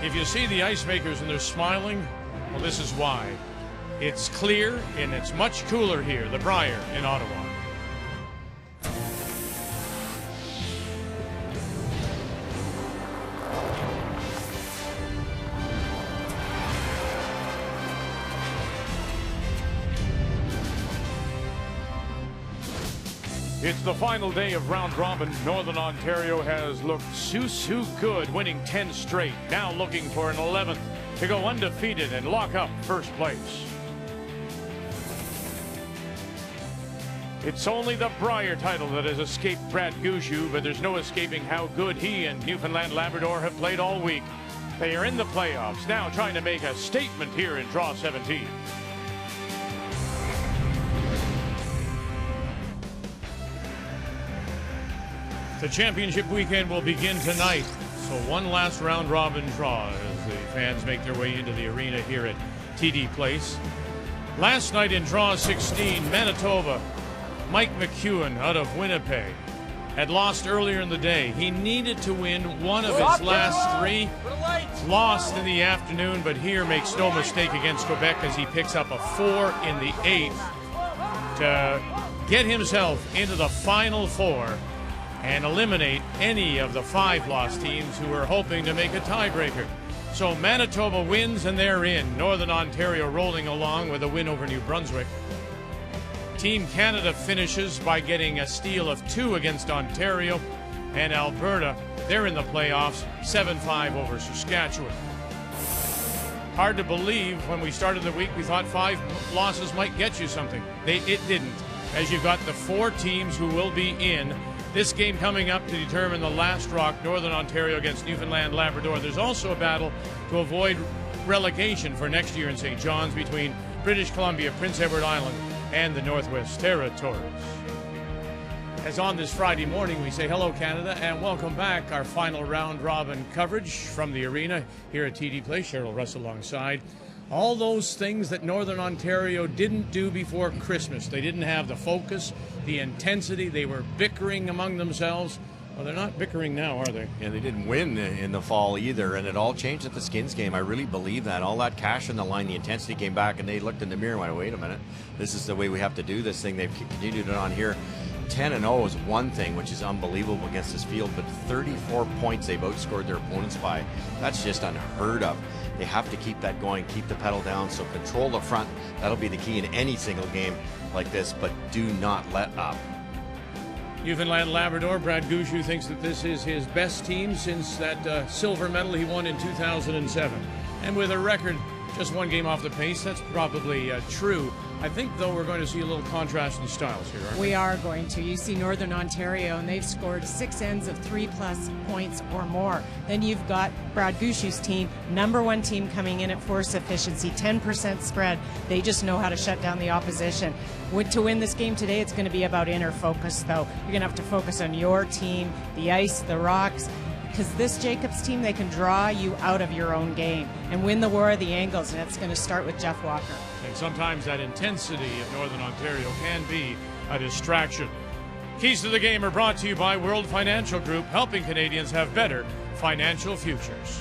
If you see the ice makers and they're smiling, well, this is why. It's clear and it's much cooler here, the Brier in Ottawa. It's the final day of round robin. Northern Ontario has looked so good, winning 10 straight. Now looking for an 11th to go undefeated and lock up first place. It's only the Brier title that has escaped Brad Gushue, but there's no escaping how good he and Newfoundland Labrador have played all week. They are in the playoffs, now trying to make a statement here in Draw 17. The championship weekend will begin tonight, so one last round robin draw as the fans make their way into the arena here at TD Place. Last night in Draw 16, Manitoba, Mike McEwen out of Winnipeg had lost earlier in the day. He needed to win one of his last three. Lost in the afternoon, but here makes no mistake against Quebec as he picks up a 4 in the 8th to get himself into the Final Four and eliminate any of the 5 lost teams who were hoping to make a tiebreaker. So Manitoba wins and they're in. Northern Ontario rolling along with a win over New Brunswick. Team Canada finishes by getting a steal of 2 against Ontario, and Alberta, they're in the playoffs, 7-5 over Saskatchewan. Hard to believe when we started the week we thought 5 losses might get you something. It didn't, as you've got the 4 teams who will be in. This game coming up to determine the last rock, Northern Ontario against Newfoundland Labrador. There's also a battle to avoid relegation for next year in St. John's between British Columbia, Prince Edward Island, and the Northwest Territories. As on this Friday morning, we say hello, Canada, and welcome back. Our final round robin coverage from the arena here at TD Place. Cheryl Russ alongside. All those things that Northern Ontario didn't do before Christmas. They didn't have the focus, the intensity. They were bickering among themselves. Well, they're not bickering now, are they? Yeah, they didn't win in the fall either, and it all changed at the Skins game. I really believe that. All that cash in the line, the intensity came back, and they looked in the mirror and went, wait a minute, this is the way we have to do this thing. They've continued it on here. 10-0 is one thing, which is unbelievable against this field, but 34 points they've outscored their opponents by. That's just unheard of. They have to keep that going, keep the pedal down, so control the front. That'll be the key in any single game like this, but do not let up. Newfoundland Labrador, Brad Gushue thinks that this is his best team since that silver medal he won in 2007. And with a record just 1 game off the pace, that's probably true. I think, though, we're going to see a little contrast in styles here, aren't we? We are going to. You see Northern Ontario, and they've scored 6 ends of 3+ points or more. Then you've got Brad Gushue's team, #1 team coming in at force efficiency, 10% spread. They just know how to shut down the opposition. To win this game today, it's going to be about inner focus, though. You're going to have to focus on your team, the ice, the rocks, because this Jacobs team, they can draw you out of your own game and win the war of the angles, and it's going to start with Jeff Walker. And sometimes that intensity of Northern Ontario can be a distraction. Keys to the Game are brought to you by World Financial Group, helping Canadians have better financial futures.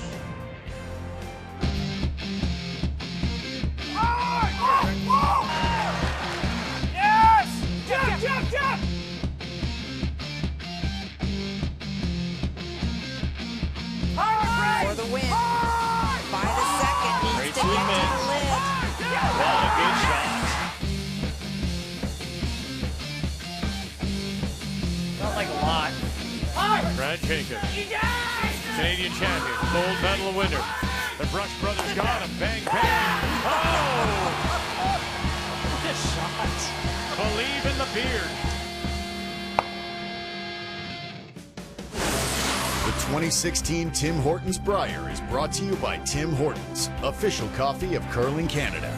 Yes! Jump, jump, jump! For the win. By the second, needs to get to the lid. Well, a good shot. Not like a lot. Brad Jacons, Canadian champion, gold medal winner. The Brush brothers got him. Bang, bang. Oh! Good shot. Believe in the beard. The 2016 Tim Hortons Brier is brought to you by Tim Hortons, official coffee of Curling Canada.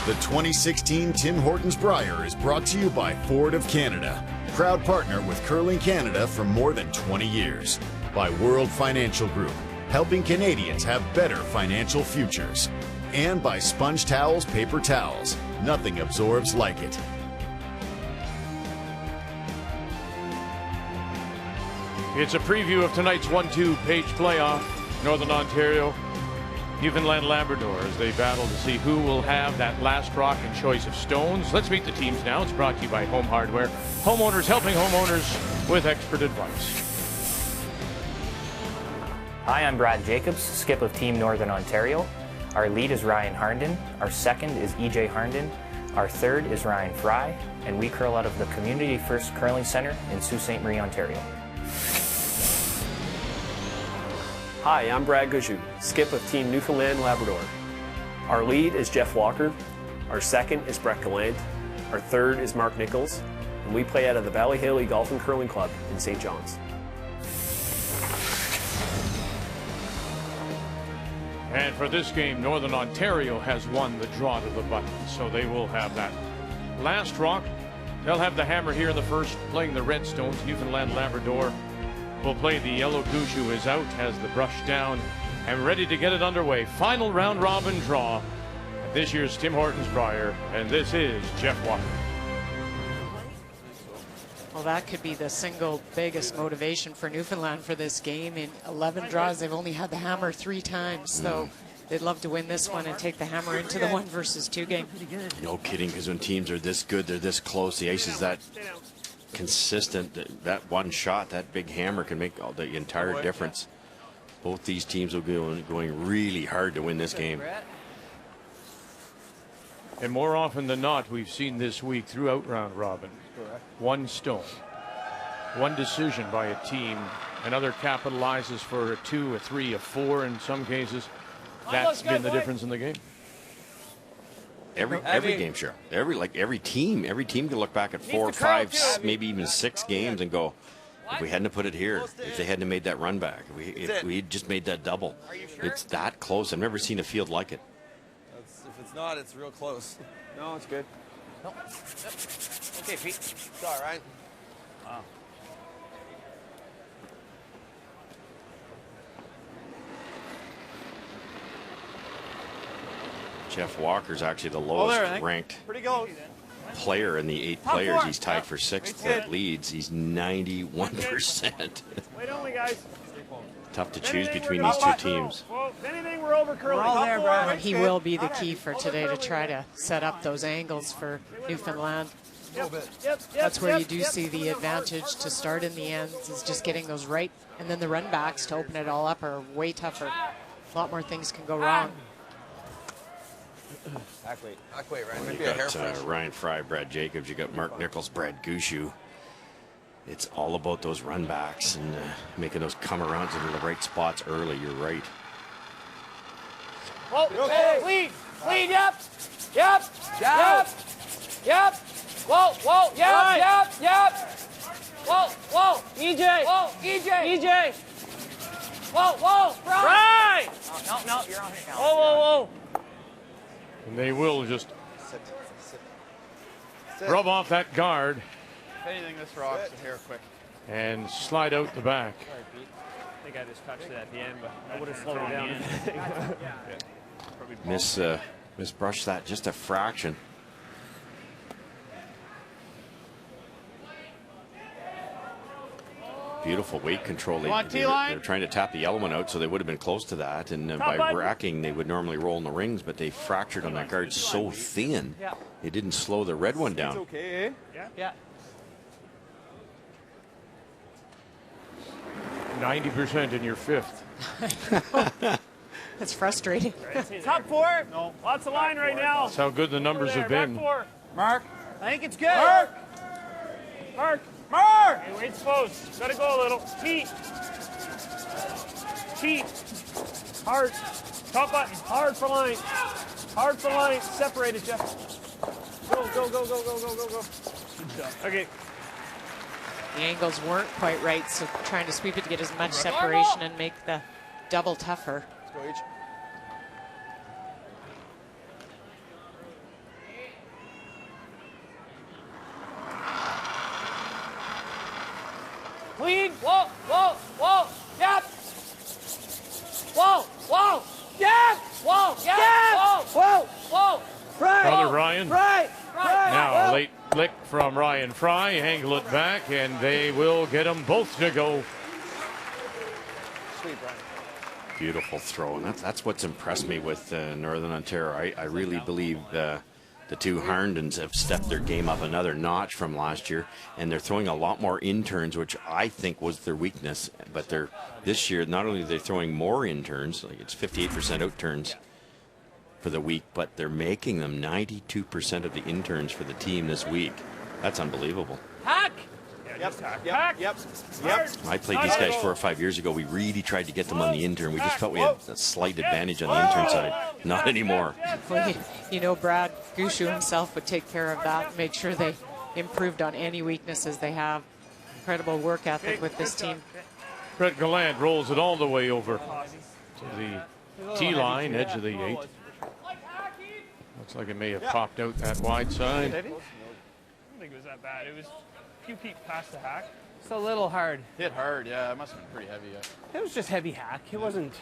The 2016 Tim Hortons Brier is brought to you by Ford of Canada, proud partner with Curling Canada for more than 20 years. By World Financial Group, helping Canadians have better financial futures. And by Sponge Towels Paper Towels, nothing absorbs like it. It's a preview of tonight's 1-2 page playoff. Northern Ontario, Newfoundland, Labrador, as they battle to see who will have that last rock and choice of stones. Let's meet the teams now. It's brought to you by Home Hardware. Homeowners helping homeowners with expert advice. Hi, I'm Brad Jacobs, skip of Team Northern Ontario. Our lead is Ryan Harnden. Our second is EJ Harnden. Our third is Ryan Fry, and we curl out of the Community First Curling Centre in Sault Ste. Marie, Ontario. Hi, I'm Brad Gushue, skip of Team Newfoundland Labrador. Our lead is Jeff Walker. Our second is Brett Gallant. Our third is Mark Nichols, and we play out of the Valley Haley Golf and Curling Club in St. John's. And for this game, Northern Ontario has won the draw to the button, so they will have that last rock. They'll have the hammer here in the first, playing the Redstones. Newfoundland Labrador will play the yellow. Gushue is out, has the brush down, and ready to get it underway. Final round robin draw at this year's Tim Hortons Brier, and this is Jeff Walker. Well, that could be the single biggest motivation for Newfoundland for this game. In 11 draws, they've only had the hammer 3 times, so they'd love to win this one and take the hammer into the 1-versus-2 game. No kidding, because when teams are this good, they're this close. The ice is that consistent. That one shot, that big hammer can make all the entire difference. Both these teams will be going really hard to win this game. And more often than not, we've seen this week throughout round robin, one stone, one decision by a team, another capitalizes for a 2, a 3, a 4 in some cases. That's been the difference in the game. Every game, sure. Every team can look back at 4, 5, maybe even 6 games and go, if we hadn't have put it here, if they hadn't have made that run back, if we had just made that double, it's that close. I've never seen a field like it. If it's not, it's real close. No, it's good. No. Okay, Pete. It's all right. Wow. Jeff Walker's actually the lowest ranked player in the 8 players. He's tied for 6th that leads. He's 91%. Wait only, guys. Tough to choose between these 2 teams. Well, if anything, we're over curling. We're all there, Brad. He will be the key for today to try to set up those angles for Newfoundland. That's where you do see the advantage to start in the ends, is just getting those right, and then the run backs to open it all up are way tougher. A lot more things can go wrong. Back weight, Ryan. You got Ryan Fry, Brad Jacobs. You got Mark Nichols, Brad Gushue. It's all about those run backs and making those come arounds into the right spots early. You're right. Whoa, lead, yep. Whoa, yep. Whoa, EJ. Whoa, Fry. No, you're on it now. Whoa. And they will just rub off that guard. If anything, this rocks here quick. And slide out the back. I think I just touched it at the end, but I would have slowed it down. Misbrushed that just a fraction. Beautiful weight control. They're trying to tap the yellow one out, so they would have been close to that. And by racking, they would normally roll in the rings, but they fractured on that guard so thin, it didn't slow the red one down. It's okay, eh? Yeah. 90% in your 5th. That's frustrating. Top 4. No. Lots of line right now. That's how good the numbers have been. Mark. I think it's good. Mark. Hey, weight's exposed. Gotta go a little. Heat. Hard. Top button. Hard for line. Separated, Jeff. Go. Okay. The angles weren't quite right, so trying to sweep it to get as much separation and make the double tougher. Let's go, H. Clean. Whoa. Yep. Whoa. Yep. Whoa. Brother Ryan. Right. Now a late flick from Ryan Fry. Angle it back, and they will get them both to go Beautiful throw, and that's what's impressed me with Northern Ontario. I really believe the two Harndens have stepped their game up another notch from last year, and they're throwing a lot more in-turns, which I think was their weakness. But this year, not only are they throwing more in-turns, like it's 58% out-turns for the week, but they're making them 92% of the in-turns for the team this week. That's unbelievable. Hack! Yep. I played these guys 4 or 5 years ago. We really tried to get them on the intern. We just felt we had a slight advantage on the intern side. Not anymore. Well, you know, Brad Gushue himself would take care of that, make sure they improved on any weaknesses they have. Incredible work ethic with this team. Brett Gallant rolls it all the way over to the tee line, edge of the 8. Looks like it may have popped out that wide side. I don't think it was that bad. It was a few feet past the hack. It's a little hard. Hit hard, yeah. It must have been pretty heavy. Yeah. It was just heavy hack. It wasn't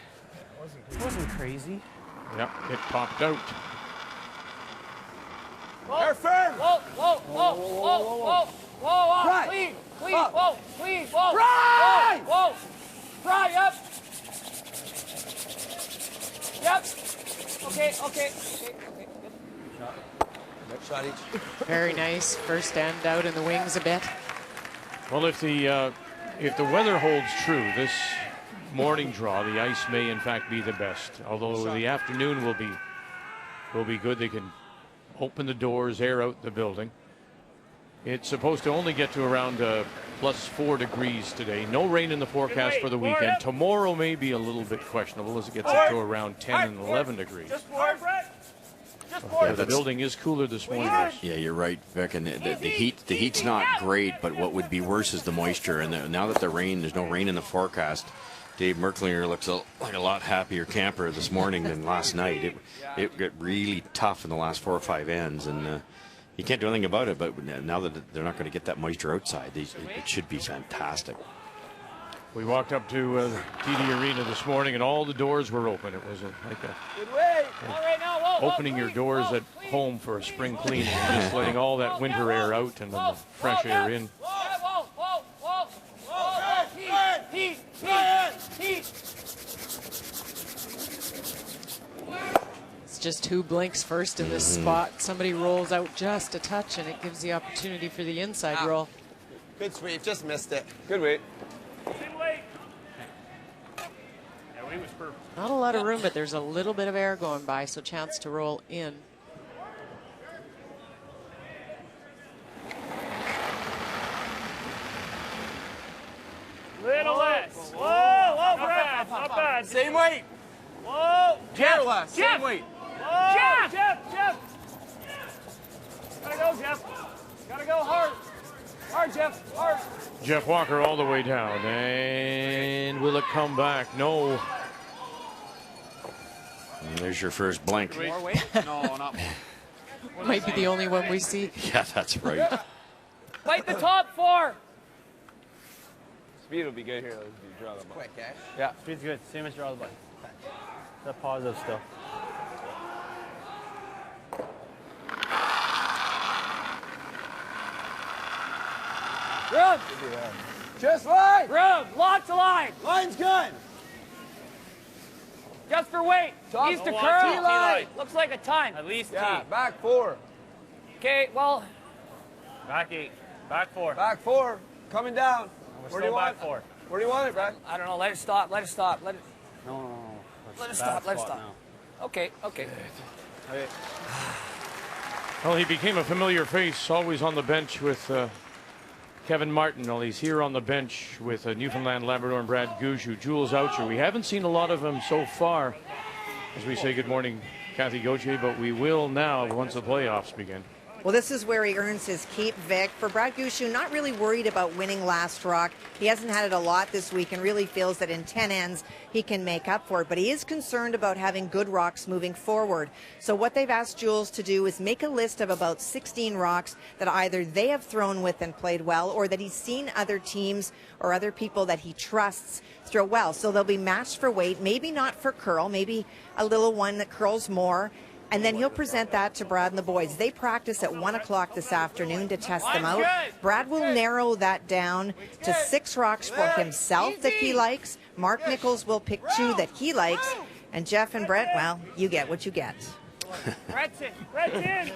crazy. Yep, it popped out. Whoa, firm. Whoa, whoa, whoa, whoa, whoa, whoa, whoa, clean, whoa, clean, whoa, Fry! Whoa, Fry, yep. Okay. Next shot each. Very nice. First end out in the wings a bit. Well, if the weather holds true, this morning draw, the ice may in fact be the best. Although the afternoon will be good. They can open the doors, air out the building. It's supposed to only get to around +4 degrees today. No rain in the forecast for the weekend. Tomorrow may be a little bit questionable as it gets up to around 10 and 11 degrees. Yeah, the building is cooler this morning. Yeah, you're right, Vic. And the heat's not great, but what would be worse is the moisture. And now that there's no rain in the forecast. Dave Merklinger looks like a lot happier camper this morning than last night. It got really tough in the last 4 or 5 ends, and you can't do anything about it. But now that they're not going to get that moisture outside, it should be fantastic. We walked up to TD Arena this morning, and all the doors were open. It was like opening your doors at home for a spring cleaning, and just letting all that winter air out and then the fresh air in. It's just who blinks first in this spot. Somebody rolls out just a touch, and it gives the opportunity for the inside roll. Good sweep, just missed it. Good weight. Same weight. Yeah, weight was perfect. Not a lot of room, but there's a little bit of air going by, so chance to roll in. Little less. Whoa, Brett. Not bad. Same weight. Whoa. Jeff. Same weight. Whoa. Jeff. Gotta go, Jeff. Gotta go hard. Hard, Jeff. Hard. Jeff Walker all the way down. And will it come back? No. And there's your first blink. More weight? No, not more. Might be the only one we see. Yeah, that's right. Fight the top 4. Speed will be good here. Let's draw the ball. Quick, eh? Yeah, speed's good. Same as draw the ball. That's positive still. Rub. Just line. Rub. Lots of line. Line's good. Just for weight. Top East to one, curl. T-line. Looks like a ton. At least Yeah, back 4. Okay, well. Back 8. Back 4. Back 4. Coming down. Where do you want it? 4. Where do you want it, Brad? I don't know. Let it stop. Let it stop. Let it. No. Let it stop. Let it stop. Okay. Well, he became a familiar face, always on the bench with Kevin Martin. Well, he's here on the bench with Newfoundland Labrador and Brad Gushue. Jules Oucher. We haven't seen a lot of him so far, as we say good morning, Kathy Gauthier, but we will now once the playoffs begin. Well, this is where he earns his keep, Vic. For Brad Gushue, not really worried about winning last rock. He hasn't had it a lot this week and really feels that in 10 ends he can make up for it. But he is concerned about having good rocks moving forward. So what they've asked Jules to do is make a list of about 16 rocks that either they have thrown with and played well, or that he's seen other teams or other people that he trusts throw well. So they'll be matched for weight, maybe not for curl, maybe a little one that curls more. And then he'll present that to Brad and the boys. They practice at 1 o'clock this afternoon to test them out. Brad will narrow that down to 6 rocks for himself that he likes. Mark Nichols will pick 2 that he likes. And Jeff and Brett, well, you get what you get. Brett's in. Brett's in.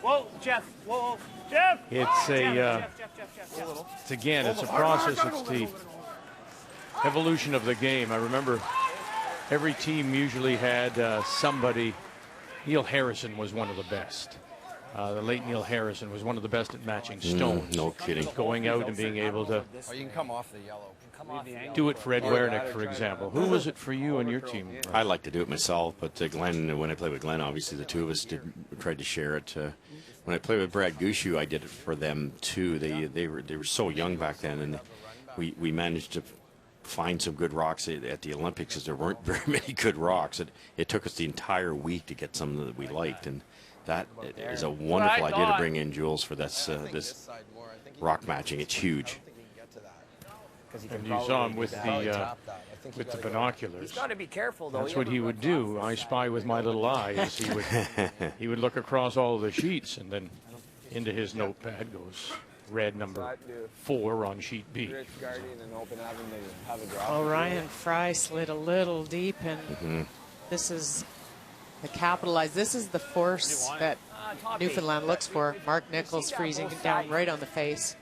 Whoa, Jeff. Whoa, Jeff. It's it's again, it's a process. It's the evolution of the game. I remember every team usually had somebody. Neil Harrison was one of the best. The late Neil Harrison was one of the best at matching stones. No kidding. Going out and being able to you can come off the yellow. do it for Ed Wernick, for example. Who was it for you and your team? I like to do it myself, but Glenn, when I played with Glenn, obviously the two of us tried to share it. When I played with Brad Gushue, I did it for them too. They were so young back then, and we managed to find some good rocks at the Olympics, because there weren't very many good rocks. It took us the entire week to get some that we liked, and that is a wonderful idea to bring in Jules for this rock matching. It's huge. And you saw him with the binoculars. He's got to be careful, though. That's what he would do. I spy with my little eye. As he would look across all of the sheets, and then into his notepad goes red number 4 on sheet B. Oh, Ryan Fry slid a little deep, and this is the capitalized. This is the force that Newfoundland looks for. Mark Nichols freezing down right on the face.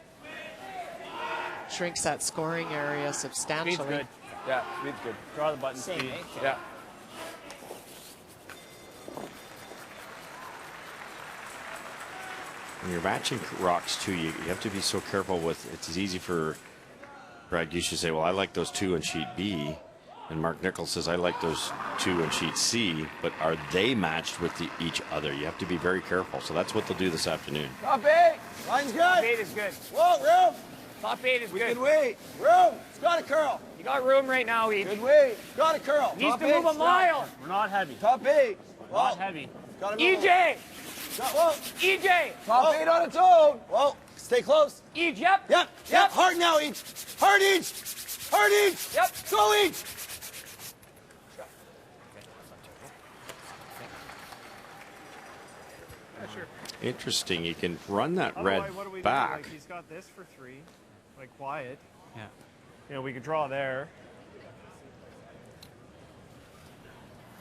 Shrinks that scoring area substantially. Speed's good. Yeah, speed's good. Draw the button, speed. Yeah. When you're matching rocks too, you have to be so careful with. It's easy for Brad Gushue to say, "Well, I like those 2 on sheet B," and Mark Nichols says, "I like those 2 on sheet C." But are they matched with each other? You have to be very careful. So that's what they'll do this afternoon. Top 8. Line's good. Top 8 is good. Whoa, room. Top 8 is good. Good weight. Room. It's got a curl. You got room right now, Eve. Good weight. Got a curl. Needs Top to move 8, a mile. We're not heavy. Top 8. Not heavy. Gotta move. EJ. Whoa. EJ. Top 8 on its own. Whoa. Stay close. Eve, yep. Yep. Yep. Hard now, each. Hard each. Hard each. Yep. Go each. Interesting. You can run that red back. Like, he's got this for 3, like quiet. Yeah. You know, we could draw there.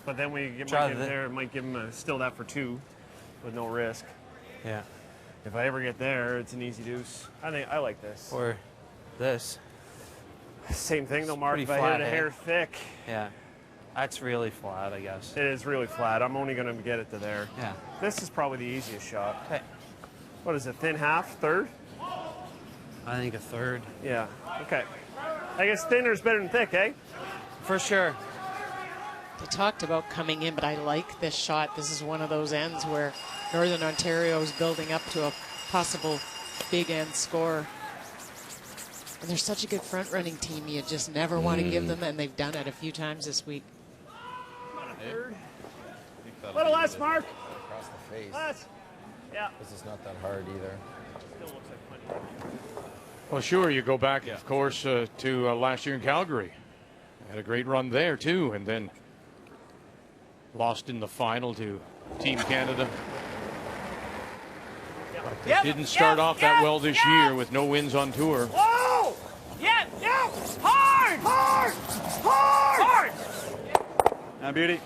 But then we might get there, might give him still that for 2 with no risk. Yeah. If I ever get there, it's an easy deuce. I like this. Or this. Same thing though, Mark. Pretty If I hit flat, a hair thick. Yeah. That's really flat, I guess. It is really flat. I'm only going to get it to there. Yeah. This is probably the easiest shot. Okay. What is it, thin half, third? I think a 3rd. Yeah, okay. I guess thinner is better than thick, eh? For sure. They talked about coming in, but I like this shot. This is one of those ends where Northern Ontario is building up to a possible big end score. And they're such a good front-running team. You just never want to give them, and they've done it a few times this week. A little less, Mark. Across the face. Less. Yeah. This is not that hard either. Still looks like plenty. Well, sure, you go back, of course, to last year in Calgary. Had a great run there, too, and then lost in the final to Team Canada. But they didn't start off that well this year with no wins on tour. Whoa! Yeah! Hard! Hard! Hard! Now, beauty.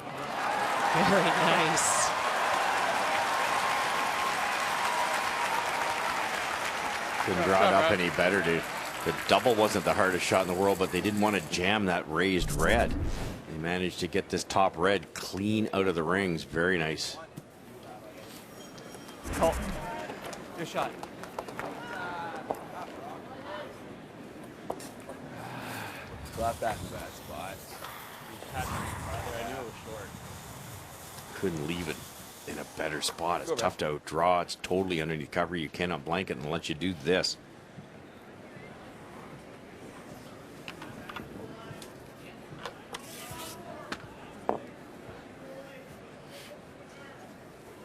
Very nice. Couldn't draw it up any better, dude. The double wasn't the hardest shot in the world, but they didn't want to jam that raised red. They managed to get this top red clean out of the rings. Very nice. Oh. Good shot. Got that in that spot. I knew it was short. Couldn't leave it in a better spot. It's tough to outdraw. It's totally underneath cover. You cannot blanket unless you do this.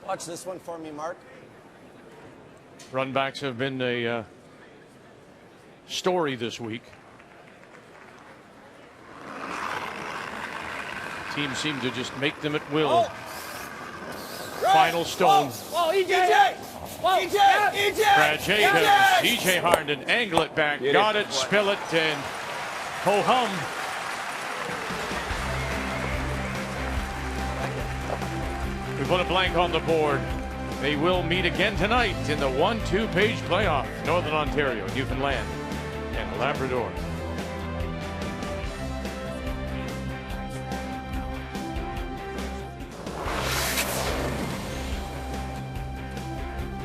Watch this one for me, Mark. Runbacks have been a story this week. Teams seem to just make them at will. final stone. Whoa, EJ! Whoa, EJ! Brad Jacons, EJ Harnden, angle it back, got it, spill it, and ho-hum. We put a blank on the board. They will meet again tonight in the 1-2 page playoff. Northern Ontario, Newfoundland, and Labrador.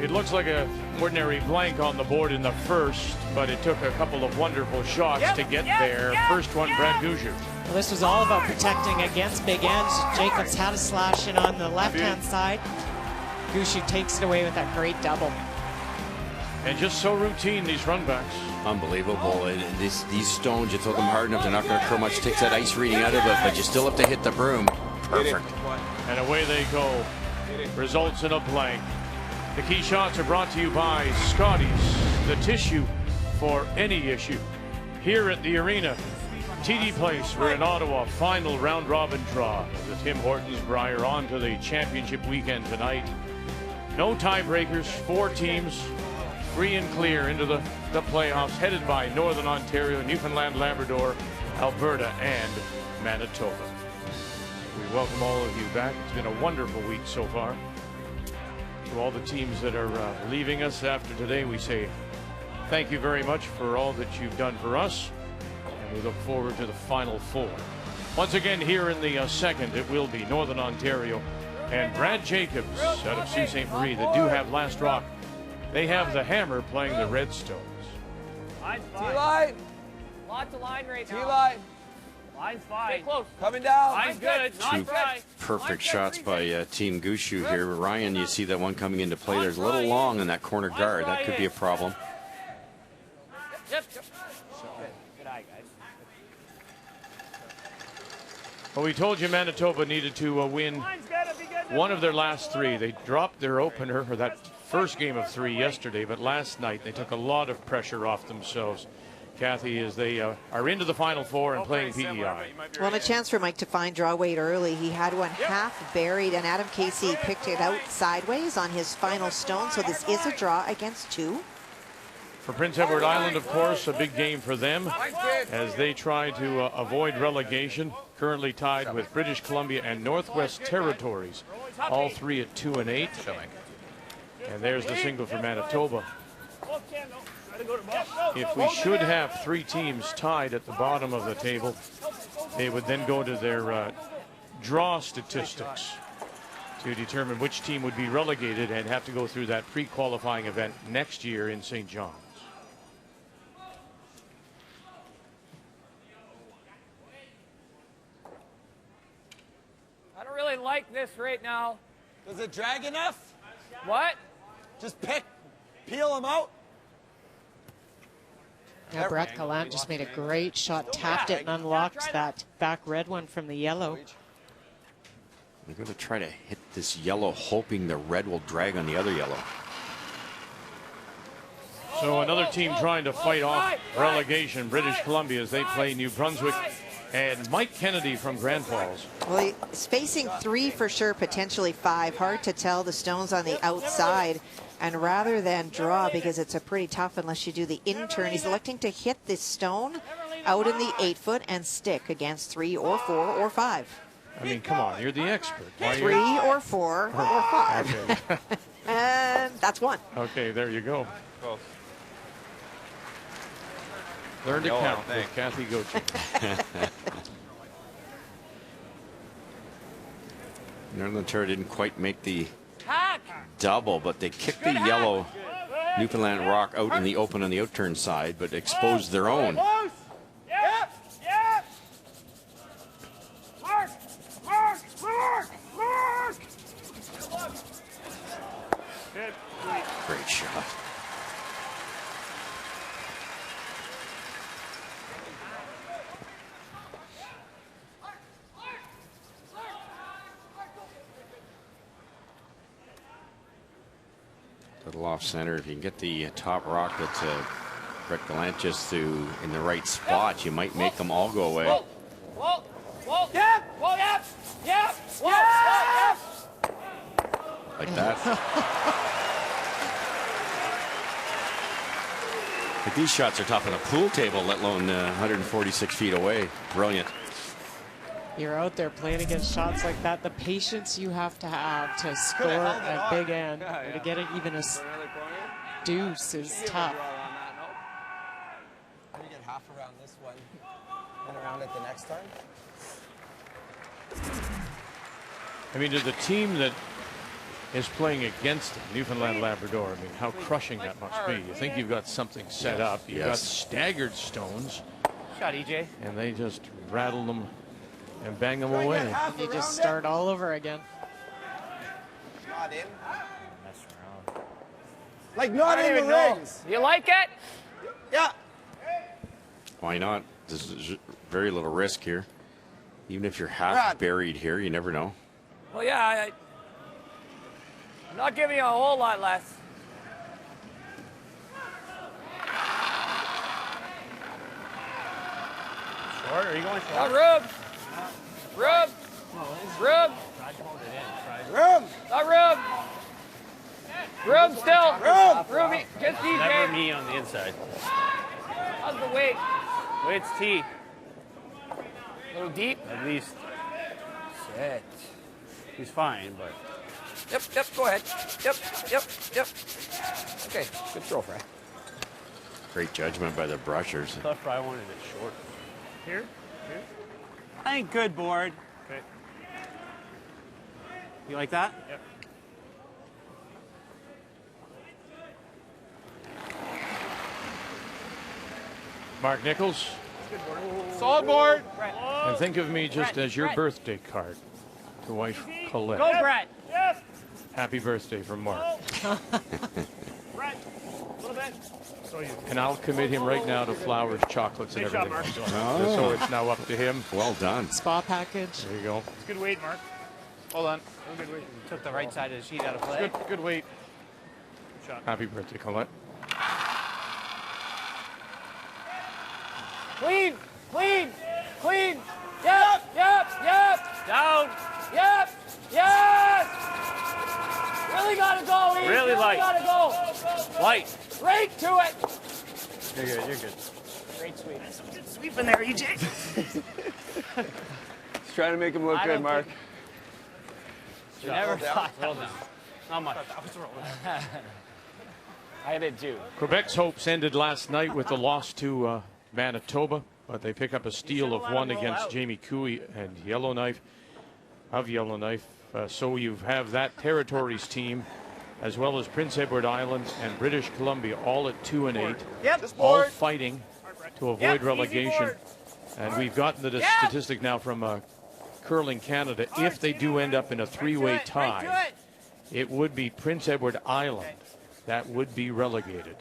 It looks like an ordinary blank on the board in the first, but it took a couple of wonderful shots to get there. First one, Brad Gushue. Well, this was all about protecting against big ends. Jacobs had a slash in on the left-hand side. Gushue takes it away with that great double. And just so routine, these runbacks. Unbelievable. These stones, you throw them hard enough, they're not going to occur much. Takes that ice reading out of it, but you still have to hit the broom. Perfect. And away they go. Results in a blank. The key shots are brought to you by Scotty's, the tissue for any issue. Here at the arena, TD Place, we're in Ottawa, final round robin draw. The Tim Hortons Brier on to the championship weekend tonight. No tiebreakers, 4 teams, free and clear into the playoffs, headed by Northern Ontario, Newfoundland, Labrador, Alberta, and Manitoba. We welcome all of you back. It's been a wonderful week so far. To all the teams that are leaving us after today, we say thank you very much for all that you've done for us, and we look forward to the Final Four. Once again, here in the second, it will be Northern Ontario and Brad Jacobs out of Sault Ste. Marie that do have last rock. They have the Hammer playing the Redstones. T-line. Lots of line right now. T-line. Line's fine. Stay close. Coming down. Line's good. Two perfect shots by Team Gushue here. Ryan, you see that one coming into play. There's a little long in that corner guard. That could be a problem. Yep. Good eye, guys. Well, we told you Manitoba needed to win one of their last 3. They dropped their opener for that first game of 3 yesterday, but last night they took a lot of pressure off themselves, Kathy, as they are into the Final Four and playing PEI. Well, and a chance for Mike to find draw weight early. He had one half buried, and Adam Casey picked it out sideways on his final stone, so this is a draw against 2. For Prince Edward Island, of course, a big game for them as they try to avoid relegation. Currently tied with British Columbia and Northwest Territories, all 3 at 2 and 8. And there's the single for Manitoba. If we should have 3 teams tied at the bottom of the table, they would then go to their draw statistics to determine which team would be relegated and have to go through that pre-qualifying event next year in St. John's. I don't really like this right now. Does it drag enough? What? Just peel them out. Yeah, Brett Gallant just made a great shot, tapped it and unlocked that back red one from the yellow. They're going to try to hit this yellow, hoping the red will drag on the other yellow. So another team trying to fight off relegation, British Columbia, as they play New Brunswick. And Mike Kennedy from Grand Falls. Well, he's facing 3 for sure, potentially 5. Hard to tell. The stone's on the outside. And rather than draw, because it's a pretty tough unless you do the in-turn, he's electing to hit this stone out in the 8-foot and stick against 3 or 4 or 5. I mean, come on, you're the expert. 3 or 4 or 5. Okay. And that's 1. Okay, there you go. Learn to count with Kathy Goethe. Northern Ontario didn't quite make the double, but they kicked the yellow Newfoundland rock out in the open on the outturn side, but exposed their own. Great shot. Little off center. If you can get the top rock that Brett Gallant just threw in the right spot, you might make them all go away. Whoa, whoa, whoa, yep, whoa, yep, yep, whoa, yep. like that. But these shots are tough on a pool table, let alone 146 feet away. Brilliant. You're out there playing against shots like that. The patience you have to score a big end or to get it even a deuce is tough. Maybe get half around this one and around it the next time. I mean, to the team that is playing against Newfoundland Labrador, I mean, how crushing that must be. You think you've got something set up. You've got staggered stones. Shot, EJ. And they just rattle them and bang them away. You just start all over again. Not in. Mess around. Like not in the rings. You like it? Yeah. Why not? There's very little risk here. Even if you're half buried here, you never know. Well, yeah, I'm not giving you a whole lot less. Short? Are you going short? Not room. Room. Room. Not room. Room still. Room. Just DJ. Never me on the inside. How's the weight? Weight's T. A little deep. At least. Set. He's fine, but. Yep, go ahead. Yep. Okay, good throw, Fry. Great judgment by the brushers. I thought Fry wanted it short. Here? I think good board. Okay. You like that? Yep. Mark Nichols. Solid board. And think of me just as your birthday card to wife Colette. Go, Brett. Yes. Happy birthday from Mark. Brett. A little bit. So you. And I'll commit him right now to flowers, chocolates, and Nice shot, everything. Mark. So it's now up to him. Well done. Spa package. There you go. It's good weight, Mark. Hold on. Good weight. Took the right side of the sheet out of play. Good weight. Shot. Happy birthday, Colette. Clean. Yep. Down. Yep. Yes. Really gotta go, Lee. Really light. Gotta go. Light. Right to it. You're good. Great sweep. Good sweep in there, EJ. He's trying to make him look good, Mark. You never thought that was. Not much. I did too. Quebec's hopes ended last night with the loss to Manitoba, but they pick up a steal of one against Jamie Cooey and Yellowknife. So you have that territories team, as well as Prince Edward Island and British Columbia, all at 2-8, all fighting to avoid relegation. And we've gotten the statistic now from Curling Canada. If they do end up in a three-way tie, it would be Prince Edward Island that would be relegated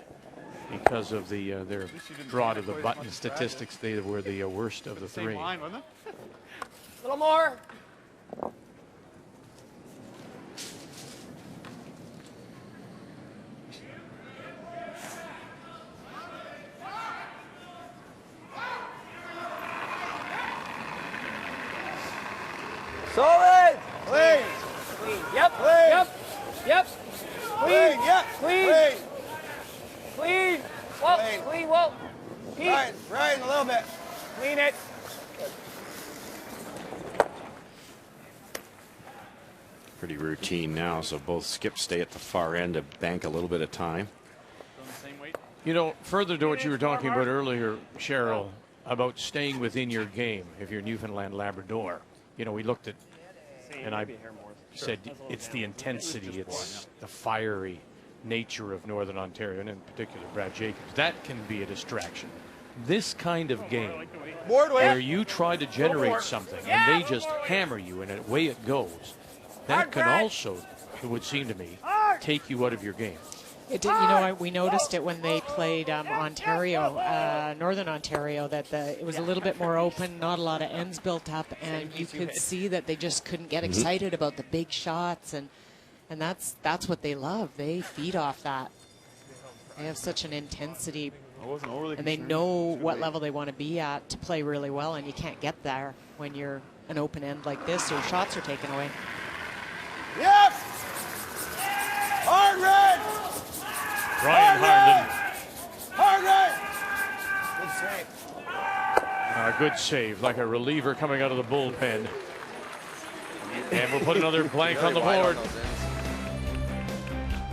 because of their draw to the button statistics. They were the worst of the three. Same line, wasn't it? A little more. Solid. Clean. Yep. Clean. Yep. Clean. Whoa. Pete. Right, a little bit. Clean it. Pretty routine now, so both skips stay at the far end to bank a little bit of time. You know, further to what you were talking about earlier, Cheryl, about staying within your game if you're Newfoundland Labrador. You know, we looked at, and I said it's the intensity, it's the fiery nature of Northern Ontario, and in particular Brad Jacons. That can be a distraction. This kind of game, where you try to generate something and they just hammer you and away it goes, that can also, it would seem to me, take you out of your game. It did, you know, we noticed it when they played Ontario, Northern Ontario, that it was a little bit more open, not a lot of ends built up, and you could see that they just couldn't get excited about the big shots, and that's what they love. They feed off that. They have such an intensity, and they know what level they want to be at to play really well, and you can't get there when you're an open end like this, or shots are taken away. Yep. Ryan Harnden. Good save. A good save, like a reliever coming out of the bullpen. And we'll put another blank on the board.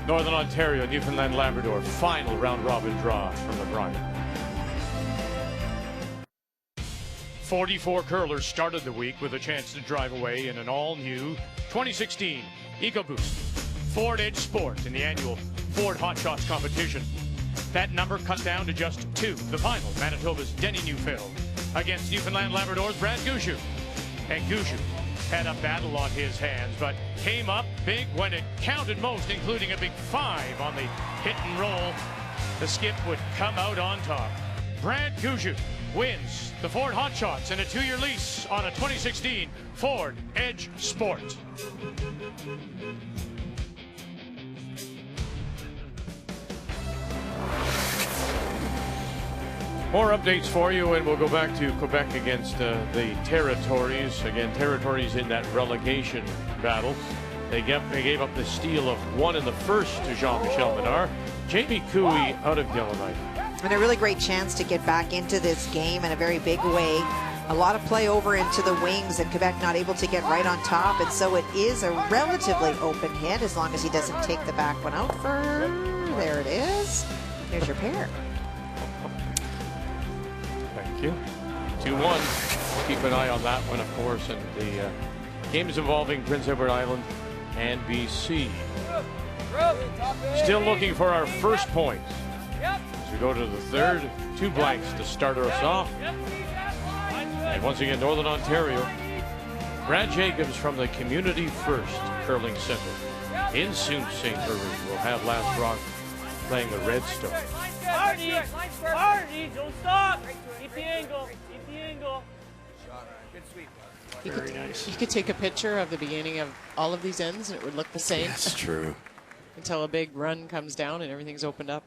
Northern Ontario, Newfoundland, Labrador, final round-robin draw from the Brier. 44 curlers started the week with a chance to drive away in an all-new 2016 EcoBoost Ford Edge Sport in the annual Ford Hot Shots competition. That number cut down to just 2. The final, Manitoba's Denny Neufeld against Newfoundland Labrador's Brad Gushue. And Gushue had a battle on his hands, but came up big when it counted most, including a big 5 on the hit and roll. The skip would come out on top. Brad Gushue wins the Ford Hot Shots and a 2-year lease on a 2016 Ford Edge Sport. More updates for you, and we'll go back to Quebec against the Territories. Again, Territories in that relegation battle. They gave up the steal of 1 in the first to Jean-Michel Menard. Jamie Cooey out of Yellowknife. And a really great chance to get back into this game in a very big way. A lot of play over into the wings, and Quebec not able to get right on top, and so it is a relatively open hit as long as he doesn't take the back one out for... There it is. There's your pair. Thank you. 2-1. Keep an eye on that one, of course, and the games involving Prince Edward Island and BC. Still looking for our first point. As we go to the third, 2 blanks to start us off. And once again, Northern Ontario. Brad Jacons from the Community First Curling Center in Sault Ste. Marie will have Last Rock playing the Redstone. Hardy, don't stop. Keep the angle. Keep the angle. Good sweep. Very nice. You could take a picture of the beginning of all of these ends and it would look the same. That's true. Until a big run comes down and everything's opened up.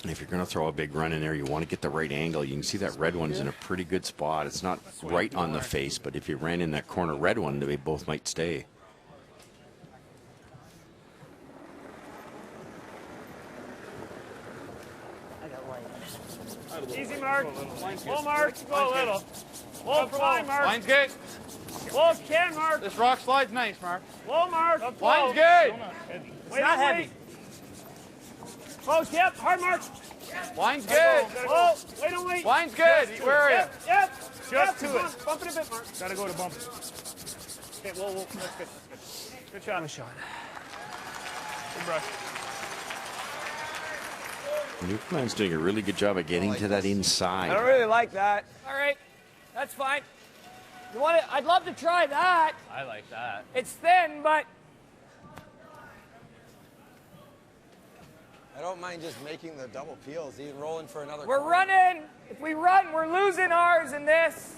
And if you're going to throw a big run in there, you want to get the right angle. You can see that red one's in a pretty good spot. It's not right on the face, but if you ran in that corner red one, they both might stay. Easy, Mark. Low, Mark. Go a little. Low, fly, Mark. Line's good. Low, can, Mark. This rock slide's nice, Mark. Low, Mark. Line's good. It's not heavy. Close, yep. Hard, Mark. Line's good. Low. Wait, don't wait. Line's good. Where are you? Yep. Just to it. Bump it a bit, Mark. Gotta go to bump it. Okay, whoa, whoa. That's good. Good shot. Good shot. Good brush. Newfoundland's doing a really good job of getting to that inside. I don't really like that. All right. That's fine. You want it? I'd love to try that. I like that. It's thin, but I don't mind just making the double peels, even rolling for another we're corner. running. If we run, we're losing ours in this.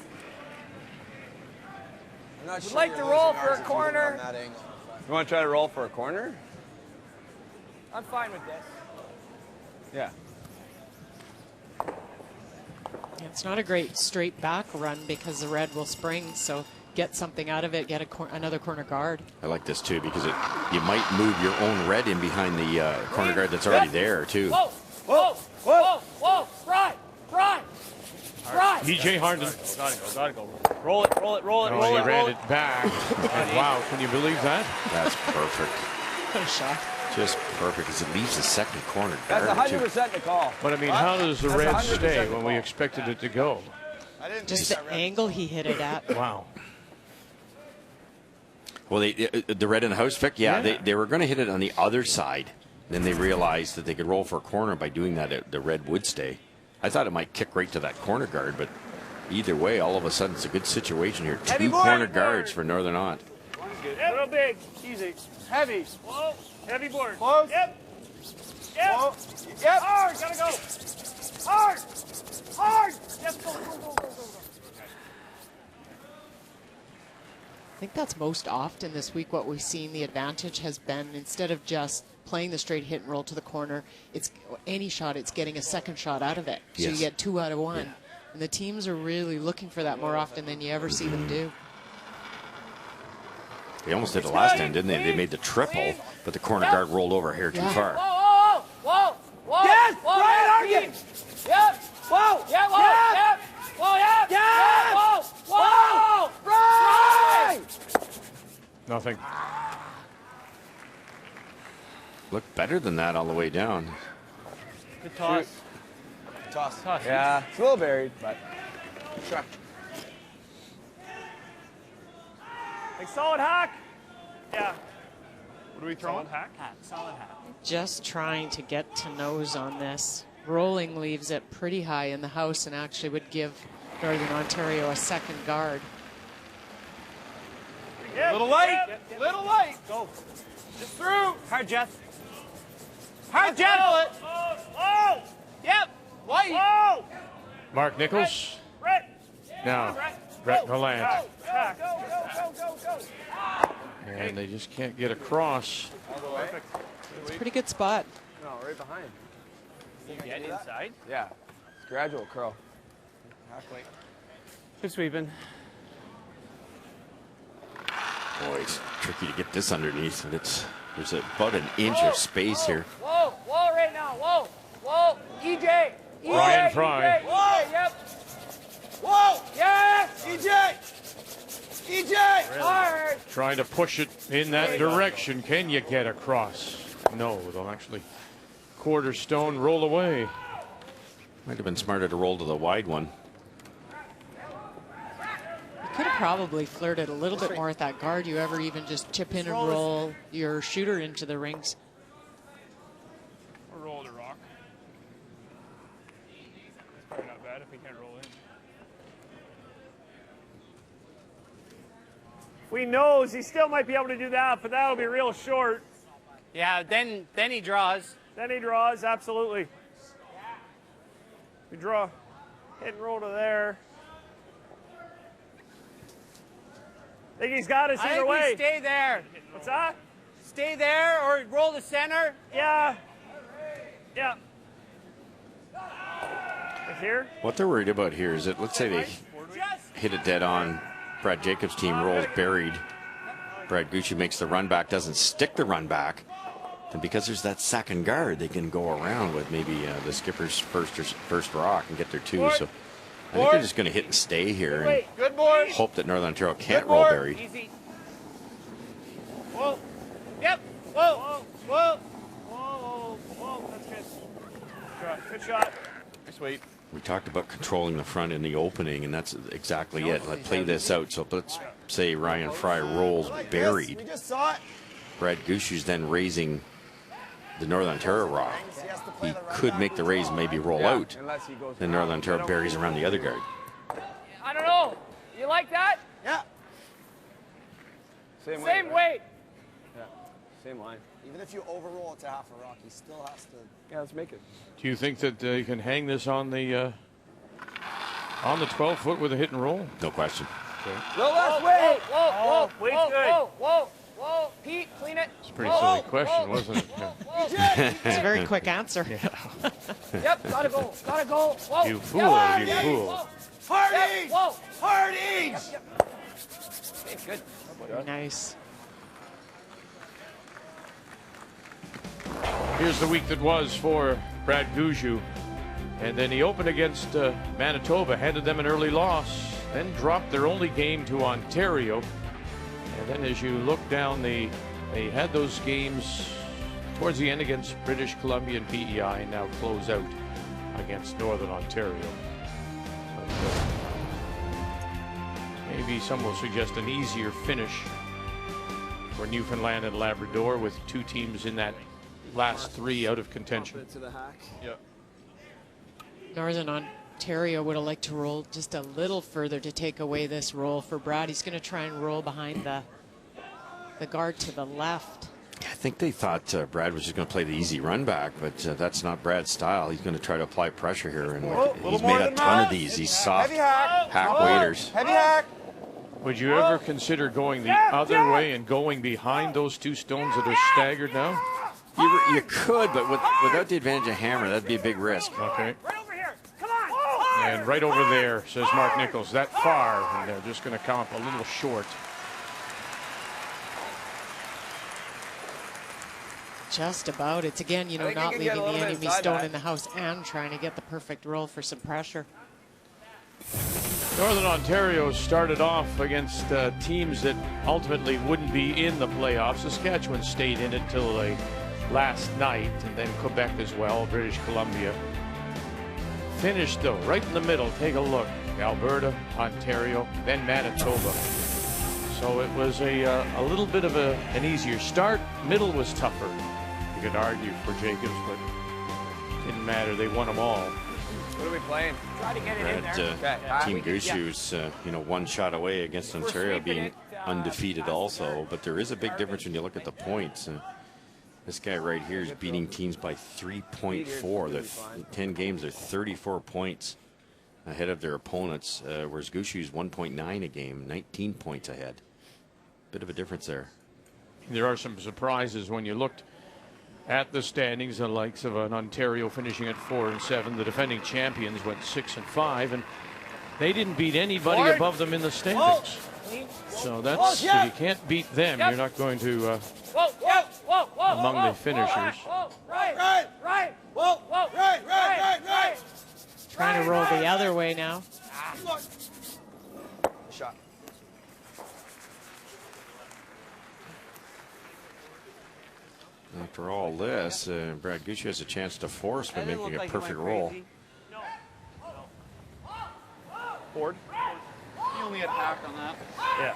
I'm not We'd sure like you're to losing roll for ours a if you corner. run that angle. You want to try to roll for a corner? I'm fine with this. Yeah. It's not a great straight back run because the red will spring, so get something out of it, get another corner guard. I like this too because you might move your own red in behind the corner guard that's already there too. Whoa, whoa, whoa, whoa, right, right, right. EJ Harnden. Gotta go. Roll it, roll it, roll it, Oh, roll he it, ran roll it back. And wow, can you believe that? That's perfect. What a shot. Just perfect because it leaves the second corner That's guard too. 100% the call. But I mean, how does the red stay when we expected it to go? Just the angle he hit it at. Wow. Well, the red in the house, Vic, they were going to hit it on the other side. Then they realized that they could roll for a corner by doing that. The red would stay. I thought it might kick right to that corner guard, but either way, all of a sudden, it's a good situation here. Heavy Two board, corner guards for Northern Ont. Yep. Real big, easy, heavy. Whoa, heavy board. Close. Yep. Yep. Whoa. Yep. Hard, gotta go. Hard, hard. Yes, go, go, go, go, go. I think that's most often this week what we've seen. The advantage has been instead of just playing the straight hit and roll to the corner, it's any shot, it's getting a second shot out of it. So Yes. you get 2 out of 1. Yeah. And the teams are really looking for that more often than you ever see them do. They almost did it last time, didn't they? They made the triple, but the corner guard rolled over here too far. Whoa, whoa, whoa, Yes! whoa, Brian yep, yep, whoa, yeah, whoa, Yes! yep, whoa, yep, Yes! whoa, whoa, Brian! Nothing. Looked better than that all the way down. Good toss. Toss. Yeah, it's a little buried, but. Sure. Like solid hack. Yeah. What are we throwing? Solid hack? Solid hat. Just trying to get to nose on this. Rolling leaves it pretty high in the house and actually would give Northern Ontario a second guard. Yep, Little light. yep. Little light. Go. Just through. Hard, Jeff. Hard, Jeff. Whoa. Yep. White. Whoa. Mark Nichols. Brett. Now, Brett Gallant. Go, go, go, go, go. And they just can't get across. Perfect. It's a pretty good spot. No, right behind. You get inside. Yeah. It's gradual curl. Halfway. Good sweeping. Boy, it's tricky to get this underneath, but there's about an inch of space here. Whoa, whoa, right now, whoa, whoa, EJ, Ryan Fry. EJ, yep, Whoa! yes, EJ! hard. Trying to push it in that direction. Can you get across? No, they'll actually quarter stone roll away. Might have been smarter to roll to the wide one. You could have probably flirted a little bit more with that guard. You ever even just chip in and roll your shooter into the rings. Or roll the rock. It's probably not bad if we can't roll in. If we nose, he still might be able to do that, but that'll be real short. Yeah, then he draws. Then he draws, absolutely. We draw, hit and roll to there. I think he's got us I either think way. we stay there. What's that? Stay there or roll the center. Yeah. Yeah. Like here? What they're worried about here is that, let's say they hit it dead on. Brad Jacobs' team rolls buried. Brad Gushue makes the run back, doesn't stick the run back. And because there's that second guard, they can go around with maybe the skipper's first rock and get their two. So I think they're just going to hit and stay here and Good board. hope that Northern Ontario can't roll buried. Easy. Whoa. Yep. Whoa. Whoa. Whoa, whoa, that's good. Good shot. Nice weight. We talked about controlling the front in the opening, and that's exactly it. Let's play this out. So let's say Ryan Fry rolls buried. We just saw it. Brad Gushue's then raising the Northern Ontario rock. He could make the raise and maybe roll out. Then Northern Ontario buries around the other guard. I don't know. You like that? Yeah. Same right? weight. Yeah. Same line. Even if you overroll it to half a rock, he still has to. Yeah, let's make it. Do you think that you can hang this on the 12-foot with a hit and roll? No question. Okay. No less weight. Whoa, whoa, weight's whoa, good. whoa, whoa, whoa. Pete, clean it. It's a pretty silly question, wasn't it? Yeah. It's a very quick answer. Yep, gotta go, gotta go. Whoa. You fool, Yep, you fool. Hardy. whoa. Hardy. Okay, good. Nice. Here's the week that was for Brad Gushue. And then he opened against Manitoba, handed them an early loss, then dropped their only game to Ontario. And then as you look down, they had those games towards the end against British Columbia and PEI, and now close out against Northern Ontario. So, maybe some will suggest an easier finish for Newfoundland and Labrador with two teams in that last three out of contention. Yeah. Northern Ontario would have liked to roll just a little further to take away this roll for Brad. He's going to try and roll behind the guard to the left. I think they thought Brad was just going to play the easy run back, but that's not Brad's style. He's going to try to apply pressure here, and he's made a ton of these. These soft hack waiters. Heavy hack. Would you ever consider going the other way and going behind those two stones that are staggered now? You could, but without the advantage of hammer, that'd be a big risk. Okay. Right over here. Come on. And right over there, says Mark Nichols, that far, and they're just going to come up a little short. Just about. It's again, you know, not leaving the enemy stone in the house and trying to get the perfect roll for some pressure. Northern Ontario started off against teams that ultimately wouldn't be in the playoffs. Saskatchewan stayed in it till last night, and then Quebec as well, British Columbia. Finished though right in the middle. Take a look. Alberta, Ontario, then Manitoba. So it was a little bit of an easier start. Middle was tougher. You could argue for Jacobs, but it didn't matter. They won them all. What are we playing? Try to get it in there. Team Gushue's, one shot away against Ontario being undefeated also. But there is a big difference when you look at the points. And this guy right here is beating teams by 3.4. The 10 games are 34 points ahead of their opponents, whereas Gushue's 1.9 a game, 19 points ahead. Bit of a difference there. There are some surprises when you looked at the standings, the likes of an Ontario finishing at 4-7. The defending champions went 6-5, and they didn't beat anybody above them in the standings. So that's, if you can't beat them, you're not going to among the finishers. Trying to roll the other way now. Shot. After all this, Brad Gushue has a chance to force by making a perfect roll. Board. You only had hacked on that. Yeah.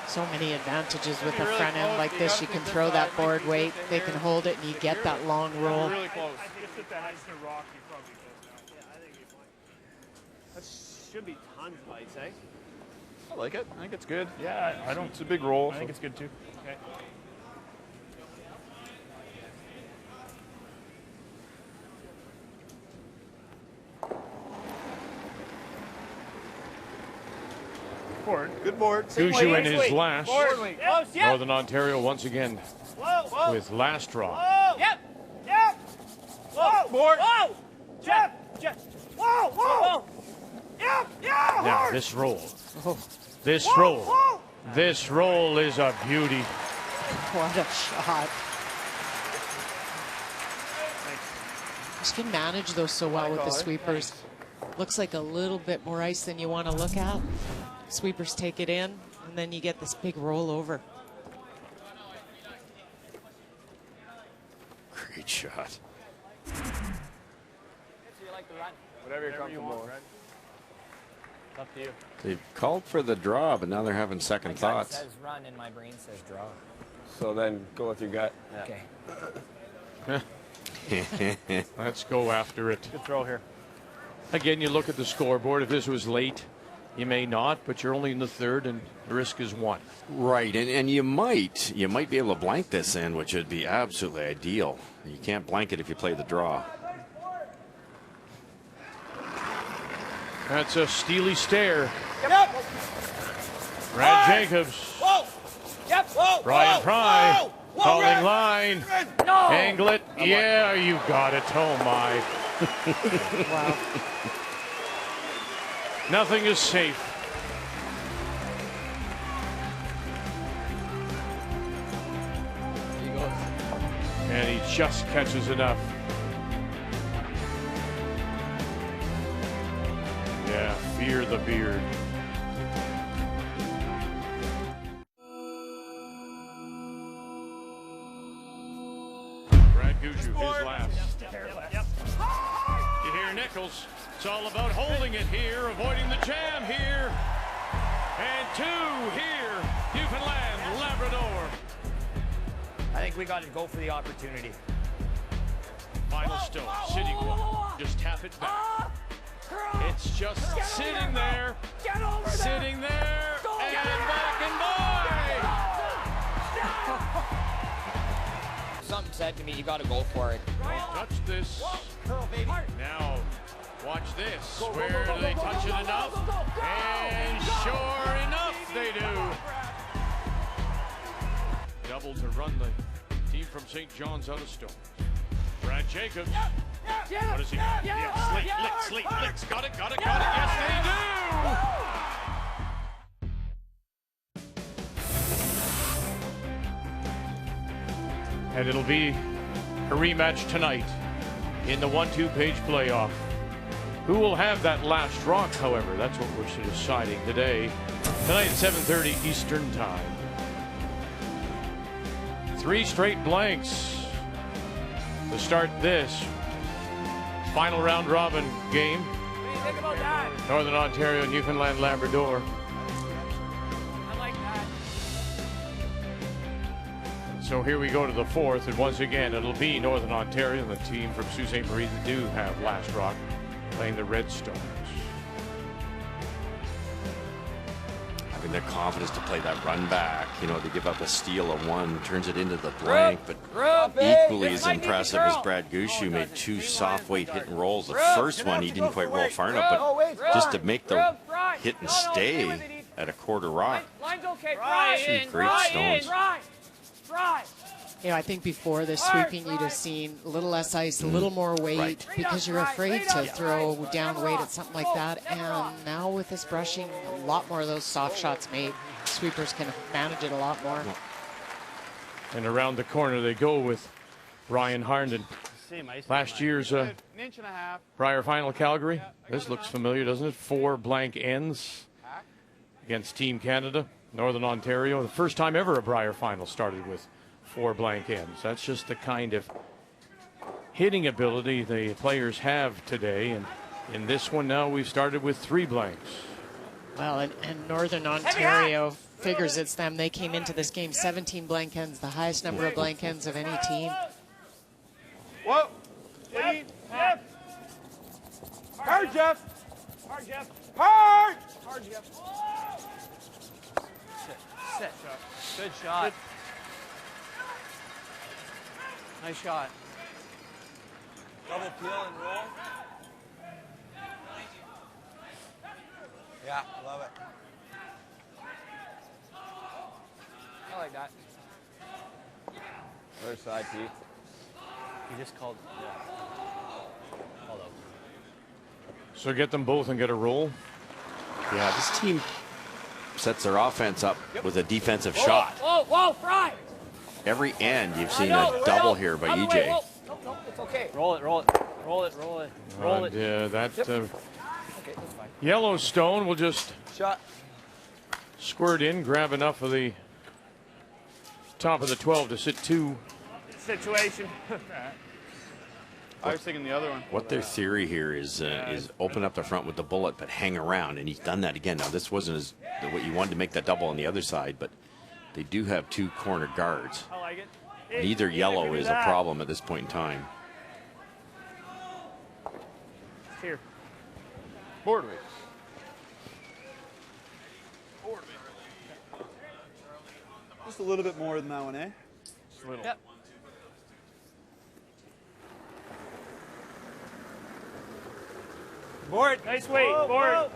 So many advantages with a front end like this. You can throw that board weight, they can hold it, and you get that long roll. Really close. Just hit that extra rock, you're probably close now. Yeah, I think you're fine. That should be tons of ice, eh? I like it. I think it's good. Yeah, I don't. It's a big roll. I think it's good too. Okay. Board. Good board. Gushue in his last. Yep. Northern Ontario once again with last draw. Yep. Yep. Whoa. Board. Whoa. Jeff. Whoa. Whoa. Yep. Yeah. Now this roll. This roll is a beauty. What a shot. Just can manage those so well with the sweepers. Looks like a little bit more ice than you want to look at. Sweepers take it in, and then you get this big roll over. Great shot. Whatever you're comfortable with. Up to you. They've called for the draw, but now they're having second thoughts. It says run and my brain says draw. So then go with your gut. Okay. Let's go after it. Good throw here. Again, you look at the scoreboard. If this was late, you may not, but you're only in the third, and the risk is 1. Right, and you might be able to blank this in, which would be absolutely ideal. You can't blank it if you play the draw. That's a steely stare. Yep. Brad Jacobs. Whoa. Yep. Whoa. Brian Fry. Calling line. No. Angle it. Yeah, you got it. Oh, my. Wow. Nothing is safe. And he just catches enough. Yeah, fear the beard. Brad Gushue, his last. Yep. You hear Nichols. It's all about holding it here, avoiding the jam here. And 2 here, Newfoundland, Labrador. I think we got to go for the opportunity. Final stone, sitting one. Just tap it back. It's just sitting there, sitting there, and back and by. Something said to me, you got to go for it. Touch this. Now, watch this. Where do they touch it enough? And sure enough, they do. Double to run the team from St. John's out of stone. Brad Jacobs. What is he got? Yeah, slate, licks. Got it. Yes, they do. And it'll be a rematch tonight in the 1-2 page playoff. Who will have that last rock, however? That's what we're deciding today. Tonight at 7:30 Eastern Time. 3 straight blanks to start this final round robin game. What do you think about that? Northern Ontario, Newfoundland, Labrador. I like that. So here we go to the 4th, and once again it'll be Northern Ontario, the team from Sault Ste. Marie that do have last rock, playing the Red Stones. Having the confidence to play that run back, you know, to give up a steal of 1, turns it into the blank, but equally as impressive as Brad Gushue made 2 soft weight hit and rolls. The first one he didn't quite roll far enough, but just to make the hit and stay at a quarter rock. Line's okay. 2 great stones. You know, I think before this sweeping, you'd have seen a little less ice, a little more weight, because you're afraid to throw down weight at something like that. And now with this brushing, a lot more of those soft shots made. Sweepers can manage it a lot more. And around the corner they go with Ryan Harnden. Last year's Brier final Calgary. This looks familiar, doesn't it? 4 blank ends against Team Canada. Northern Ontario, the first time ever a Brier final started with 4 blank ends. That's just the kind of hitting ability the players have today. And in this one now, we've started with 3 blanks. Well, and Northern Ontario figures it's them. They came into this game 17 blank ends, the highest number of blank ends of any team. Whoa. Jeff. Hard, Jeff. Hard, Jeff. Hard. Hard, Jeff. Sit. Good shot. Nice shot. Double peel and roll. Yeah, love it. I like that. Other side, Pete. You just called. Hold up. So get them both and get a roll. Yeah, this team sets their offense up with a defensive shot. Whoa, Fry! Every end you've seen a double here by EJ. No, it's okay. Roll it. Yeah, that Okay, that's fine. Yellowstone will just Shot. squirt in, grab enough of the top of the 12 to sit 2. Situation. I was thinking the other one. What their theory here is open up the front with the bullet, but hang around, and he's done that again. Now this wasn't what you wanted to make that double on the other side, but they do have 2 corner guards. I like it. Neither yellow is a problem at this point in time. Here. Board weight. Just a little bit more than that one, eh? Just a little. Yep. Board. Nice weight. Board.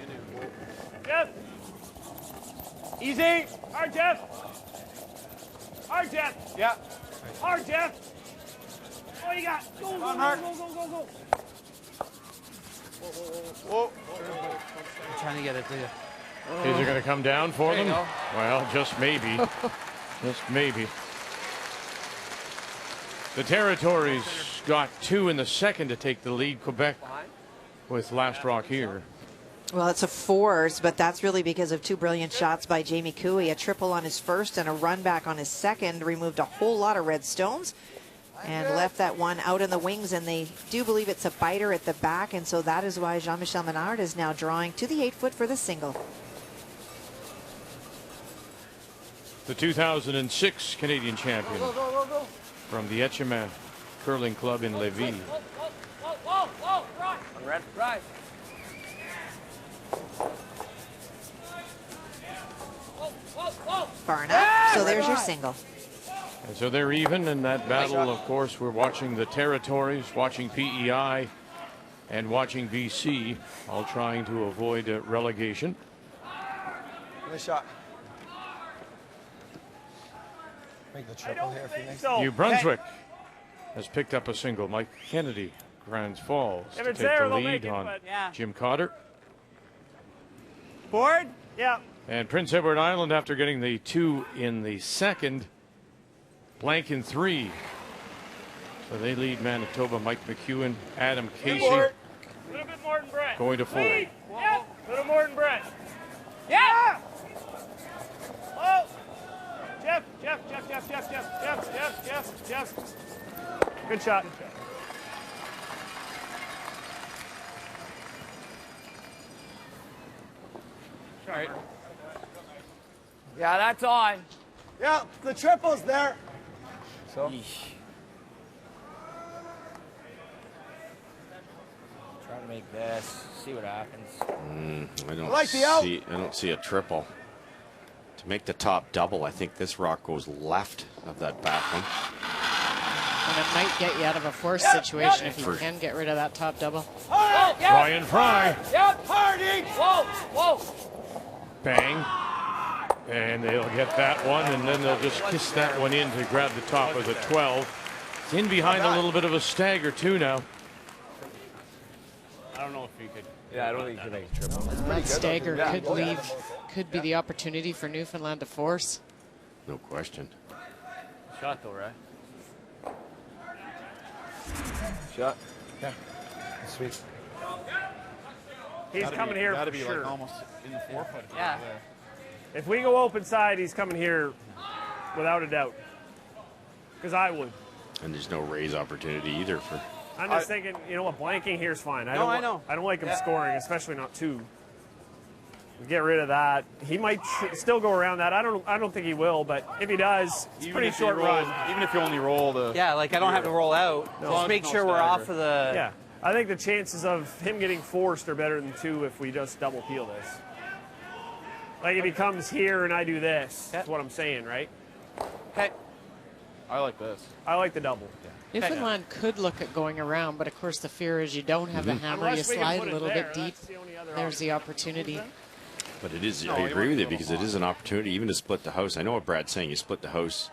Jeff. Easy. Hard, Jeff. Hard, Jeff. Yeah. Hard, Jeff. Oh, you got. Go. Whoa. I'm trying to get it to you. Is it going to come down for There you them? go. Well, just maybe. Just maybe. The Territories got 2 in the second to take the lead. Quebec with last rock here. Well, it's a 4s, but that's really because of 2 brilliant shots by Jamie Cooey. A triple on his first and a run back on his second. Removed a whole lot of red stones and left that one out in the wings. And they do believe it's a biter at the back. And so that is why Jean-Michel Menard is now drawing to the 8-foot for the single. The 2006 Canadian champion from the Etchemin Curling Club in Lévis. Whoa, Fry! Red. Fry. Far enough. So there's your single. And so they're even in that battle. Of course, we're watching the Territories, watching PEI, and watching BC, all trying to avoid relegation. Nice shot. Make the triple here for next. New Brunswick has picked up a single. Mike Kennedy, Grand Falls, to take the lead on Jim Cotter. Board. Yeah. And Prince Edward Island, after getting the 2 in the second, blank in 3 So they lead Manitoba. Mike McEwen, Adam Casey. A little bit more than Brett. Going to 4. Yep. A little more than Brett. Yeah. Whoa. Jeff. Good shot. All right. Yeah, that's on. Yeah, the triple's there. So. Try to make this. See what happens. I don't like the out. see. I don't see a triple. To make the top double, I think this rock goes left of that back one. And it might get you out of a forced situation if you can get rid of that top double. Ryan Fry. Yep, Hardy. Whoa. Bang. And they'll get that one, and then they'll just kiss that one in to grab the top of the 12. It's in behind a little bit of a stagger, too, now. I don't know if you could. Yeah, I don't think you can make a triple. That stagger could be the opportunity for Newfoundland to force. No question. Shot though, right? Shot. Yeah. Sweet. He's coming here Gotta for be sure. like almost in the 4 foot. Yeah. If we go open side, he's coming here without a doubt. Because I would. And there's no raise opportunity either for. I'm just thinking, you know what, blanking here's fine. I don't like him scoring, especially not 2. Get rid of that. He might still go around that. I don't think he will, but if he does, it's a pretty short run. Even if you only roll the. Yeah, like I don't have to roll out. Just make sure we're off of the. Yeah, I think the chances of him getting forced are better than 2 if we just double peel this. Like if he comes here and I do this, that's what I'm saying, right? Okay. I like this. I like the double. Newfoundland could look at going around, but of course the fear is you don't have the hammer, Unless you we can slide put a it little there, bit deep. that's the only other There's option. the opportunity. But it is. I agree with you because it is an opportunity even to split the house. I know what Brad's saying. You split the house.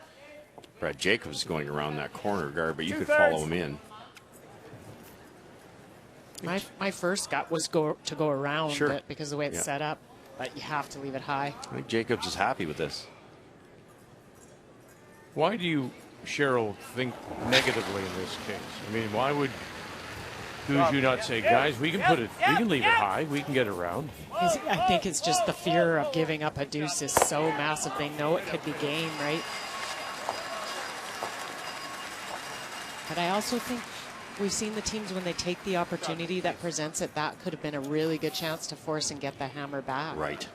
Brad Jacobs is going around that corner guard, but you could follow him in. My first gut was to go around Sure. it because of the way it's set up, but you have to leave it high. I think Jacobs is happy with this. Why do you, Cheryl, think negatively in this case? I mean, why would Gushue not say, guys, we can leave it high, we can get around? I think it's just the fear of giving up a deuce is so massive. They know it could be game, right? But I also think we've seen the teams when they take the opportunity that presents it, that could have been a really good chance to force and get the hammer back. Right.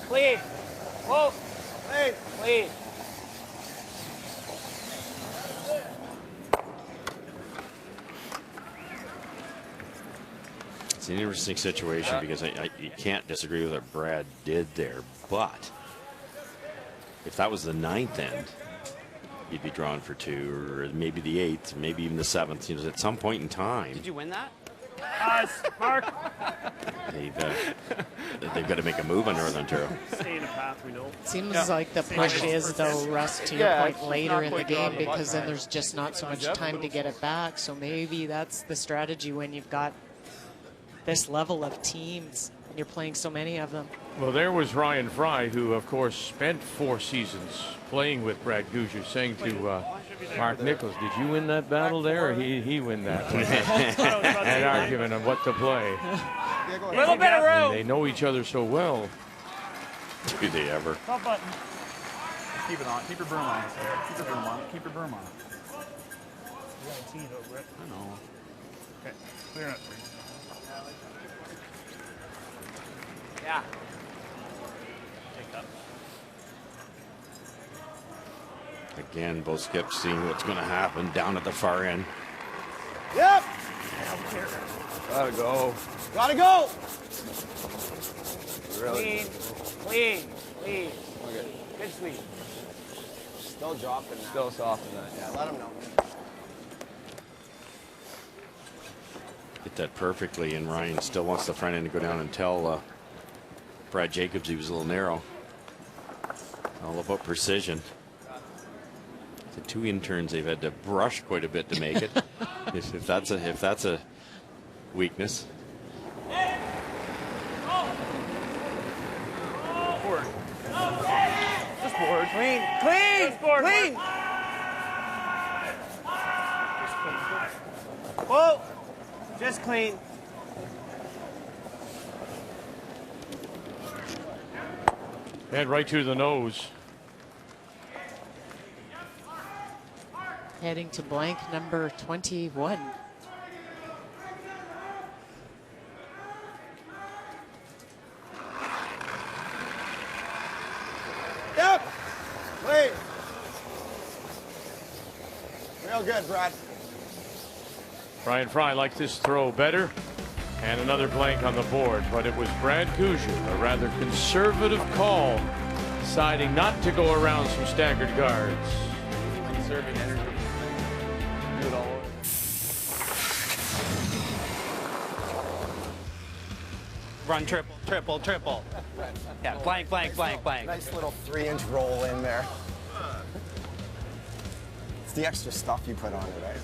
Clean. Whoa. Clean. It's an interesting situation because you can't disagree with what Brad did there, but if that was the 9th end, you'd be drawn for 2, or maybe the 8th, maybe even the 7th. You know, at some point in time, Did you win that? Mark. they've got to make a move on Northern Ontario. Stay in a path we know. Seems like the push is, though, Russ, to your point, later in the game, because then there's just not so much time to get it back. So maybe that's the strategy when you've got this level of teams and you're playing so many of them. Well, there was Ryan Fry, who, of course, spent 4 seasons playing with Brad Gushue, saying to Mark Nichols, did you win that battle there, or he win that one? And arguing on what to play. A little bit of room. And they know each other so well. Do they ever? Top button. Keep it on. Keep your broom on. Keep your broom on. Keep your broom on. You got a tee though, Brett. I know. Okay, clear it. Yeah. Take that. Again, both skips seeing what's going to happen down at the far end. Yep. Gotta go. Gotta go. Clean. Okay. Good sweep. Still dropping that. Still soft in that. Yeah, let him know. Hit that perfectly, and Ryan still wants the front end to go down and tell Brad Jacobs he was a little narrow. All about precision. The 2 interns, they've had to brush quite a bit to make it. if that's a weakness. board. Clean, clean, clean. Whoa, just clean. Head right to the nose. Heading to blank number 21. Yep. Wait. Real good, Brad. Brian Fry likes this throw better. And another blank on the board, but it was Brad Gushue, a rather conservative call, deciding not to go around some staggered guards. Conserving energy. Do it all over. Run triple, triple, triple. Yeah, blank, blank, blank, blank. Nice little 3-inch roll in there. It's the extra stuff you put on it, right?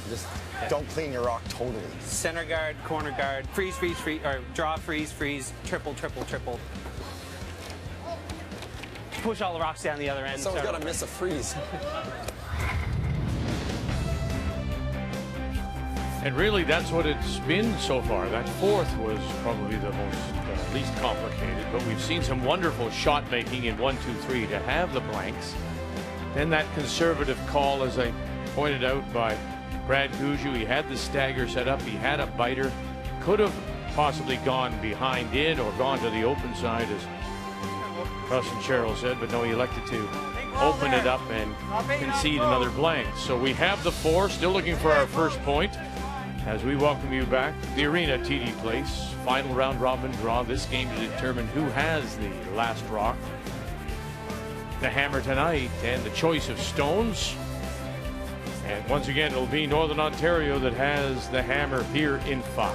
Just don't clean your rock totally. Center guard, corner guard, freeze, freeze, freeze, or draw, freeze, freeze, triple, triple, triple. Push all the rocks down the other end. Someone's got to miss a freeze. And really, that's what it's been so far. That fourth was probably the most least complicated, but we've seen some wonderful shot making in 1, 2, 3 to have the blanks. Then that conservative call, as I pointed out by Brad Gushue, he had the stagger set up, he had a biter, could have possibly gone behind in or gone to the open side, as Russ and Cheryl said, but no, he elected to open it up and concede another blank. So we have the 4, still looking for our first point as we welcome you back to the arena, TD Place. Final round robin draw, this game to determine who has the last rock, the hammer tonight, and the choice of stones. And once again, it'll be Northern Ontario that has the hammer here in 5.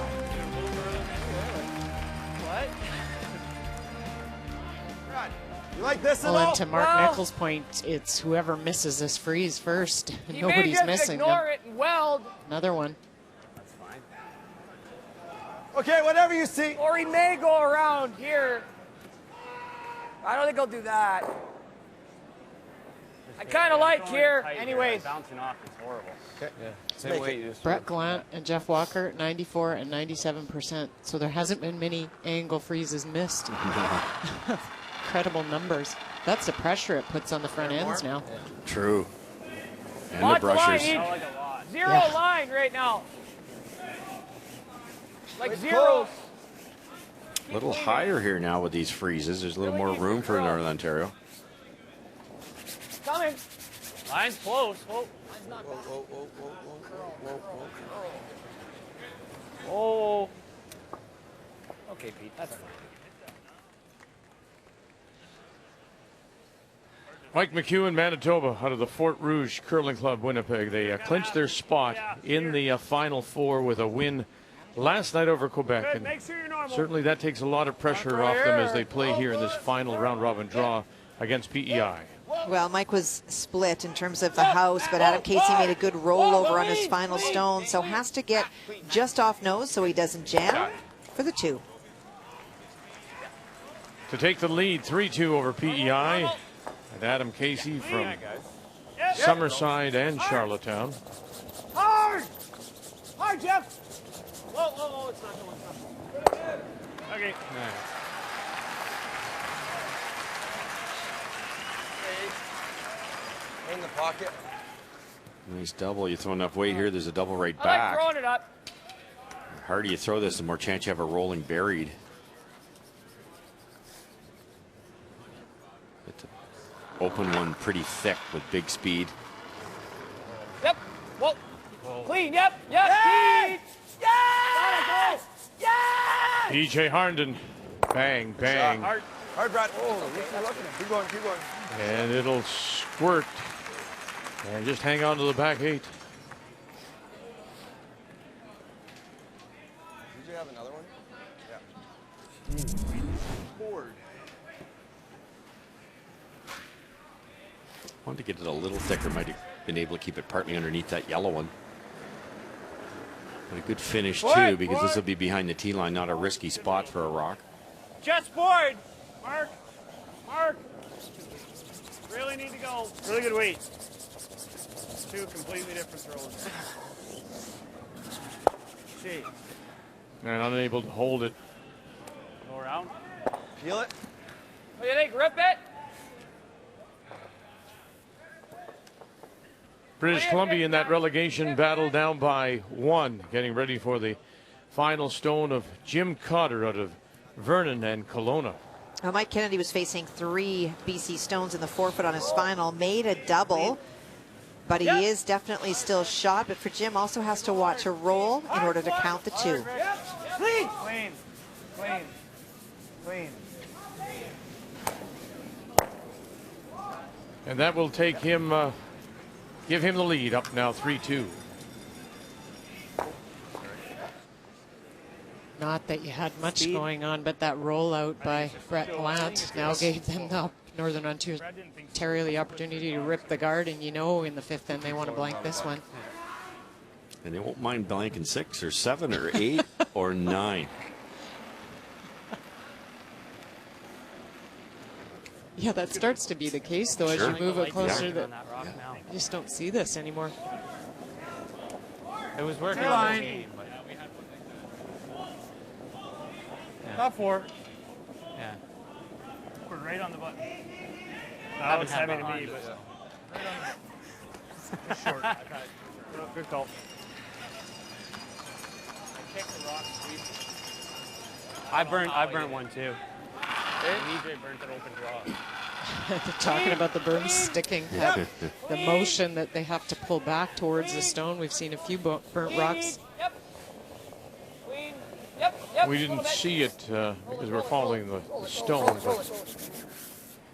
What? You like this at Well, all? and to Mark Nichols' point, it's whoever misses this freeze first. Nobody's missing them. Ignore it and weld. Another one. That's fine. Okay, whatever you see. Or he may go around here. I don't think he'll do that. I kind of like here. Anyways. Bouncing off is horrible. Okay. Yeah. Same way you just Brett Gallant and Jeff Walker, 94 and 97%. So there hasn't been many angle freezes missed. Incredible numbers. That's the pressure it puts on the front ends now. True. And Lots the brushers. Of line, zero line right now. Like zeros. A little higher here now with these freezes. There's a little more room for Northern Ontario. Coming. Line's close. Whoa. Line's not Whoa, whoa, whoa, whoa, whoa, whoa, Oh. whoa. Okay, Pete, that's fine. Mike McEwen, Manitoba, out of the Fort Rouge Curling Club, Winnipeg. They clinched their spot in the Final 4 with a win last night over Quebec. And certainly that takes a lot of pressure off them as they play here in this final round-robin draw against PEI. Well, Mike was split in terms of the house, but Adam Casey made a good rollover on his final stone, so has to get just off nose so he doesn't jam for the 2. To take the lead, 3-2 over PEI. And Adam Casey from Summerside and Charlottetown. Hard! Hard, Jeff! Whoa, whoa, whoa, it's not going. Okay. In the pocket. Nice double. You throw enough weight here, there's a double right I back. like throwing it up. The harder you throw this, the more chance you have a rolling buried. Open one pretty thick with big speed. Yep. Whoa. Clean. Yep. Yep. Clean. Yeah! Yeah! PJ Harnden. Bang, bang. Hard, Brad. Oh, keep going, keep going. And it'll squirt. And just hang on to the back 8. Did you have another one? Yeah. Board. Wanted to get it a little thicker. Might have been able to keep it partly underneath that yellow one. But a good finish too, because this will be behind the tee line, not a risky spot for a rock. Just board, Mark. Mark. Really need to go. Really good weight. Two completely different throws. Jeez. And unable to hold it. Go around. Feel it. What do you think? Rip it? British Columbia in that relegation battle down by 1, getting ready for the final stone of Jim Cotter out of Vernon and Kelowna. Well, Mike Kennedy was facing 3 BC Stones in the forefoot on his final, made a double, but he is definitely still shot. But for Jim, also has to watch a roll in order to count the 2. Clean. Clean. Clean. Clean. And that will take him, give him the lead, up now 3-2. Not that you had much going on, but that rollout by Brett Gallant now gave them the Northern Ontario the opportunity to rip the guard, and you know in the 5th end they want to blank this one. And they won't mind blanking 6 or 7 or 8 or 9. Yeah, that starts to be the case, though, as you move it closer. That you just don't see this anymore. It was working on the game, but Top 4. yeah. We're right on the button. That was heavy to me, but just short. Good call. I burnt one too. EJ burnt an open draw. They're talking about the berm sticking, the motion that they have to pull back towards the stone. We've seen a few burnt rocks. We didn't see it because we're following the stone, but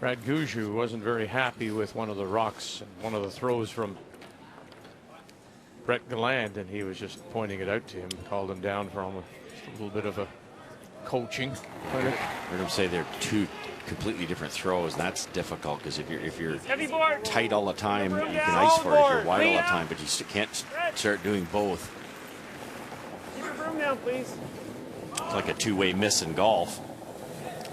Brad Gushue wasn't very happy with one of the rocks and one of the throws from Brett Gallant, and he was just pointing it out to him, called him down for almost a little bit of a coaching. I heard him say they're 2 completely different throws, and that's difficult because if you're tight all the time, you can ice for it. If you're wide all the time, but you can't start doing both. Keep your broom down, please. It's like a 2-way miss in golf.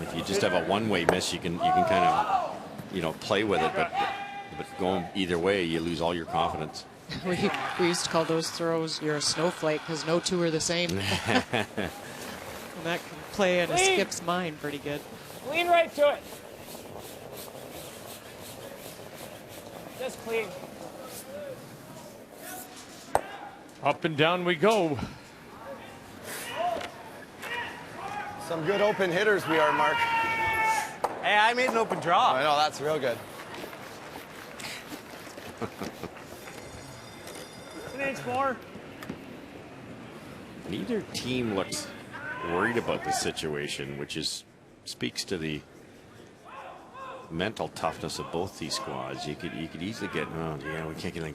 If you just have a 1-way miss, you can kind of play with it, but going either way, you lose all your confidence. We used to call those throws you're a snowflake because no 2 are the same. And that can play in a skip's mind pretty good. Lean right to it. Just clean. Up and down we go. Some good open hitters we are, Mark. Hey, I made an open draw. I know, that's real good. An inch more. Neither team looks worried about the situation, which speaks to the mental toughness of both these squads. You could easily get, oh yeah, we can't get anything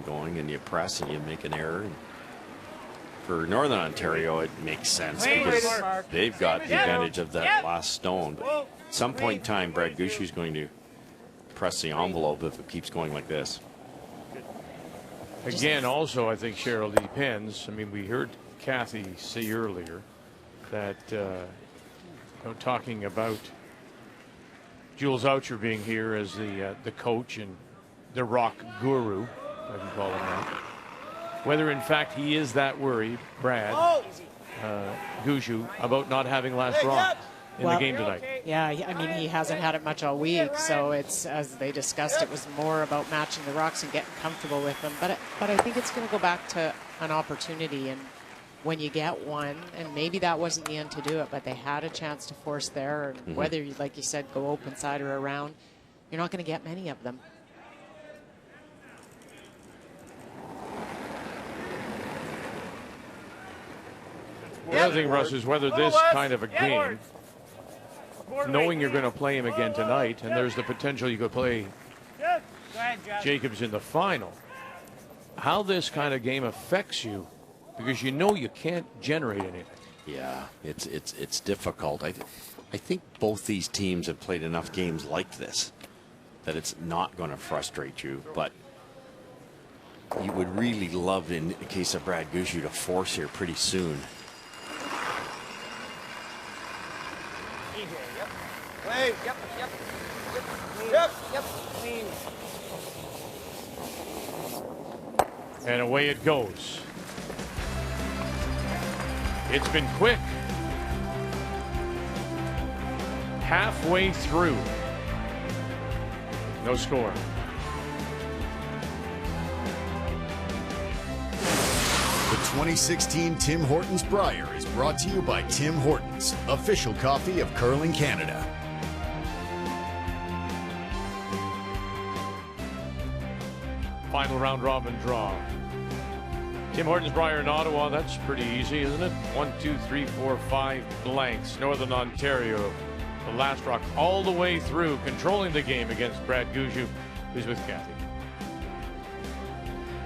going, and you press and you make an error. And for Northern Ontario, it makes sense because they've got the advantage of that last stone. But at some point in time, Brad Gushue is going to press the envelope if it keeps going like this. Again, also, I think, Cheryl, it depends. I mean, we heard Kathy say earlier that talking about Jules Oucher being here as the coach and the rock guru, I can call him that. Whether in fact he is that worried, Brad Gushue, about not having last rock in the game tonight. Yeah, I mean, he hasn't had it much all week, so it's, as they discussed, it was more about matching the rocks and getting comfortable with them. But I think it's going to go back to an opportunity, and when you get one, and maybe that wasn't the end to do it, but they had a chance to force there, and whether, like you said, go open side or around, you're not going to get many of them. The other thing, Russ, is whether this kind of a game, knowing you're going to play him again tonight, and there's the potential you could play Jacobs in the final, how this kind of game affects you, because you know you can't generate anything. Yeah, it's difficult. I think both these teams have played enough games like this that it's not going to frustrate you, but you would really love, in the case of Brad Gushue, to force here pretty soon. Clean. Yep. Clean. Yep. Clean. And away it goes. It's been quick. Halfway through. No score. The 2016 Tim Hortons Brier is brought to you by Tim Hortons, official coffee of Curling Canada. Final round robin draw. Tim Hortons Brier in Ottawa, that's pretty easy, isn't it? 1, 2, 3, 4, 5 blanks. Northern Ontario, the last rock all the way through, controlling the game against Brad Gushue, who's with Kathy.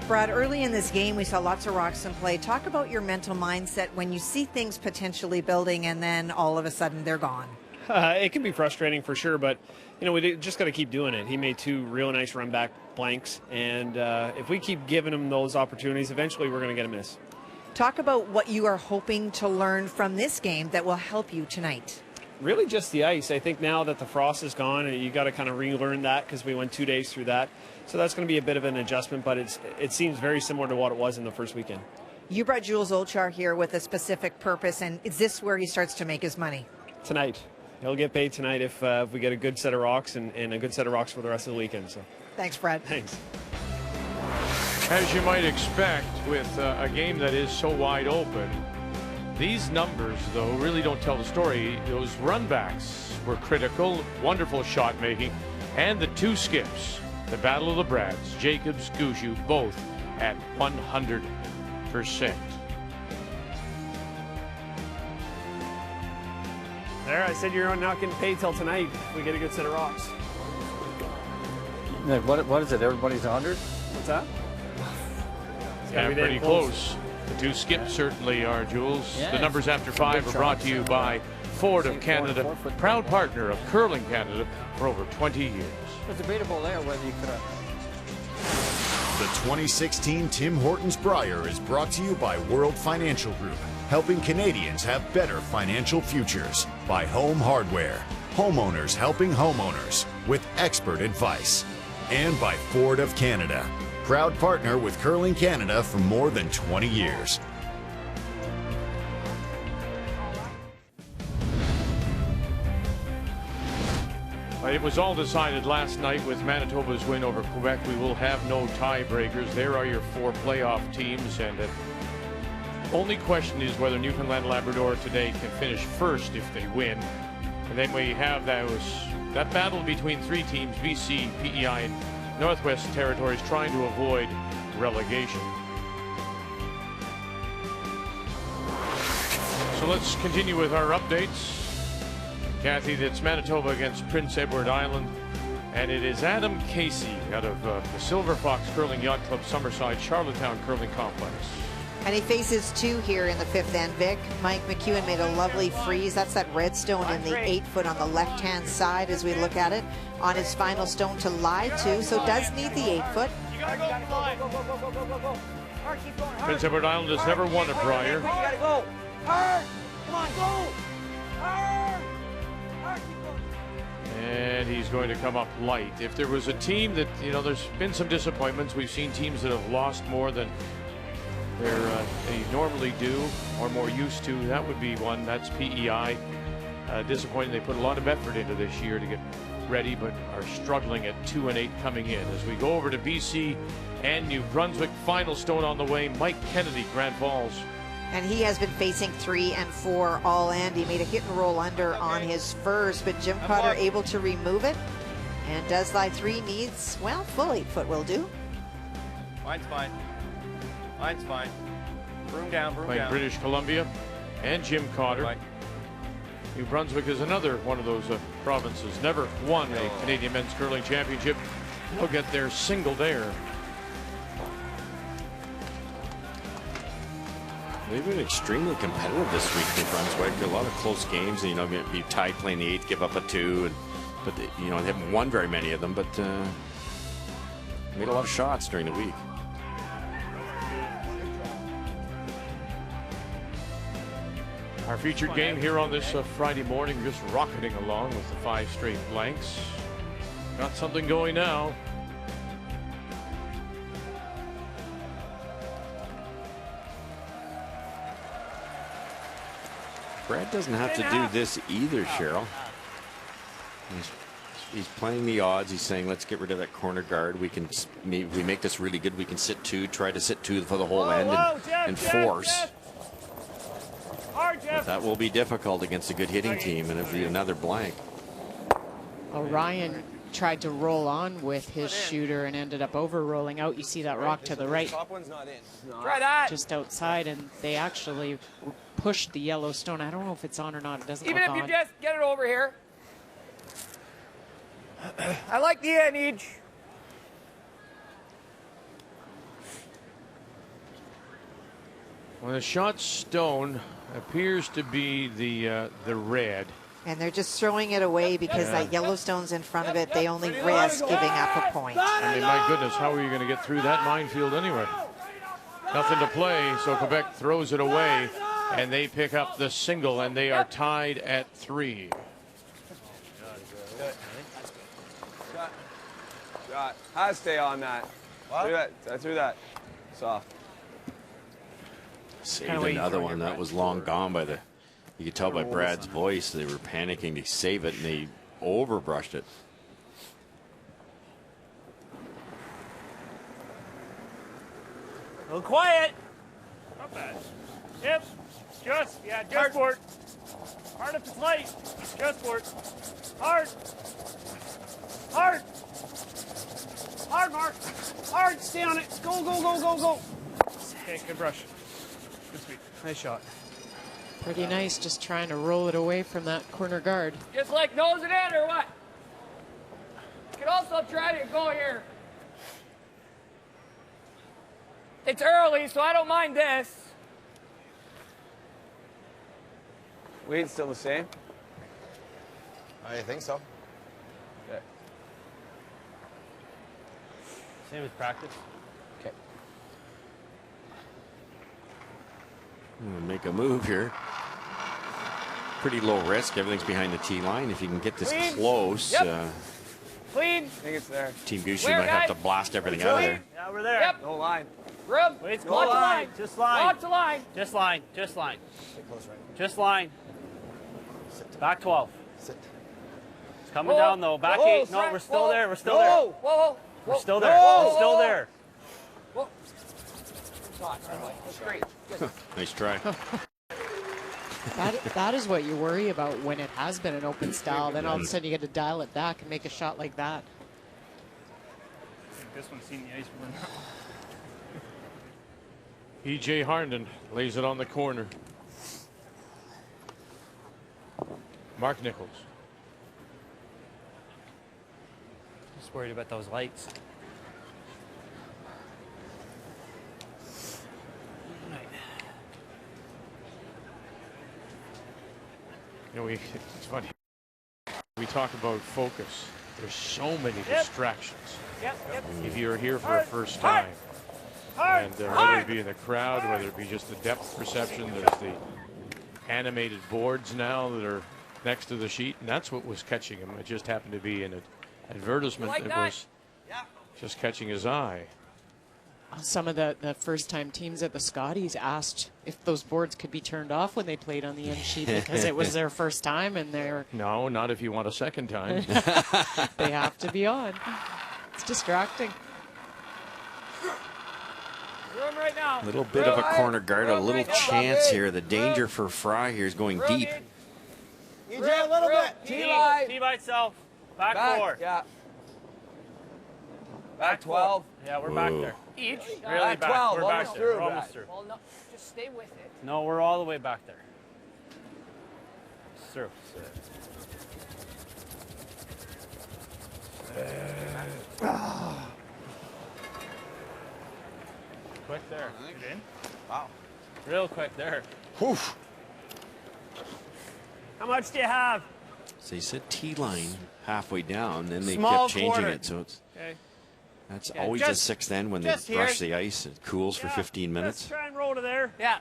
Brad, early in this game, we saw lots of rocks in play. Talk about your mental mindset when you see things potentially building and then all of a sudden they're gone. It can be frustrating for sure, but we just got to keep doing it. He made 2 real nice run back blanks, and if we keep giving him those opportunities, eventually we're going to get a miss. Talk about what you are hoping to learn from this game that will help you tonight. Really just the ice. I think now that the frost is gone, you got to kind of relearn that because we went 2 days through that. So that's going to be a bit of an adjustment, but it seems very similar to what it was in the first weekend. You brought Jules Olchar here with a specific purpose, and is this where he starts to make his money? Tonight. He'll get paid tonight if we get a good set of rocks and a good set of rocks for the rest of the weekend. So. Thanks, Brad. Thanks. As you might expect with a game that is so wide open, these numbers, though, really don't tell the story. Those runbacks were critical, wonderful shot making, and the 2 skips, the battle of the Brads, Jacobs, Gushue, both at 100%. There, I said you're not getting paid till tonight if we get a good set of rocks. What is it? Everybody's 100? What's that? Yeah, pretty close. The 2 skips certainly are, Jules. Yeah, the numbers after 5 are brought to you by Ford of Canada, proud partner of Curling Canada for over 20 years. It's debatable there whether you could have. The 2016 Tim Hortons Brier is brought to you by World Financial Group, helping Canadians have better financial futures. By Home Hardware, homeowners helping homeowners with expert advice. And by Ford of Canada, proud partner with Curling Canada for more than 20 years. It was all decided last night with Manitoba's win over Quebec. We will have no tiebreakers. There are your 4 playoff teams, and the only question is whether Newfoundland Labrador today can finish first if they win. And then we have that battle between 3 teams, BC, PEI, and Northwest Territories, trying to avoid relegation. So let's continue with our updates. Kathy, that's Manitoba against Prince Edward Island, and it is Adam Casey out of the Silver Fox Curling Yacht Club Summerside Charlottetown Curling Complex. And he faces 2 here in the 5th end, Vic. Mike McEwen made a lovely freeze. That's that red stone in the 8-foot on the left-hand side as we look at it. On his final stone to lie to, so does need the 8-foot. You gotta go, fly. Go. Hard, keep going. Hard. Prince Edward Island has never won a Brier. You gotta go. Hard. Come on, go. Hard. And he's going to come up light. If there was a team that, there's been some disappointments. We've seen teams that have lost more than they normally do or more used to. That would be one. That's PEI. Disappointing. They put a lot of effort into this year to get ready, but are struggling at 2-8 coming in. As we go over to BC and New Brunswick, final stone on the way. Mike Kennedy, Grand Falls. And he has been facing 3 and 4 all end. He made a hit and roll under on his first, but Jim Cotter able to remove it. And does lie 3, needs, well, full 8-foot will do. Mine's fine. Mine's fine. Broom down, broom Playing down. British Columbia and Jim Cotter. Right. New Brunswick is another one of those provinces. Never won a Canadian Men's Curling Championship. They'll get their single there. They've been extremely competitive this week, New Brunswick. A lot of close games. Be tied playing the 8th, give up a 2, but they haven't won very many of them. But made a lot of shots during the week. Our featured game here on this Friday morning, just rocketing along with the 5 straight blanks. Got something going now. Brad doesn't have to do this either, Cheryl. He's playing the odds. He's saying, let's get rid of that corner guard. We can maybe we make this really good. We can sit 2, try to sit 2 for the whole end and force. But that will be difficult against a good hitting team, and it'll be another blank. Well, Ryan tried to roll on with his shooter and ended up over rolling out. You see that rock to the right. Top one's not in. Try that. Just outside, and they actually pushed the yellow stone. I don't know if it's on or not. It doesn't look on. Even if you just get it over here. I like the edge. Well, the shot stone appears to be the red. And they're just throwing it away because that Yellowstone's in front of it. They only risk giving up a point. I mean, my goodness, how are you going to get through that minefield anyway? Nothing to play, so Quebec throws it away, and they pick up the single, and they are tied at 3. Shot. How to stay on that? What? Through that. Soft. Saved another one that was long gone by the. You could tell by Brad's voice they were panicking to save it, and they overbrushed it. A little quiet. Not bad. Yep. Just for it. Hard if it's light. Just for it. Hard. Hard. Hard, Mark. Hard. Stay on it. Go, go, go, go, go. Hey, good brush. Good sweep. Nice shot. Pretty nice, just trying to roll it away from that corner guard. Just like nose it in or what? You can also try to go here. It's early, so I don't mind this. Weight's still the same? I think so. Okay. Same as practice. Okay. Make a move here. Pretty low risk. Everything's behind the tee line. If you can get this close, Clean. I think it's there. Team Gushue might have to blast everything out of there. Yeah, we're there. Yep. No line. Rub. Wait's Lots of line. Just line. Lots of line. Just line. Just line. Stay close, right? Just line. Sit. Back 12. Sit. It's coming down though. Back 8. No, we're still there. We're still there. Whoa, whoa, We're still there. We're still there. Whoa. Shot. That's great. Good. Nice try. That is what you worry about when it has been an open style. Then all of a sudden you get to dial it back and make a shot like that. I think this one's seen the ice more. E.J. Harnden lays it on the corner. Mark Nichols. Just worried about those lights. You know, it's funny. We talk about focus. There's so many distractions. If you're here for a first time, and whether it be in the crowd, whether it be just the depth perception, there's the animated boards now that are next to the sheet, and that's what was catching him. It just happened to be an advertisement that was just catching his eye. Some of the first-time teams at the Scotties asked if those boards could be turned off when they played on the end sheet because it was their first time and they're... No, not if you want a second time. They have to be on. It's distracting. Room right now. A little bit of a corner guard, a little chance here. The danger for Fry here is going deep. EJ, a little bit. T by itself. Back 4. Yeah. Back 12. Yeah, we're back there. Each. Really back. 12. We're back there. We're Brad. almost through. Well, no, just stay with it. No, we're all the way back there. It's through. Quick there. Get in. Wow. Real quick there. Oof. How much do you have? So you said T line halfway down, then they Small kept changing quarter. it. So it's Okay. that's Yeah, always just- the 6th end when they just here. brush the ice. It cools for 15 minutes. Let's try and roll to there. Yeah.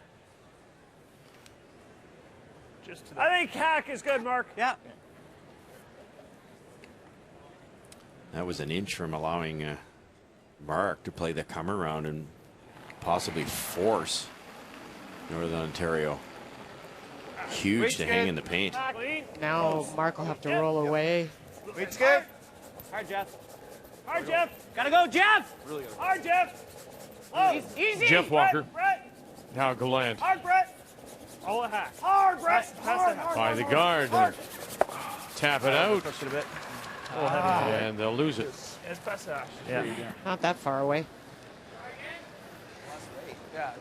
Just to the... I think hack is good, Mark. Yeah. That was an inch from allowing Mark to play the come around and possibly force Northern Ontario. Huge to hang in the paint. Now Mark will have to roll away. Weight's good. Hard, Jeff. Hard, Jeff. Gotta go, Jeff. Really hard, Jeff. Oh, easy. Jeff Walker. Brett. Now Gallant. Hard, Brett. All a hack. Hard, Brett. Hard. By the guard. Tap it out. Push it a bit. And they'll lose it. It's pass hack. Yeah. Not that far away. Yeah.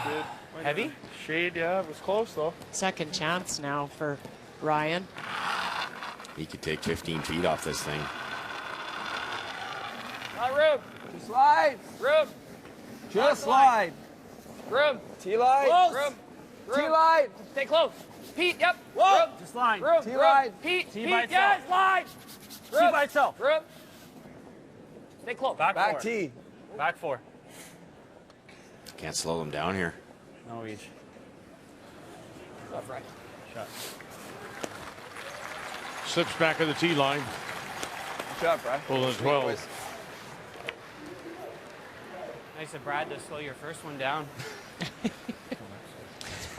Good. Heavy? Shade, yeah. It was close, though. Second chance now for Ryan. He could take 15 feet off this thing. Room. Slide. Room. Just slide. Room. T-line. Room. T-line. Stay close. Pete, yep. Whoa. Room. Just line. Room. T-line. Pete, T Pete, by yes, itself. line. T by itself. Room. Stay close. Back T. Back 4. Can't slow them down here. No each. Left, right. Shot. Slips back of the tee line. Good job, Brad. Pulling 12. Nice of Brad to slow your first one down.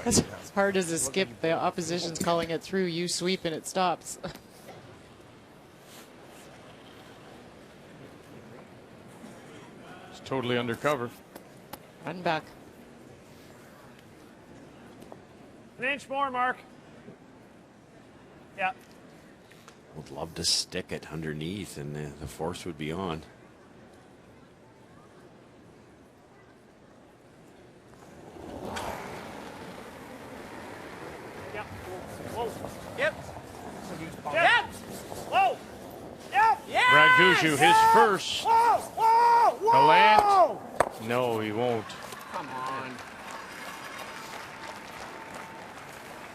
As hard as a skip, the opposition's calling it through. You sweep and it stops. It's totally undercover. Run back. An inch more, Mark. Yeah. Would love to stick it underneath, and the force would be on. Yep. Whoa. Yep. Yep. Whoa. Yep. Yeah. Brad Gushue, his first. Whoa. Whoa. Whoa. Gallant. No, he won't. Come on.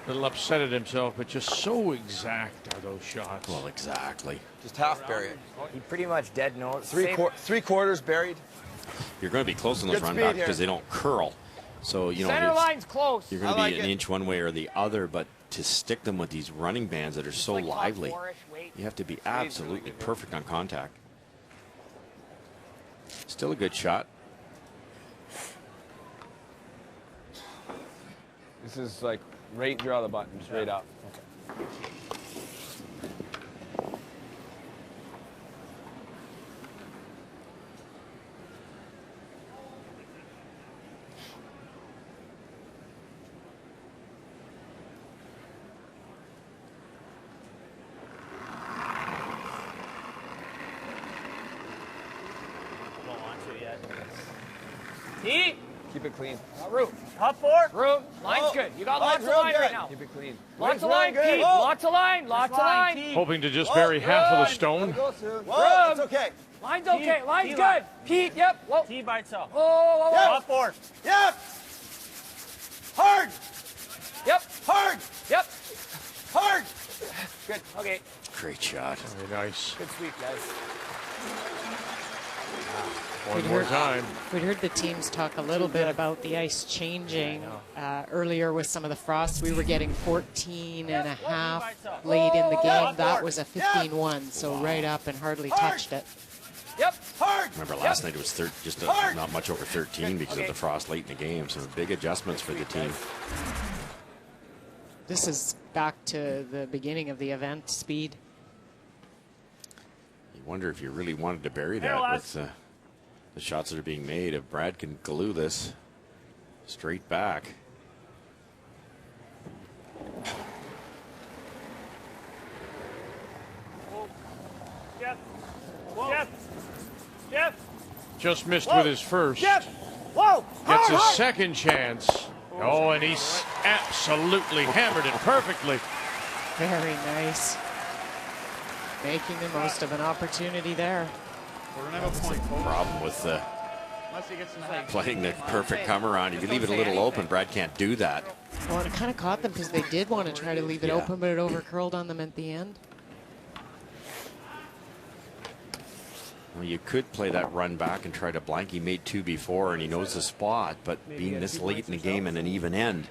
A little upset at himself, but just so exact are those shots. Well, exactly. Just half buried. He pretty much dead nose. Three quarters buried. You're going to be close on those Good run speed back here. because they don't curl. So, you know, Center line's close. you're going to I be like an it. inch one way or the other, but to stick them with these running bands that are so Like top lively, four-ish weight. you have to be absolutely perfect on contact. Still a good shot. This is like right draw the button, just right up. Don't want to yet. T. Keep it clean. Room. Top 4. Room. Line's good. You got lots of line right now. Keep it clean. Lots of line, Pete. Lots of line. Lots of line. Hoping to just bury half of the stone. Whoa, it's okay. Line's okay. Line's T-line. good. Pete, yep. Whoa. T by itself. Whoa. Top 4. Yep. Hard. Yep. Hard. Yep. Hard. Good. Okay. Great shot. Very nice. Good sweep, guys. One more time. We'd heard the teams talk a little bit about the ice changing earlier with some of the frost. We were getting 14 and a half late in the game. That was a 15-1, so right up and hardly touched it. Yep. Hard. Remember last night it was just not much over 13 because of the frost late in the game. So big adjustments for the team. This is back to the beginning of the event speed. You wonder if you really wanted to bury that with the shots that are being made. If Brad can glue this straight back. Jeff. Jeff. Jeff. Just missed with his first. Jeff. Whoa. Gets his second chance. Oh, and he's absolutely hammered it perfectly. Very nice. Making the most of an opportunity there. We're going to have a point. Problem with Unless he gets some height. playing the perfect come around. If you leave it a little open, Brad can't do that. Well, and it kind of caught them because they did want to try to leave it open, but it overcurled on them at the end. Well, you could play that run back and try to blank. He made 2 before, and he knows the spot, but being this late in the game and an even end.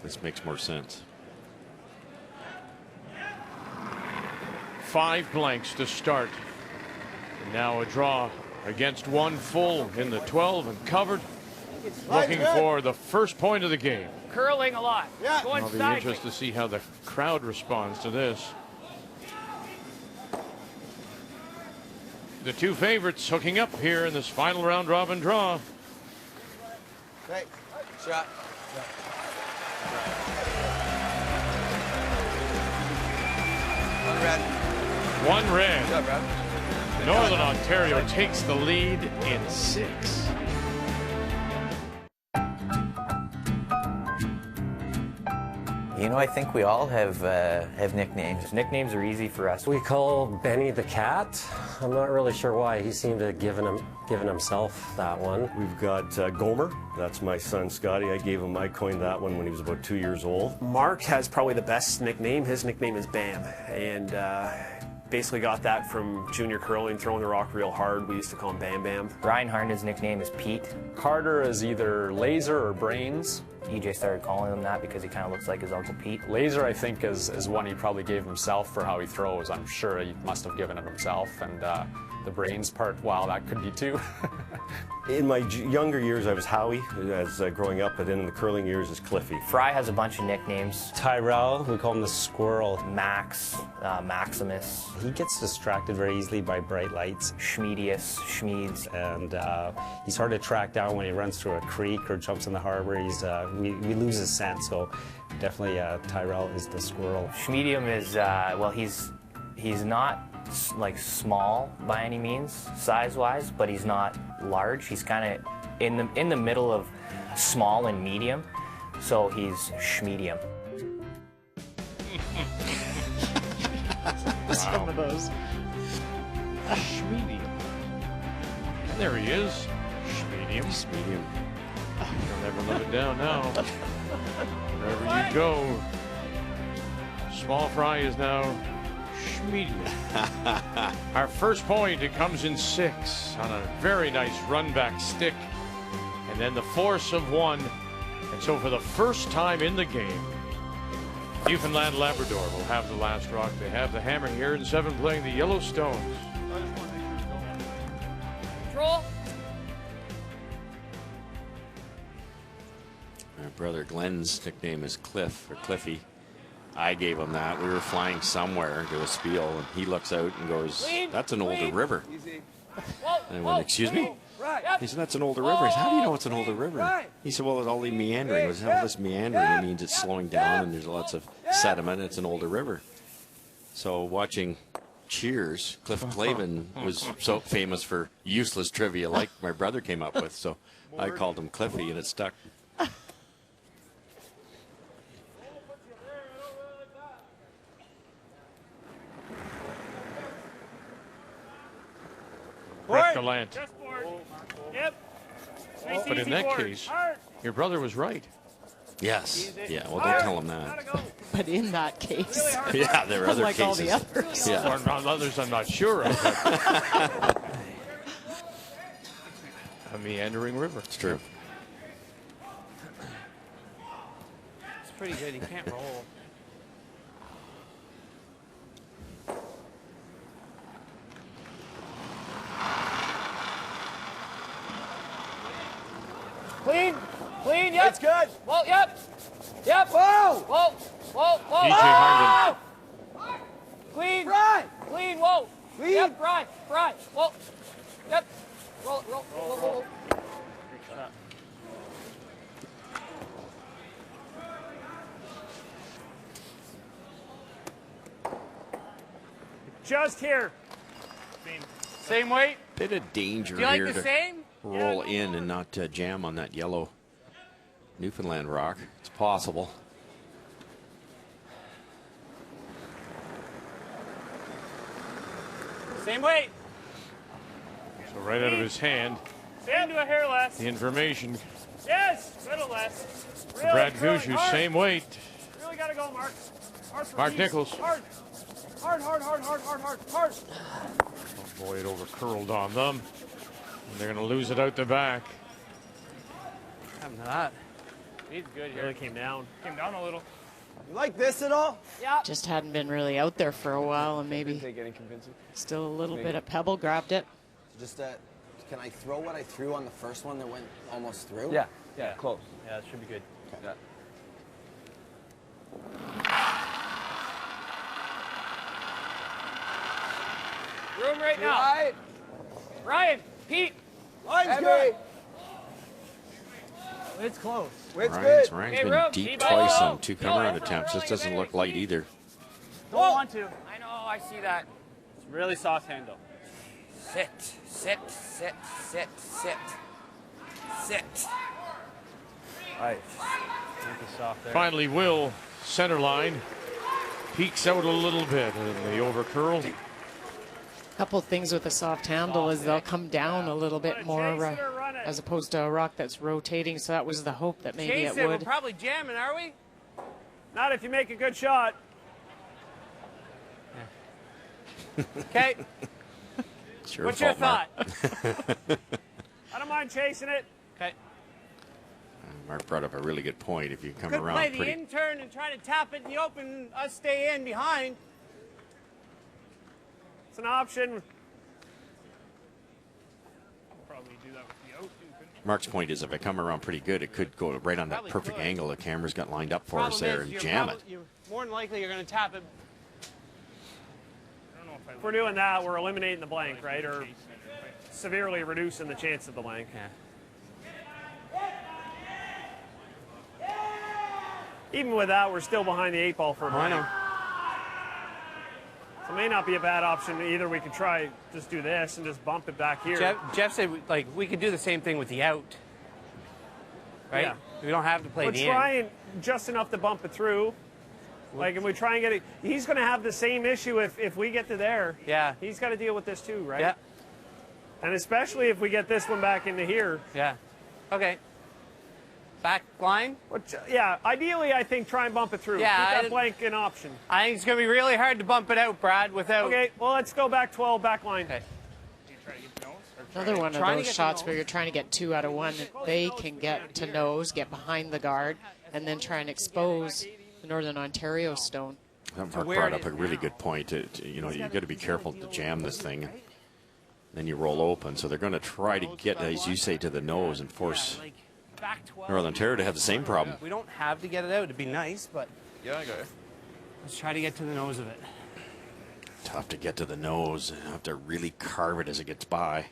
This makes more sense. 5 blanks to start. And now a draw against 1 full in the 12 and covered. Looking for the first point of the game. Curling a lot. Yeah. Going I'll be sideways. interested to see how the crowd responds to this. The 2 favorites hooking up here in this final round robin draw. Okay. Shot. One red. 1 red. Good job, Brad. Northern Ontario takes the lead in 6. You know, I think we all have nicknames. Nicknames are easy for us. We call Benny the cat. I'm not really sure why. He seemed to have given himself that one. We've got Gomer. That's my son, Scotty. I coined that one when he was about 2 years old. Mark has probably the best nickname. His nickname is Bam, and basically got that from junior curling, throwing the rock real hard. We used to call him Bam Bam. Ryan Harnden's nickname is Pete. Carter is either Laser or Brains. EJ started calling him that because he kind of looks like his Uncle Pete. Laser, I think, is one he probably gave himself for how he throws. I'm sure he must have given it himself. And the Brains part, wow, that could be too. In my younger years, I was Howie, as growing up, but then in the curling years, is Cliffy. Fry has a bunch of nicknames. Tyrell, we call him the squirrel. Max, Maximus. He gets distracted very easily by bright lights. Schmedius, Schmeeds. And he's hard to track down when he runs through a creek or jumps in the harbor. We lose his scent, so definitely Tyrell is the squirrel. Schmedium is, well, he's not like small by any means, size-wise, but he's not large. He's kind of in the middle of small and medium, so he's schmedium. Some of those. Schmedium. And there he is. Schmedium. Schmedium. You'll never live it down now. Wherever you go, Small Fry is now Schmedium. Our first point, it comes in 6 on a very nice run back stick. And then the force of 1. And so for the first time in the game, Newfoundland Labrador will have the last rock. They have the hammer here in 7 playing the Yellowstones. Control. My brother Glenn's nickname is Cliff, or Cliffy. I gave him that. We were flying somewhere to a spiel, and he looks out and goes, "That's an older river." And I went, "Excuse me?" He said, "That's an older river." I said, "How do you know it's an older river?" He said, "Well, it's all the meandering." I said, "All this meandering means it's slowing down and there's lots of sediment. It's an older river." So watching Cheers, Cliff Clavin was so famous for useless trivia like my brother came up with. So I called him Cliffy, and it stuck. Brett Gallant. Yep. But in that case, your brother was right. Yes. Yeah, well, don't tell him that. But in that case, Yeah, there are other like cases. all the others. Yeah. Or not others I'm not sure of. But a meandering river. It's true. It's pretty good. He can't roll. Clean. Clean. Yep. It's good. Whoa. Yep. Yep. Whoa. Whoa. Whoa. Whoa. EJ Harnden. Clean. Fry. Clean. Whoa. Clean. Yep. Fry. Fry. Whoa. Yep. Roll. Roll. Roll. Roll. Just here. Same weight. Bit of danger Do you like here the to same? roll in and not jam on that yellow Newfoundland rock. It's possible. Same weight. So right out of his hand, Stand to a hair less. the information. Yes. Little less. Really, Brad really Gushue, hard. same weight. Really got to go, Mark. Hard for Mark ease. Nichols. Hard. Hard, hard, hard, hard, hard, hard, hard. Oh boy, it over curled on them. And they're going to lose it out the back. Happened to that. He's good here. Really came down. Came down a little. You like this at all? Yeah. Just hadn't been really out there for a while, and maybe still a little bit of pebble. Grabbed it. Just can I throw what I threw on the first one that went almost through? Yeah, close. Yeah, that should be good. Okay. Yeah. Room right now. Right. Ryan, Pete. Line's good. It's close. It's Ryan's good. been Hey, Room, deep keep twice it. on 2 come-around attempts. This doesn't look light either. Don't want to. I know, I see that. It's really soft handle. Sit, sit, sit, sit, sit. Sit. Right. Soft there. Finally, Will, center line, peeks out a little bit, and the overcurl. Couple of things with a soft handle is they'll come down a little bit more as opposed to a rock that's rotating. So that was the hope that maybe Chase it it, we're would. probably jamming, are we? Not if you make a good shot. Okay. It's your What's your fault, thought? Mark. I don't mind chasing it. Okay. Mark brought up a really good point. If you come Could around play the pretty... intern and try to tap it in the open, us stay in behind. It's an option. Probably do that with the out. Mark's point is if I come around pretty good, it could go right on that Probably perfect could. angle the camera's got lined up for Problem us there is, and you're jam it. you're more than likely you're going to tap it. I don't know if I If we're doing that, we're eliminating the blank, right? Or severely reducing the chance of the blank. Yeah. Even with that, we're still behind the 8 ball for a blank. I know. So it may not be a bad option. Either we could try just do this and just bump it back here. Jeff said like we could do the same thing with the out. Right? Yeah. We don't have to play We're the in. trying just enough to bump it through. Like, and we try and get it. He's going to have the same issue if we get to there. Yeah. He's got to deal with this too, right? Yeah. And especially if we get this one back into here. Yeah. Okay. Back line? Which, yeah, ideally, I think try and bump it through. Yeah, Keep that blank an option. I think it's going to be really hard to bump it out, Brad, without... Okay, well, let's go back 12, back line. Okay. Another one of those shots where you're trying to get 2 out of 1. They can get to nose, get behind the guard, and then try and expose the Northern Ontario stone. Mark brought up a really good point. You know, you got to be careful to jam this thing. Then you roll open. So they're going to try to get, as you say, to the nose and force Northern Ontario to have the same problem. We don't have to get it out. It'd be nice, but... Yeah, I got it. Let's try to get to the nose of it. Tough to get to the nose. You have to really carve it as it gets by.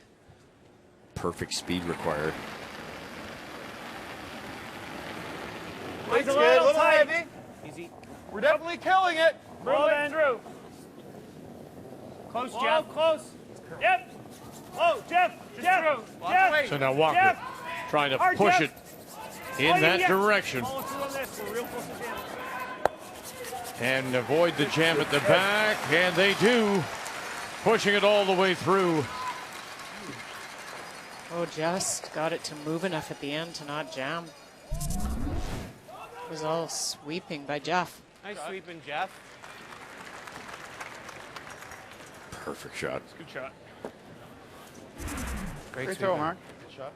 Perfect speed required. It's good, a little tight. heavy. Easy. We're definitely killing it. Roll it through. Close, Whoa, Jeff. close. Yep. Oh, Jeff. Jeff. Jeff. So now Walker Jeff. trying to Hard, push Jeff. it in that direction Follow through on this. We're real close to jam. and avoid the jam at the back, and they do, pushing it all the way through. Oh, just got it to move enough at the end to not jam. It was all sweeping by Jeff. Nice sweeping, Jeff. Perfect shot. Good shot. Great throw, Mark. Good shot.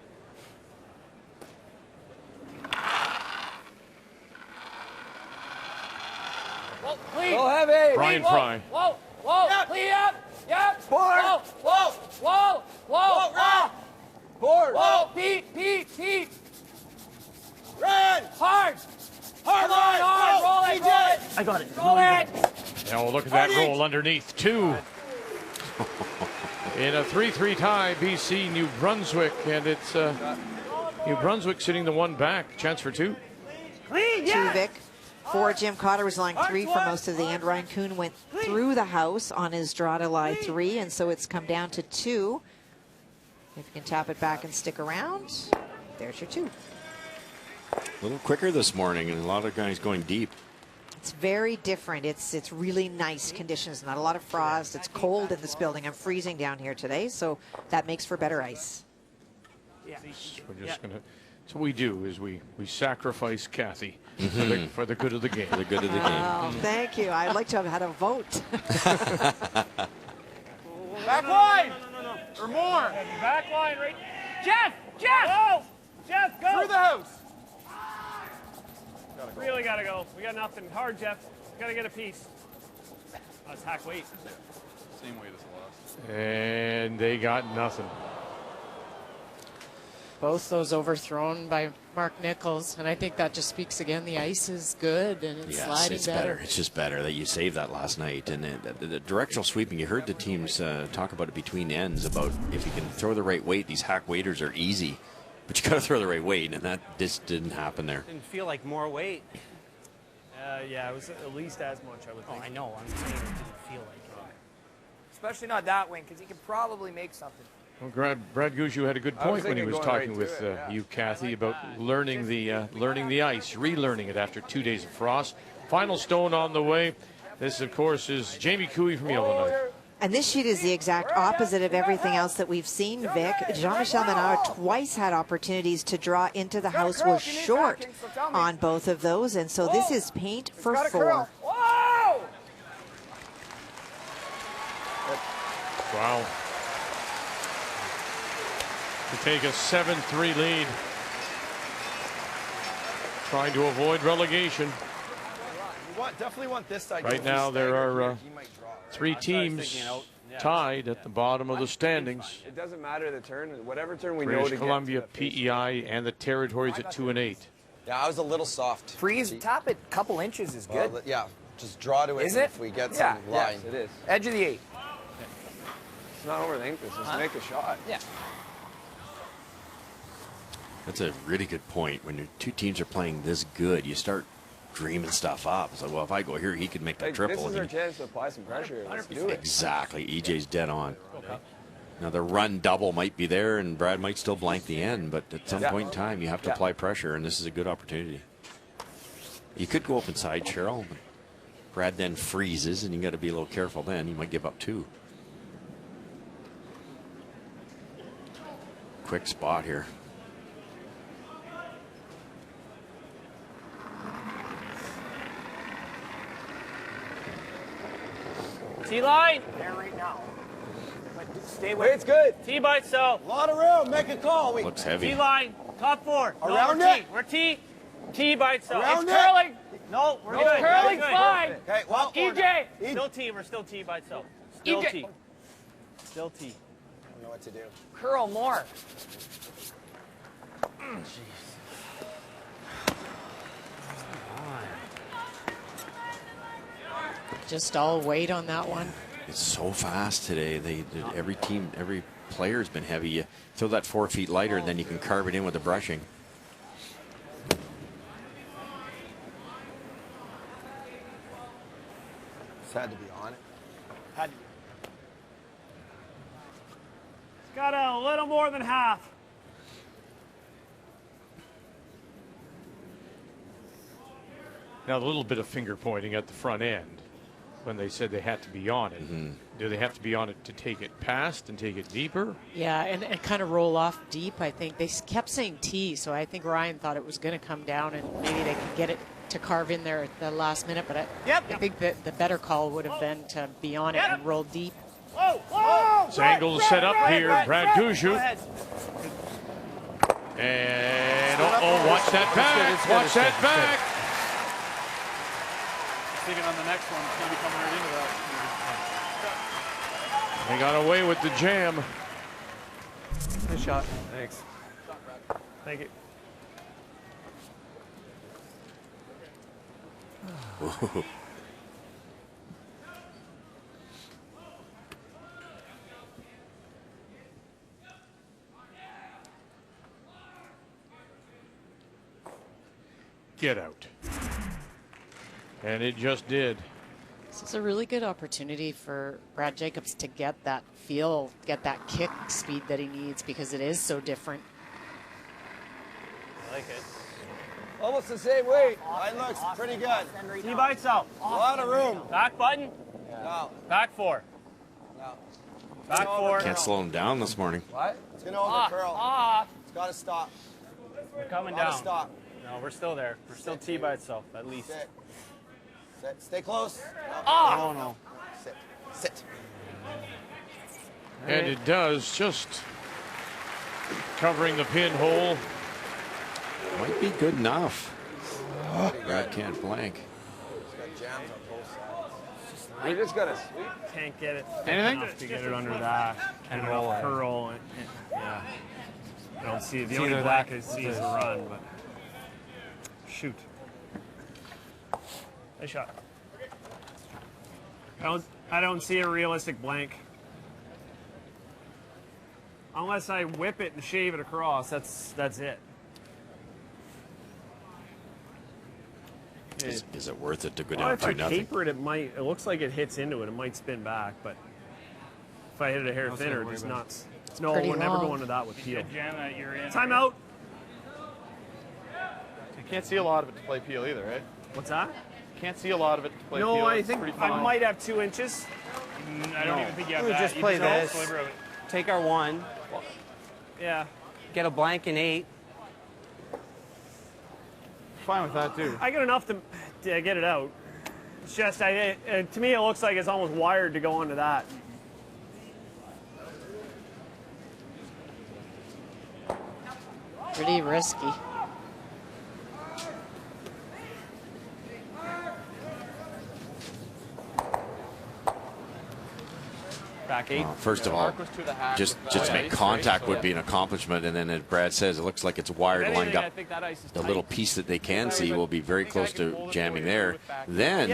Whoa, clean. Go heavy. Brian Whoa, Fry. Whoa, whoa, Yep. clean up. Yep. Board. Whoa, whoa, whoa, whoa, Run. Board. whoa. Pete. Run. Hard. Hard. Come on, hard. Roll it, roll it. I got it. Roll it. Now we'll look at that roll underneath, 2. In a 3-3 tie, BC, New Brunswick, and it's New Brunswick sitting the 1 back. Chance for 2. Clean, yeah. 2 Vic. 4 Jim Cotter was line 3 for most of the end. Ryan Kuhn went through the house on his draw to lie 3, and so it's come down to 2. If you can tap it back and stick around, there's your 2. A little quicker this morning, and a lot of guys going deep. It's very different. It's really nice conditions. Not a lot of frost. It's cold in this building. I'm freezing down here today, so that makes for better ice. Yeah. We're just gonna. So what we do is we sacrifice Kathy for the good of the game. For the good of the game. Oh, thank you. I'd like to have had a vote. Back line. No. Or more. Back line, right? Jeff. Go! Jeff, go! Through the house. Really gotta go. We got nothing. Hard, Jeff. Gotta get a piece. That's hack weight. Same weight as the last. And they got nothing. Both those overthrown by Mark Nichols, and I think that just speaks again. The ice is good, and it's sliding it's better. It's just better that you saved that last night. And the directional sweeping, you heard the teams talk about it between ends about if you can throw the right weight, these hack weighters are easy. But you got to throw the right weight, and that just didn't happen there. Didn't feel like more weight. Yeah, it was at least as much, I would think. Oh, I know. I'm saying it didn't feel like it. Especially not that wing, because he can probably make something. Well, Brad Gushue had a good point when he was talking with you, Kathy, about learning the ice, relearning it after 2 days of frost. Final stone on the way. This, of course, is Jamie Cooey from Yellowknife. And this sheet is the exact opposite of everything else that we've seen, Vic. Jean-Michel Menard twice had opportunities to draw into the house, was short on both of those, and so this is paint for 4. Whoa! Wow. To take a 7-3 lead. Trying to avoid relegation. You definitely want this side. Right now there are 3 teams tied at the bottom of the standings. It doesn't matter the turn. Whatever turn we know British to Columbia, get to the PEI, and the Territories at 2 and 8. Yeah, I was a little soft. Freeze, top it a couple inches is good. Well, yeah, just draw to it. Is it? If we get some line. Yes, it is. Edge of the 8. Let's not overthink this. Just make a shot. Yeah. That's a really good point. When your 2 teams are playing this good, you start dreaming stuff up. It's like, well, if I go here, he could make that triple. This is our chance to apply some pressure. Let's do it. Exactly. EJ's dead on. Now, the run double might be there, and Brad might still blank the end, but at some point in time, you have to apply pressure, and this is a good opportunity. You could go up inside, Cheryl. But Brad then freezes, and you got to be a little careful then. You might give up 2. Quick spot here. T-line. There right now. But stay with It's good. T by itself. A lot of room. Make a call. Looks heavy. T-line. Top 4. Around no, it. We're T. T by itself. Around it's it. curling. No, we're good. Curling Good. fine. Okay, well, EJ. Still T. We're still T by itself. Still EJ. T. Still T. I don't know what to do. Curl more. Just all weight on that one. It's so fast today. Every team, every player's been heavy. You throw that 4 feet lighter, and then you can carve it in with the brushing. Just had to be on it. Had to be. It's got a little more than half. Now, a little bit of finger pointing at the front end when they said they had to be on it. Do they have to be on it to take it past and take it deeper? Yeah, and kind of roll off deep, I think. They kept saying T, so I think Ryan thought it was going to come down, and maybe they could get it to carve in there at the last minute. But I think that the better call would have been to be on it and roll deep. Whoa, whoa! This angle set up here. Brad Gushue. And, watch that back. Watch that back. Thinking on the next one, it's going to be coming right into that. They got away with the jam. Good shot. Thanks. Thank you. Get out. And it just did. This is a really good opportunity for Brad Jacobs to get that feel, get that kick speed that he needs, because it is so different. I like it. Almost the same weight. Line looks pretty good. T by itself. A lot of room. Back button. No. Back 4. No. Back 4. Can't slow him down this morning. What? It's going to overcurl. Off. It's got to stop. We're coming Gotta down. stop. No, we're still there. We're still T by itself, at least. Sit. Sit. Stay close. Ah! No. Sit. Sit. And it does, just covering the pinhole. Might be good enough. Brad can't blank. We just got to Can't get it. Anything? Enough to get it under that. And roll curl. Yeah. I don't see it. The only black I see is a run, but shoot. Nice shot. I don't see a realistic blank. Unless I whip it and shave it across, that's it. Is it worth it to go Well, down if I 2-0? taper it, it looks like it hits into it. It might spin back, but if I hit it a hair thinner, it's nuts. No, we're never going to that with peel. Time out. You can't see a lot of it to play peel either, right? What's that? Can't see a lot of it to play peel. No, I It's think pretty I fine. might have 2 inches. I don't even think you have We that. just You play know, this. sliver of it. Take our 1. Yeah. Get a blank in 8. Fine with that too. I got enough to get it out. It's just, to me, it looks like it's almost wired to go onto that. Pretty risky. Back 8. First of all, just make contact would be an accomplishment, and then as Brad says, it looks like it's wired lined up. The little piece that they can see will be very close to jamming there. Then,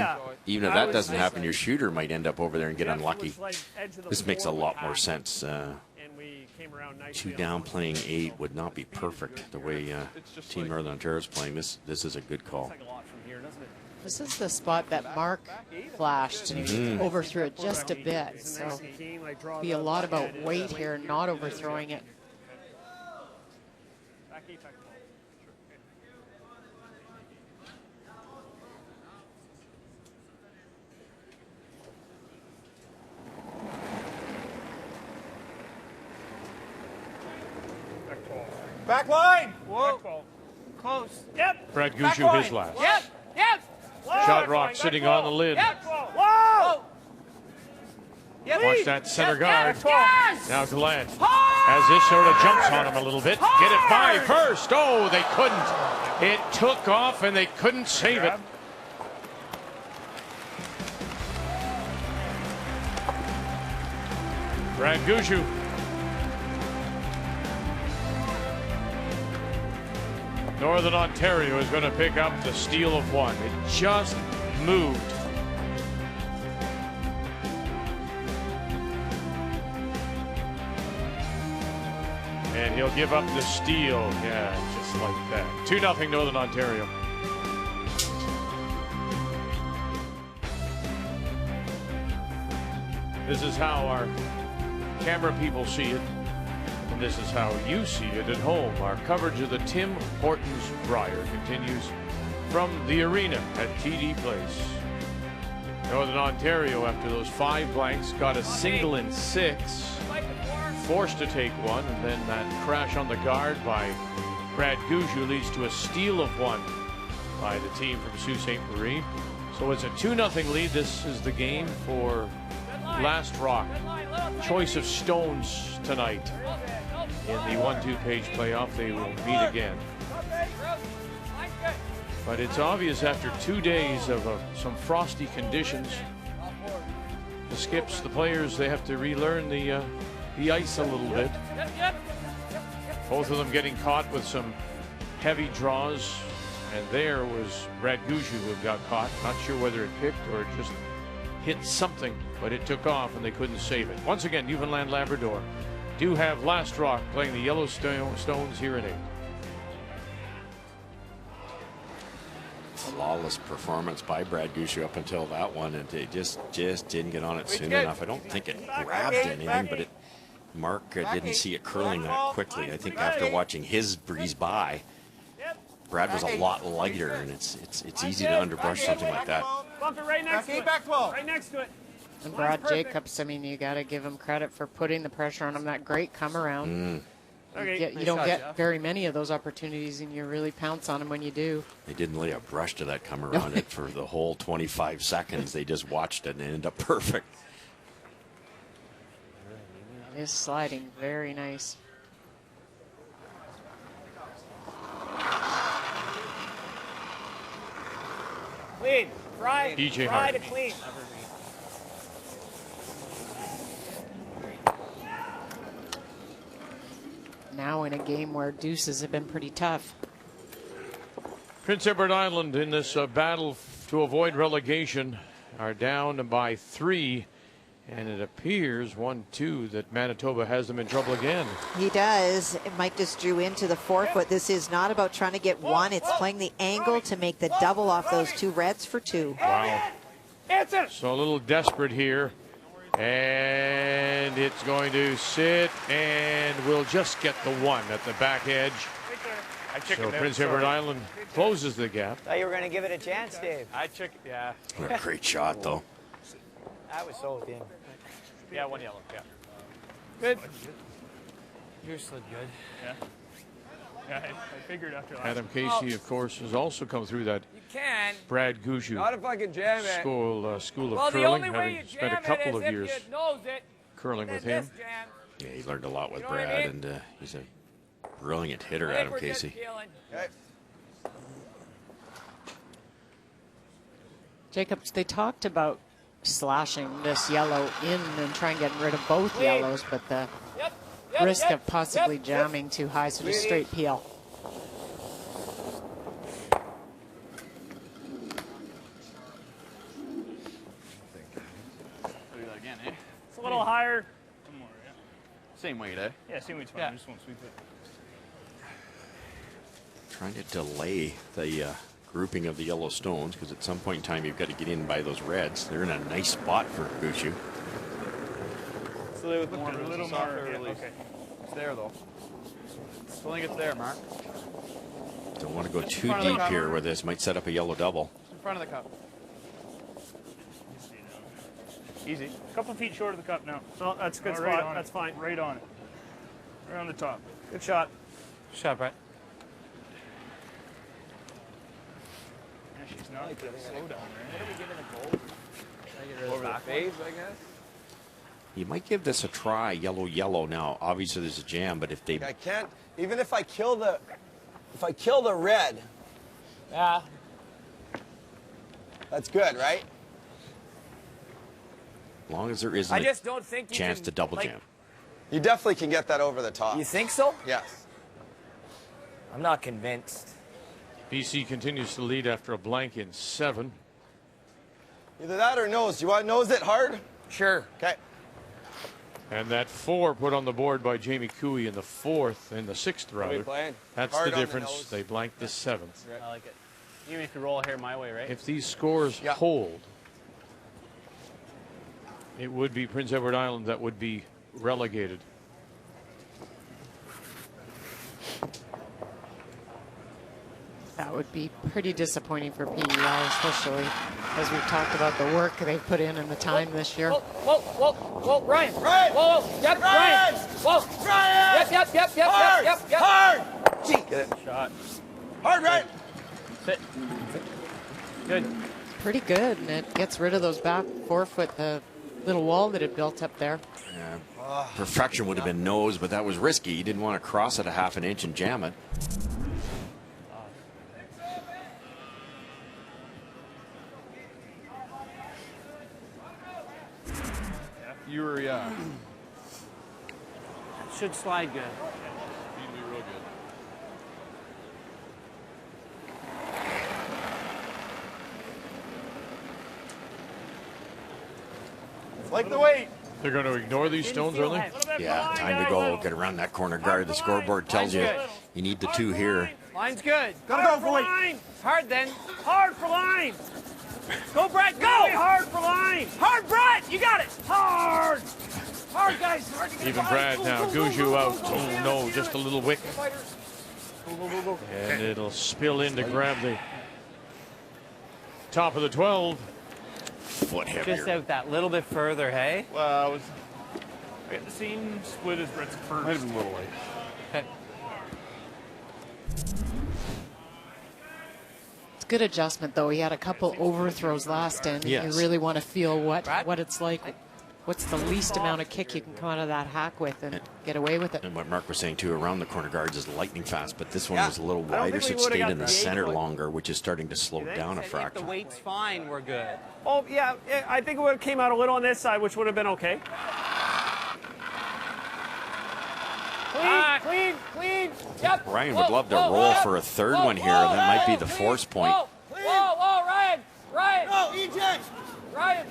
even if that doesn't happen, your shooter might end up over there and get unlucky. This makes a lot more sense. 2 down playing 8 would not be perfect the way Team Northern Ontario is playing. This is a good call. This is the spot that Mark flashed and overthrew it just a bit. So be a lot about weight here, not overthrowing it. Back line! Whoa. Close. Yep. Brad Gushue, his last. Yep. Yep. Shot rock sitting on the lid. Yep. Whoa! Watch that center guard. Yes. Now Glenn, as this sort of jumps on him a little bit. Get it by first. Oh, they couldn't. It took off and they couldn't save it. Brad Gushue. Northern Ontario is going to pick up the steal of 1. It just moved. And he'll give up the steal. Yeah, just like that. 2-0 Northern Ontario. This is how our camera people see it. And this is how you see it at home. Our coverage of the Tim Hortons Brier continues from the arena at TD Place. Northern Ontario, after those 5 blanks, got a single in 6. Forced to take 1, and then that crash on the guard by Brad Gushue leads to a steal of 1 by the team from Sault Ste. Marie. So it's a 2-0 lead. This is the game for Last Rock. Choice of stones tonight. In the 1-2 page playoff, they will meet again. But it's obvious after 2 days of some frosty conditions, the skips, the players, they have to relearn the ice a little bit. Both of them getting caught with some heavy draws, and there was Brad Gushue who got caught. Not sure whether it picked or it just hit something, but it took off and they couldn't save it. Once again, Newfoundland Labrador do have Last Rock playing the Yellowstones here in 8. Flawless performance by Brad Gushue up until that one, and they just didn't get on it soon enough. I don't think it grabbed anything, but Mark didn't see it curling that quickly. I think after watching his breeze by, Brad was a lot lighter, and it's easy to underbrush something like that. Bump it right next to it. Right next to it. And Brad Jacons, I mean, you got to give him credit for putting the pressure on him. That great come around. You don't get very many of those opportunities, and you really pounce on them when you do. They didn't lay a brush to that come around it for the whole 25 seconds. They just watched it and it ended up perfect. It is sliding very nice. Clean. Fry. EJ Fry to Hart. clean. Now in a game where deuces have been pretty tough. Prince Edward Island in this battle to avoid relegation are down by 3. And it appears 1-2 that Manitoba has them in trouble again. He does. Mike just drew into the forefoot. This is not about trying to get one. It's playing the angle to make the double off those 2 reds for 2. Wow. So a little desperate here. And it's going to sit and will just get the 1 at the back edge. So Prince Edward Island closes the gap. Thought you were going to give it a chance, Dave. Yeah. What a great shot, though. That was so thin. Yeah, 1 yellow. Yeah. Good. Yours slid good. Yeah. Yeah, I figured after that. Adam Casey, of course, has also come through that Can. Brad Gushue Not if I can jam it. school of Well, the curling, only way you having spent a jam couple it of is years if you knows it. curling And with then him. this jam. Yeah, he learned a lot with You know what I Brad, mean? and he's a brilliant hitter, I think Adam we're just Casey. killing. Jacobs, they talked about slashing this yellow in and trying getting rid of both yellows, but the risk of possibly jamming too high, so just straight peel. Do that again, eh? It's a little higher. One more, yeah. Same weight, eh? Yeah, same weight's fine. I just won't sweep it. Trying to delay the grouping of the yellow stones, because at some point in time you've got to get in by those reds. They're in a nice spot for Gushue. So they with more, a little more. Yeah, release. okay. It's there though. Still think it's there, Mark. Don't want to go Just in too front of the deep cup. here, where this might set up a yellow double. Just in front of the cup. Easy. A couple feet short of the cup now. No, that's a good Oh, right spot. on it. That's fine. Right on it. Right on the top. Good shot. Shot, Brett. Yeah, she's not good. Slow down there. What are we giving a goal? Over the phase, I guess. You might give this a try, yellow now. Obviously there's a jam, but if they I can't, even if I kill the red. Yeah. That's good, right? as long as there isn't I just don't think you chance can, to double like, jam. You definitely can get that over the top. You think so? Yes. I'm not convinced. BC continues to lead after a blank in 7. Either that or nose. You want to nose it hard? Sure. Okay. And that 4 put on the board by Jamie Cooey in the 4th, in the 6th rather. playing? That's Hard the on the difference. nose. They blanked the 7th. I like it. Even if you roll hair my way, right? If these scores hold, it would be Prince Edward Island that would be relegated. That would be pretty disappointing for PEI, especially as we've talked about the work they've put in and the time this year. Whoa, Ryan. Ryan. Whoa, yep, Ryan. Whoa. Ryan. Yep. Hard. Hard. Gee. Get it. Shot. Hard, Ryan. Sit. Good. Pretty good, and it gets rid of those back forefoot, the little wall that it built up there. Yeah. Perfection would have been nose, but that was risky. You didn't want to cross it a half an inch and jam it. You were, yeah. Should slide good. You'd be real good. Like the weight. They're going to ignore these stones, are they? Yeah, time to go. Get around that corner guard. The scoreboard tells you you need the 2 here. Line's good. Gotta go for line. It's hard then. Hard for line. Go, Brett, go! Really hard for line. Hard, Brett! You got it! Hard. Hard, guys. Hard to get Even by. Brad Go, now. go, go, Gushue go, out. go, go. Oh no, just a little wick. Fighters. Go. And it'll spill in to grab the top of the 12. Foot heavier. Just out that little bit further, hey? Well, it was we had the same split as Brett's first. Might have been a little late. Okay. It's good adjustment, though. He had a couple overthrows last end. Yes. You really want to feel what it's like what's the least amount of kick you can come out of that hack with and get away with it. And what Mark was saying too, around the corner guards is lightning fast, but this one was a little wider, so it stayed in the center longer, which is starting to slow down a fraction. If the weight's fine, we're good. Oh, yeah, I think it would have came out a little on this side, which would have been okay. Clean. Yep. Ryan would love to roll for a third one here. That might be the force point. Whoa, Ryan. No, EJ. Ryan.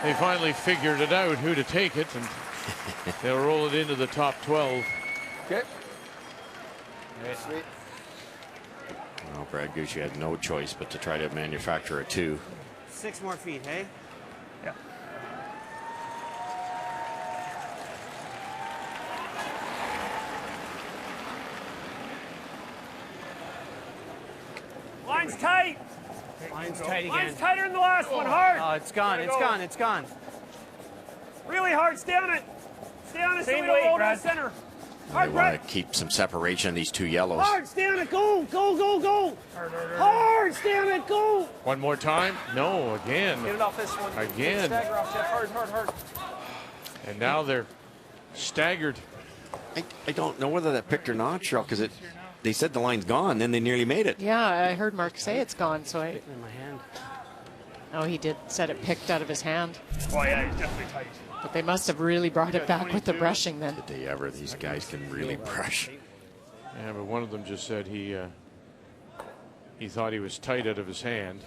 They finally figured it out who to take it, and they'll roll it into the top 12. Okay. Sweet. Well, Brad Gushue had no choice but to try to manufacture a 2. 6 more feet, hey? Yeah. Line's tight. Line's tight again. Line's tighter than the last one. Hard. Oh, it's gone. It's gone. Really hard. Stay on it. Stay on it so we Same don't weight, roll to Brad. the center. They Hard, want Brad. to keep some separation in these 2 yellows. Hard. Stay on it. Go. Hard. Stay on it. Go. One more time. No, again. Get it off this one. Again. Stagger off, Jeff. Hard. And now they're staggered. I don't know whether that picked or not, Cheryl, because they said the line's gone, then they nearly made it. Yeah, I heard Mark say it's gone, so I... In my hand. Oh, he did. Said it picked out of his hand. Oh, yeah, he's definitely tight. But they must have really brought it back with the brushing then. Did they ever? These guys can really brush. Yeah, but one of them just said he thought he was tight out of his hand.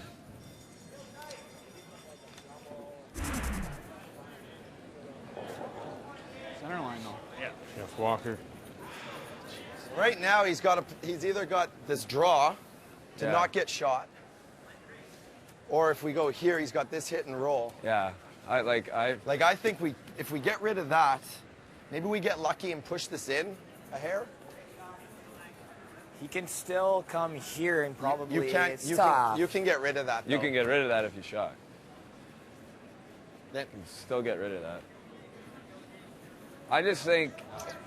Center line, though. Yeah. Jeff Walker. Right now, he's either got this draw to not get shot, or if we go here, he's got this hit and roll. Yeah. I think if we get rid of that, maybe we get lucky and push this in a hair. He can still come here and probably You can get rid of that, though. You can get rid of that if you shot. You can still get rid of that. I just think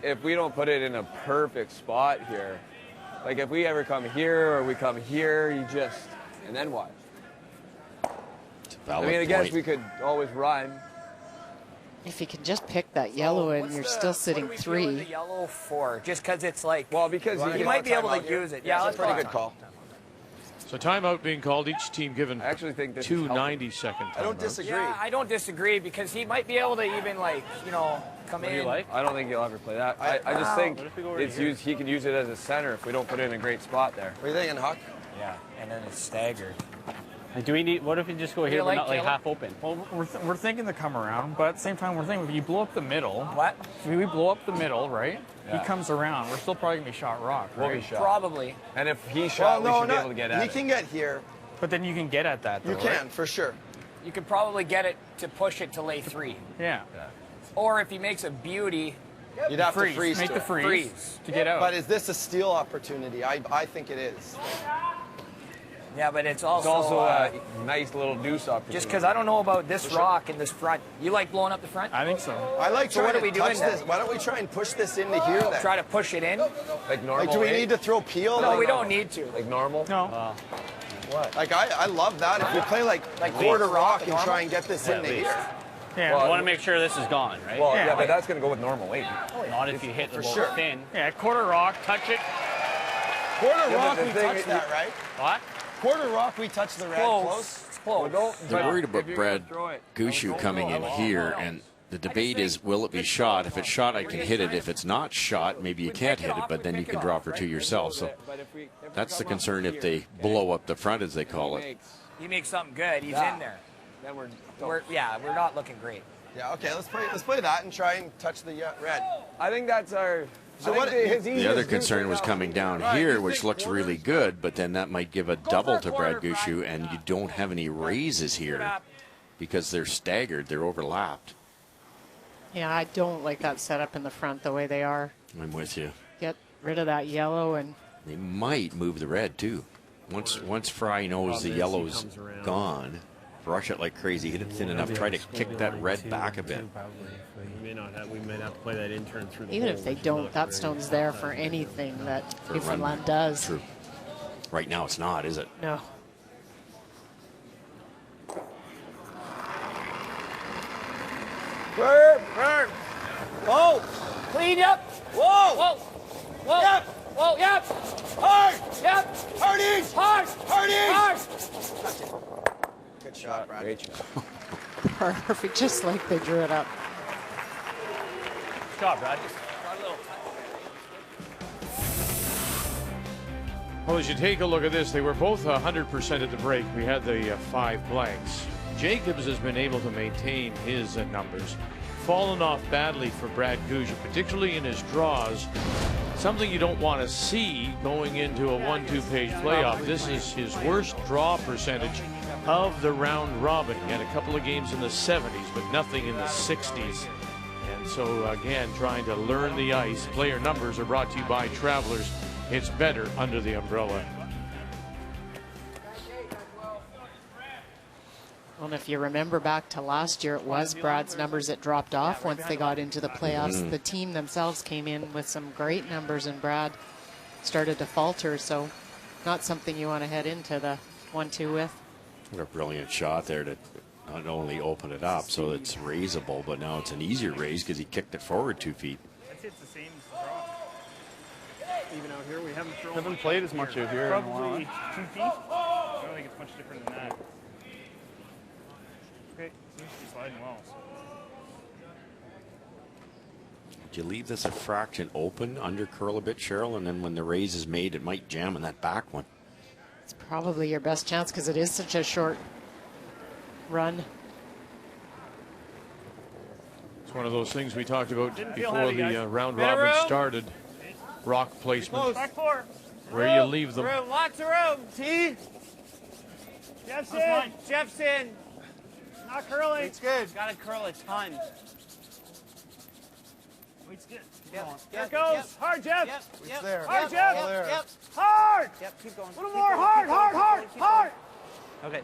if we don't put it in a perfect spot here, like if we ever come here or we come here, and then what? I mean, I guess we could always run. If you can just pick that yellow and you're still sitting what 3. the yellow for? Just because it's like... Well, because you might be able to use it. Yeah, that's a pretty good call. So timeout being called. Each team given I actually think this 2 90-second timeouts. I don't disagree. Yeah, I don't disagree because he might be able to even come in. I don't think he'll ever play that. I just think he can use it as a center if we don't put it in a great spot there. What are you thinking, Huck? Yeah, and then it's staggered. Do we need? What if we just go here, but not like half open? Well, we're thinking to come around, but at the same time, we're thinking if you blow up the middle. What? If we blow up the middle, right? Yeah. He comes around. We're still probably gonna be shot rock, right? We'll be shot. Probably. And if he shot, we should be able to get at He it. can get here. But then you can get at that, though, You can, right? for sure. You could probably get it to push it to lay 3. Yeah. Or if he makes a beauty, You'd have to freeze Make to the it. freeze to get out. But is this a steal opportunity? I think it is. yeah, but it's It's also, also a nice little deuce opportunity. just because I don't know about this rock and this front. You like blowing up the front? I think so. I like So trying what are to we doing touch then? this. Why don't we try and push this into here then? Try to push it in? like normal. Like, do we eh? need to throw peel? No, Like- we don't need to. Like normal? No. Like, I love that. If we play like quarter rock and try and get this into here. Yeah. I want to make sure this is gone, right? Well, yeah, but that's going to go with normal weight. Not if you hit the ball sure. thin. Yeah, quarter rock, touch it. Quarter but rock, the we thing touch is- that, right? What? Quarter rock, we touch the red close. It's close. They're worried about Brad Gushue coming in here, and the debate is, will it be shot? If it's shot, I can hit it. If it's not shot, maybe you can't hit it, but then you can draw for 2 yourself. So that's the concern if they blow up the front, as they call it. He makes something good. He's in there. Then we're not looking great. Yeah, okay, let's play that and try and touch the red. I think that's our... So what? The other concern was coming down here, which looks really good, but then that might give a double to Brad Gushue, and you don't have any raises here because they're staggered, they're overlapped. Yeah, I don't like that setup in the front the way they are. I'm with you. Get rid of that yellow and... They might move the red, too. Once Fry knows the yellow's gone, brush it like crazy, hit it thin enough, try to kick that red back a bit. We might have to play that intern through the Even hole, if they which is don't, not that very stone's there for anything that For a run. Newfoundland does. True. Right now it's not, is it? No. Firm. Firm. Whoa. Clean, yep. Whoa. Whoa. Whoa. Yep. Whoa, yep. Hard. Yep. Hardies. Hard. Hardies. Hard. Good shot, Brad. Great shot. Perfect, just like they drew it up. Good job, Brad. Well, as you take a look at this, they were both 100% at the break. We had the 5 blanks. Jacobs has been able to maintain his numbers. Fallen off badly for Brad Gushue, particularly in his draws. Something you don't want to see going into a 1-2 page playoff. This is his worst draw percentage of the round robin. He had a couple of games in the 70s, but nothing in the 60s. And so, again, trying to learn the ice. Player numbers are brought to you by Travelers. It's better under the umbrella. Well, and if you remember back to last year, it was Brad's numbers that dropped off once they got into the playoffs. The team themselves came in with some great numbers, and Brad started to falter. So not something you want to head into the 1-2 with. What a brilliant shot there to not only open it up so it's raisable, but now it's an easier raise because he kicked it forward 2 feet. I'd say it's the same as draw. Even out here, we haven't played as much out here. Probably 2 feet. I don't think it's much different than that. Okay, seems to be sliding well. So. Do you leave this a fraction open, under curl a bit, Cheryl, and then when the raise is made, it might jam in that back one? It's probably your best chance because it is such a short run. It's one of those things we talked about before heavy, the round robin started. Rock placement. Back 4. Where you leave them. Room, lots of room. T. Jeff's in. Jeff's in. Not curling. It's good. Got to curl a ton. Weight's good. Yep. There it goes. Yep. Hard, Jeff. Yep. It's there. Hard, It's Jeff. all there. Yep. Hard. Yep. Keep going. A little more. Hard, hard, hard, hard. Okay.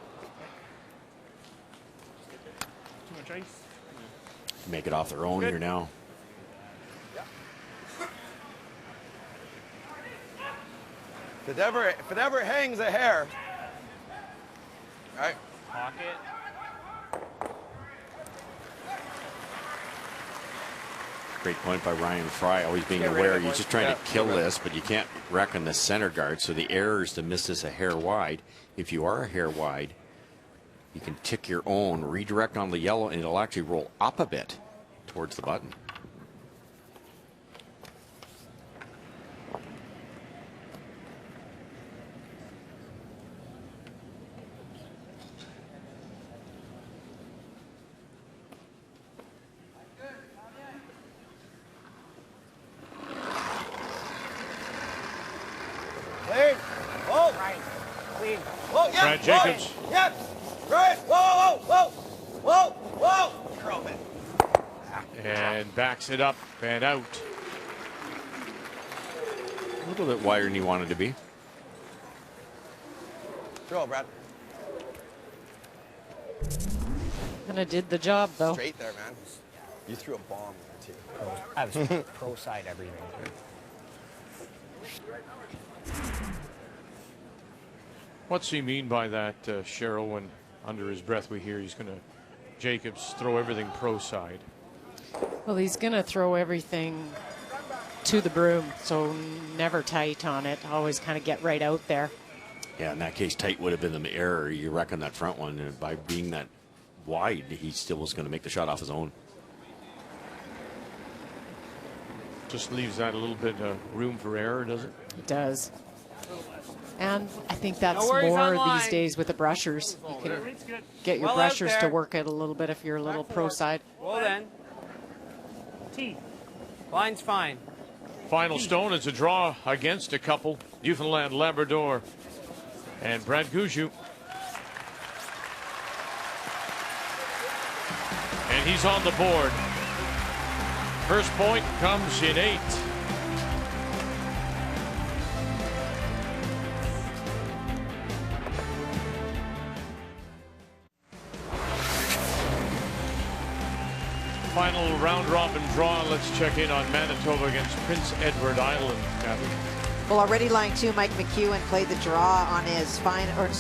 Too much ice. Make it off their own here now. If it ever hangs a hair, all right? Pocket. Great point by Ryan Fry, always being aware. You're just trying to kill this, but you can't reckon the center guard. So the error is to miss this a hair wide. If you are a hair wide, you can tick your own, redirect on the yellow, and it'll actually roll up a bit towards the button. Clean. Whoa. Right. Clean. Whoa, yep. Brad Jacobs. Whoa, yep. Right. Whoa, whoa, whoa, whoa, whoa. Curl it. And backs it up and out. A little bit wider than he wanted to be. Throw, Brad. And it did the job, though. Straight there, man. You threw a bomb there, too. I was pro side everything. What's he mean by that, Cheryl, when under his breath we hear he's going to, Jacobs, throw everything pro side? Well, he's going to throw everything to the broom, so never tight on it. Always kind of get right out there. Yeah, in that case, tight would have been the error. You reckon that front one, and by being that wide, he still was going to make the shot off his own. Just leaves that a little bit room for error, does it? It does. And I think that's No worries more online. these days with the brushers. You can get your Well out brushers to there. work it a little bit if you're a little pro side. Well then. T. Line's fine. Final stone is a draw against a couple, Newfoundland Labrador and Brad Gushue. And he's on the board. First point comes in 8. Final round robin draw. Let's check in on Manitoba against Prince Edward Island, Kathy. Well, already line 2, Mike McEwen played the draw on his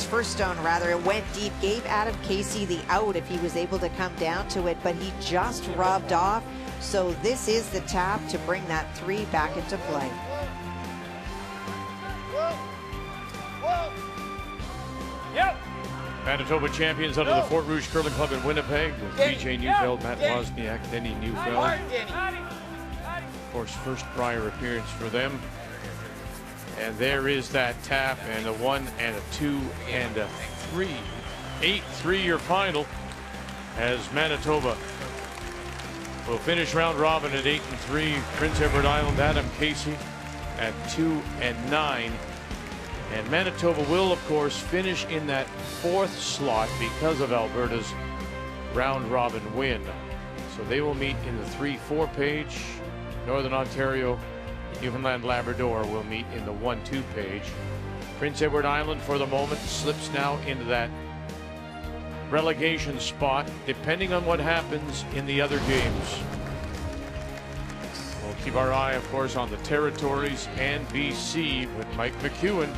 first stone rather. It went deep, gave Adam Casey the out if he was able to come down to it, but he just rubbed off. So this is the tap to bring that 3 back into play. Yep. Manitoba champions out of the Fort Rouge Curling Club in Winnipeg with BJ Neufeld, Matt Wozniak, Denny Neufeld. Of course, first Brier appearance for them. And there is that tap, and a 1 and a 2 and a 3. 8-3 your final, as Manitoba will finish round robin at 8-3. Prince Edward Island, Adam Casey at 2 and 9. And Manitoba will, of course, finish in that 4th slot because of Alberta's round robin win. So they will meet in the 3-4 page. Northern Ontario, Newfoundland Labrador will meet in the 1-2 page. Prince Edward Island, for the moment, slips now into that relegation spot, depending on what happens in the other games. We'll keep our eye, of course, on the Territories and BC with Mike McEwen.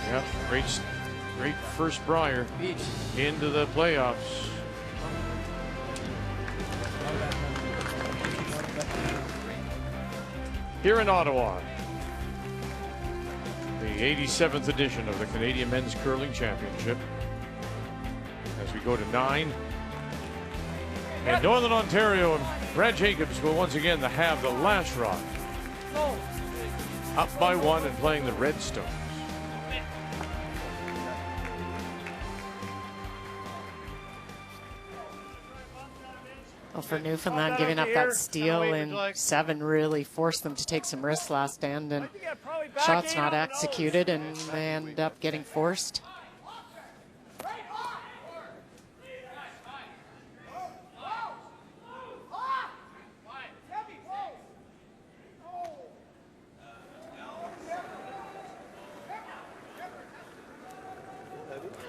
Yep, great first Brier into the playoffs. Here in Ottawa, the 87th edition of the Canadian Men's Curling Championship. As we go to 9. And Northern Ontario and Brad Jacobs will once again have the last rock. Up by 1 and playing the Redstones. Well, for Newfoundland, giving up that steal in 7 really forced them to take some risks last end, and shots not executed, and they end up getting forced.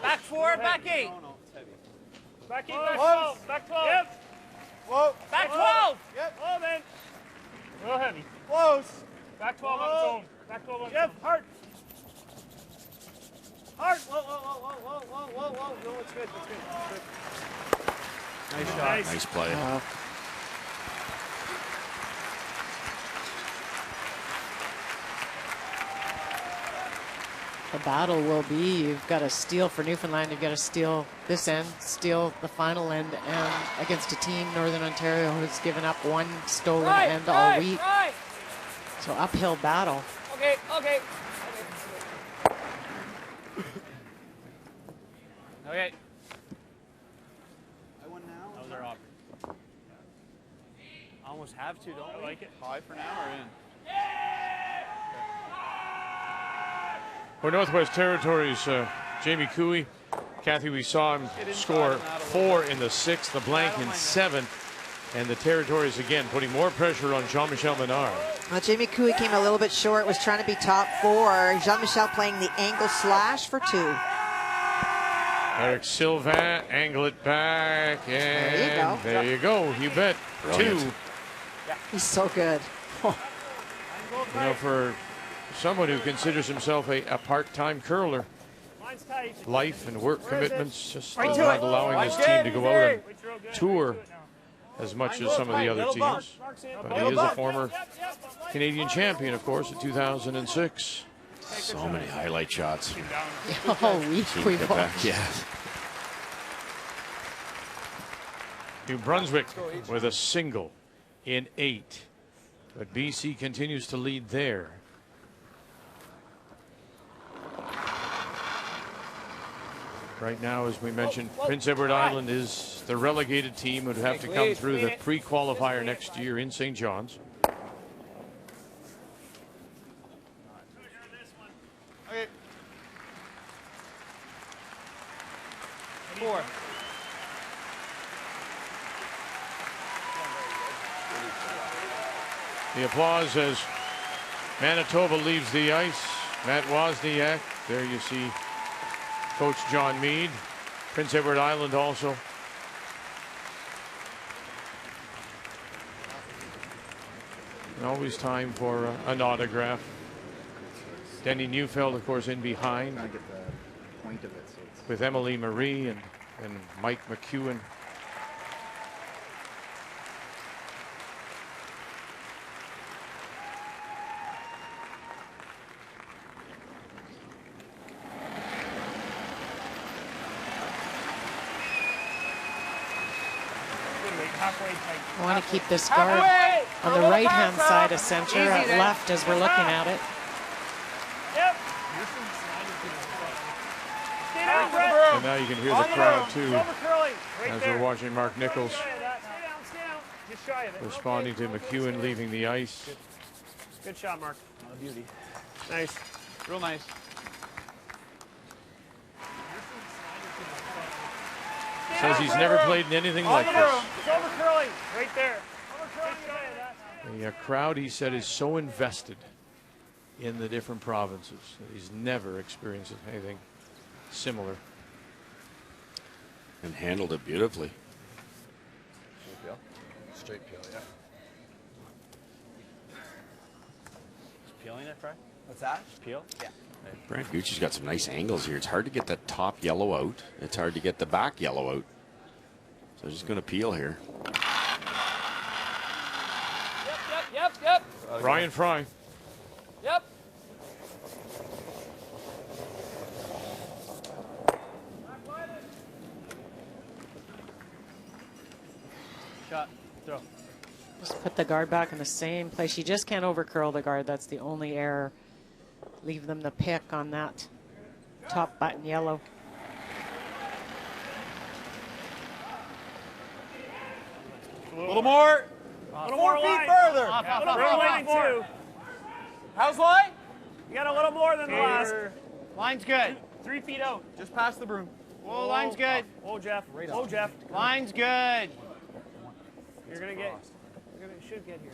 Back 4, back 8. Back 8, back 12. Back 12. Yep. Whoa. Back 12. Yep. Oh, man. A little heavy. Close. Back 12 on its own. Back 12 on its own. Yep. Hard. Hard. Whoa, whoa, whoa, whoa, whoa, whoa, whoa. No, it's good. It's good. It's good. Nice shot. Nice play. The battle will be, you've got to steal for Newfoundland, you've got to steal this end, steal the final end, and against a team, Northern Ontario, who's given up 1 stolen end all week. So uphill battle. Okay, okay. Okay. I won now. That was our offer. I almost have to, don't we? Like it. High for now or in? For Northwest Territories, Jamie Cooey. Kathy, we saw him score 4 in the 6th, the blank in 7th, and the Territories again putting more pressure on Jean-Michel Menard. Well, Jamie Cooey came a little bit short, was trying to be top 4. Jean-Michel playing the angle slash for 2. Eric Sylvain, angle it back, and there you go. You bet. Brilliant. 2. He's so good. You know, for someone who considers himself a part-time curler, life and work commitments just not allowing this team to go out and tour as much as some of the other teams. But he is a former Canadian champion, of course, in 2006. So many highlight shots. Oh, we've yeah. New Brunswick with a single in 8. But BC continues to lead there. Right now, as we mentioned, Prince Edward Island is the relegated team who would have to come through the pre-qualifier next year in St. John's. Okay. 4. The applause as Manitoba leaves the ice. Matt Wozniak, there you see Coach John Meade. Prince Edward Island also. And always time for an autograph. Denny Neufeld, of course, in behind. I get the point of it. So it's With Emily Marie and Mike McEwen. I want to keep this guard on the right-hand side of center, at left as we're looking at it. Yep. And now you can hear the crowd too, Right as there. we're watching Mark Nichols Stay down. Just shy of it. responding to McEwen leaving the ice. Good shot, Mark. Oh, beauty. Nice. Real nice. Says he's never played in anything like this. It's over curling. Right there. Over curling. The crowd, he said, is so invested in the different provinces that he's never experienced anything similar. And handled it beautifully. Straight peel, yeah. Just peeling it, Fry? What's that? Peel? Yeah. Brad Gucci's got some nice angles here. It's hard to get the top yellow out. It's hard to get the back yellow out. So just going to peel here. Yep. Ryan Fry. Yep. Shot. Throw. Just put the guard back in the same place. You just can't overcurl the guard. That's the only error. Leave them the pick on that top button yellow. A little more. A little more 4 feet line. further. A little more line, too. How's line? You got a little more than the last. Line's good. 3 feet out. Just past the broom. Whoa, line's good. Whoa, Jeff. Whoa, Jeff. Line's good. You're gonna get. Should get here.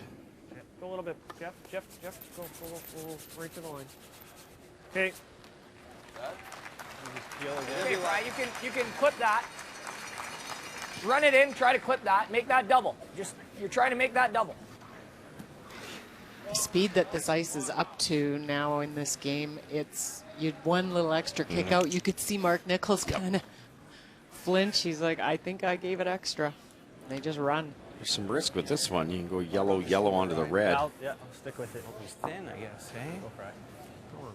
Go a little bit, Jeff. Jeff. Go right to the line. Okay. Okay, Brian, you can clip that. Run it in, try to clip that, make that double. You're trying to make that double. The speed that this ice is up to now in this game, you'd one little extra kick out. You could see Mark Nichols kind of flinch. He's like, I think I gave it extra. They just run. There's some risk with this one. You can go yellow onto the red. Yeah, I'll stick with it. He's thin, I guess, eh? Go for it. Come on.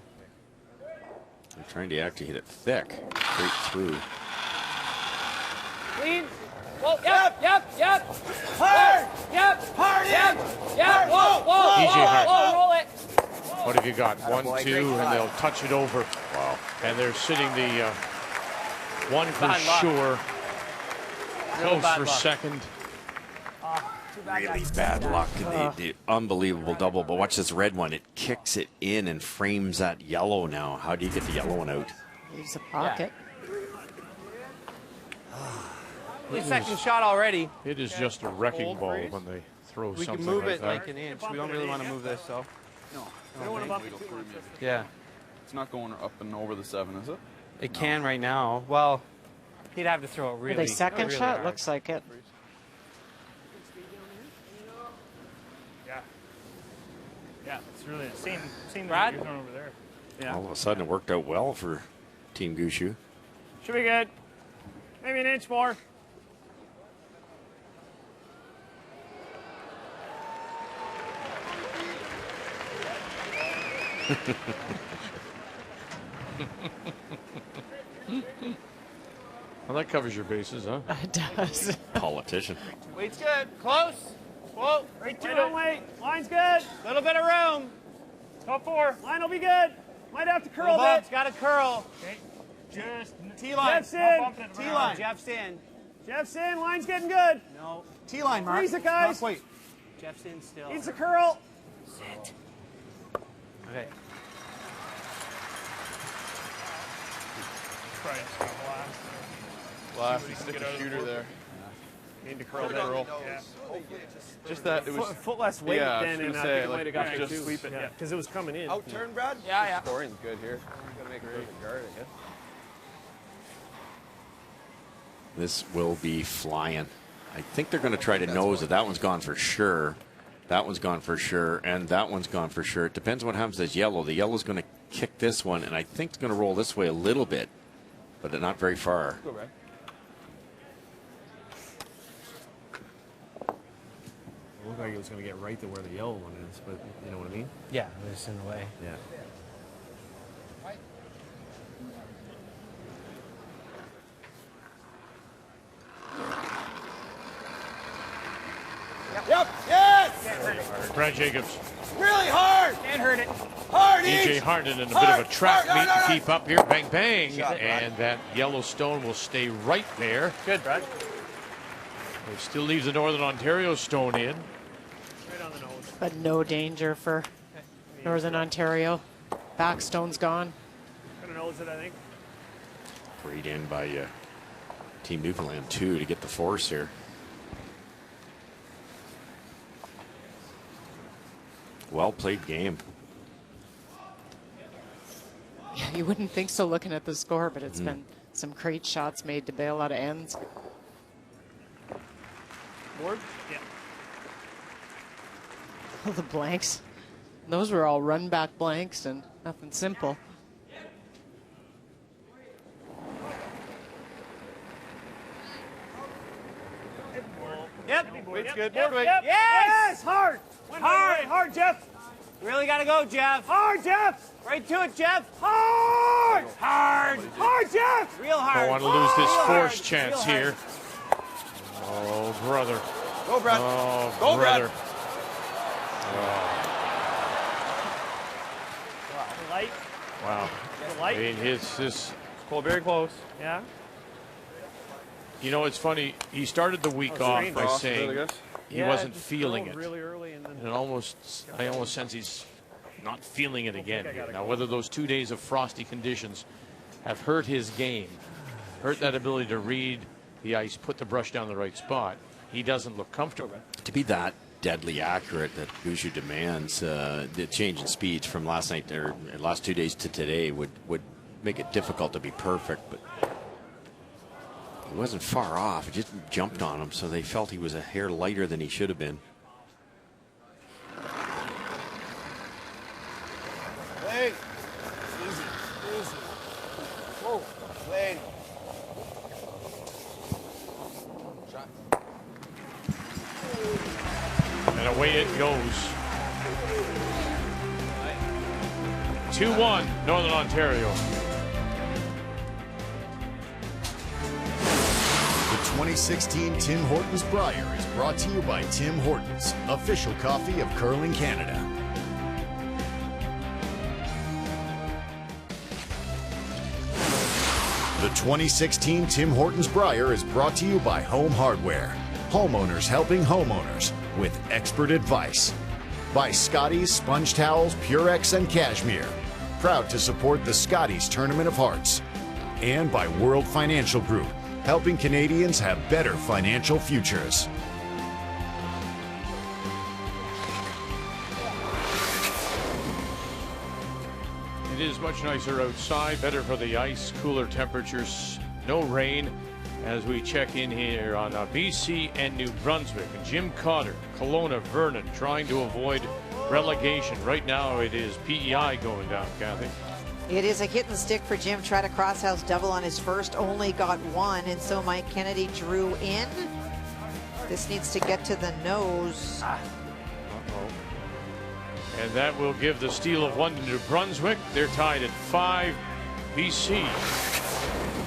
I'm trying to actually hit it thick, straight through. Clean. Whoa, yep. Hard. Yep. Hard. Yep. Whoa. EJ Hart. Roll it. What have you got? 1, 2, and they'll touch it over. Wow. And they're sitting the one for sure. Close for second. Really bad luck. The unbelievable double. But watch this red one. It kicks it in and frames that yellow now. How do you get the yellow one out? Use a pocket. Second shot already. It is just a wrecking ball when they throw We something can move like it that. like an inch. We don't really want to move this, so. No. We don't want to bump it too much. Yeah. It's not going up and over the 7, is it? It can right now. Well, he'd have to throw it really. Are they second really shot? hard. Looks like it. Yeah, it's really the same Brad? that you're throwing over there. Yeah. All of a sudden, it worked out well for Team Gushue. Should be good. Maybe an inch more. Well, that covers your bases, huh? It does. Politician. Weight's good. Close. Whoa. Right to it. Wait. Line's good. Little bit of room. Top 4. Line will be good. Might have to curl a Bob's bit. got to curl. Okay. Just T-line. Jeff's in. T-line. Jeff's in. Jeff's in. Line's getting good. No. T-line, Mark. Freeze it, guys. Wait. Jeff's in still. Needs a curl. Sit. Okay. Probably just gonna blast. Blast and stick a shooter there. Need to curl that. Yeah. Just that it was Foot less weight yeah, then, and I think it might have got just just sweep it. Yeah, because it was coming in. Out turn, Brad? Yeah. Scoring's good here. Gotta make a perfect guard, I guess. This will be flying. I think they're going to try to nose it. That one's gone for sure. That one's gone for sure. And that one's gone for sure. It depends what happens to this yellow. The yellow's going to kick this one, and I think it's going to roll this way a little bit, but not very far. Go, Brad. It looked like it was going to get right to where the yellow one is, but you know what I mean? Yeah, it was in the way. Yeah. Yep, yes! Brad Jacobs. Really hard! Can't hurt it. Hard, E.J. Harden in a bit of a trap meet to keep up here. Bang, bang. And that Yellowstone will stay right there. Good, Brad. It still leaves the Northern Ontario stone in. Right on the nose. But no danger for Northern Ontario. Backstone's gone. Gonna nose it, I think. Great in by Team Newfoundland, too, to get the force here. Well played game. Yeah, you wouldn't think so looking at the score, but it's been some great shots made to bail out of ends. Ward? Yeah. Oh, the blanks. Those were all run back blanks and nothing simple. Yep. Weight's good. Yep, More weight. yep. Yes! Hard! Hard. Hard, Jeff! Really got to go, Jeff. Hard, Jeff! Right to it, Jeff. Hard! Hard. Hard, Jeff! Real hard. Don't want to lose this Real force hard. chance Real hard. here. Oh, brother. Go, Brad. Oh, Go, brother. The light. Wow. The light. I mean, his Pull very close. Yeah. you know, it's funny. He stared the week off by Really saying good. he Yeah, wasn't just feeling drove it. really early and then And I almost sense he's not feeling it again. Now, whether those 2 days of frosty conditions have hurt his game, hurt that ability to read the ice, put the brush down the right spot, he doesn't look comfortable. To be that deadly accurate that Gushue demands, the change in speeds from last night or last 2 days to today would make it difficult to be perfect, but he wasn't far off. It just jumped on him, so they felt he was a hair lighter than he should have been. Lane. Easy. Easy. Whoa. Lane. Shot. And away it goes. 2-1, Northern Ontario. The 2016 Tim Hortons Brier is brought to you by Tim Hortons, official coffee of curling Canada. The 2016 Tim Hortons Brier is brought to you by Home Hardware, homeowners helping homeowners with expert advice. By Scotties Sponge Towels, Purex, and Cashmere, proud to support the Scotties Tournament of Hearts. And by World Financial Group, helping Canadians have better financial futures. It is much nicer outside, better for the ice, cooler temperatures, no rain. As we check in here on BC and New Brunswick, and Jim Cotter, Kelowna, Vernon, trying to avoid relegation. Right now it is PEI going down, Kathy. It is a hit and stick for Jim. Tried a crosshouse double on his first, only got one, and so Mike Kennedy drew in. This needs to get to the nose. And that will give the steal of one to New Brunswick. They're tied at 5. BC.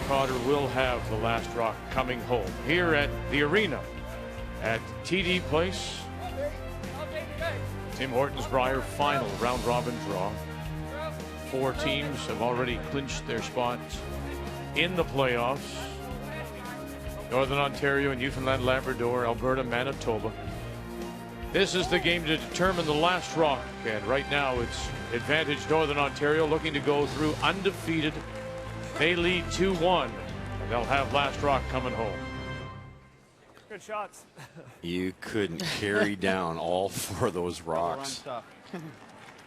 Cotter will have the last rock coming home here at the arena at TD Place. Tim Hortons Brier final round robin draw. 4 teams have already clinched their spots in the playoffs. Northern Ontario, Newfoundland, Labrador, Alberta, Manitoba. This is the game to determine the last rock, and right now it's advantage Northern Ontario, looking to go through undefeated. They lead 2-1, and they'll have last rock coming home. Good shots. You couldn't carry down all 4 of those rocks.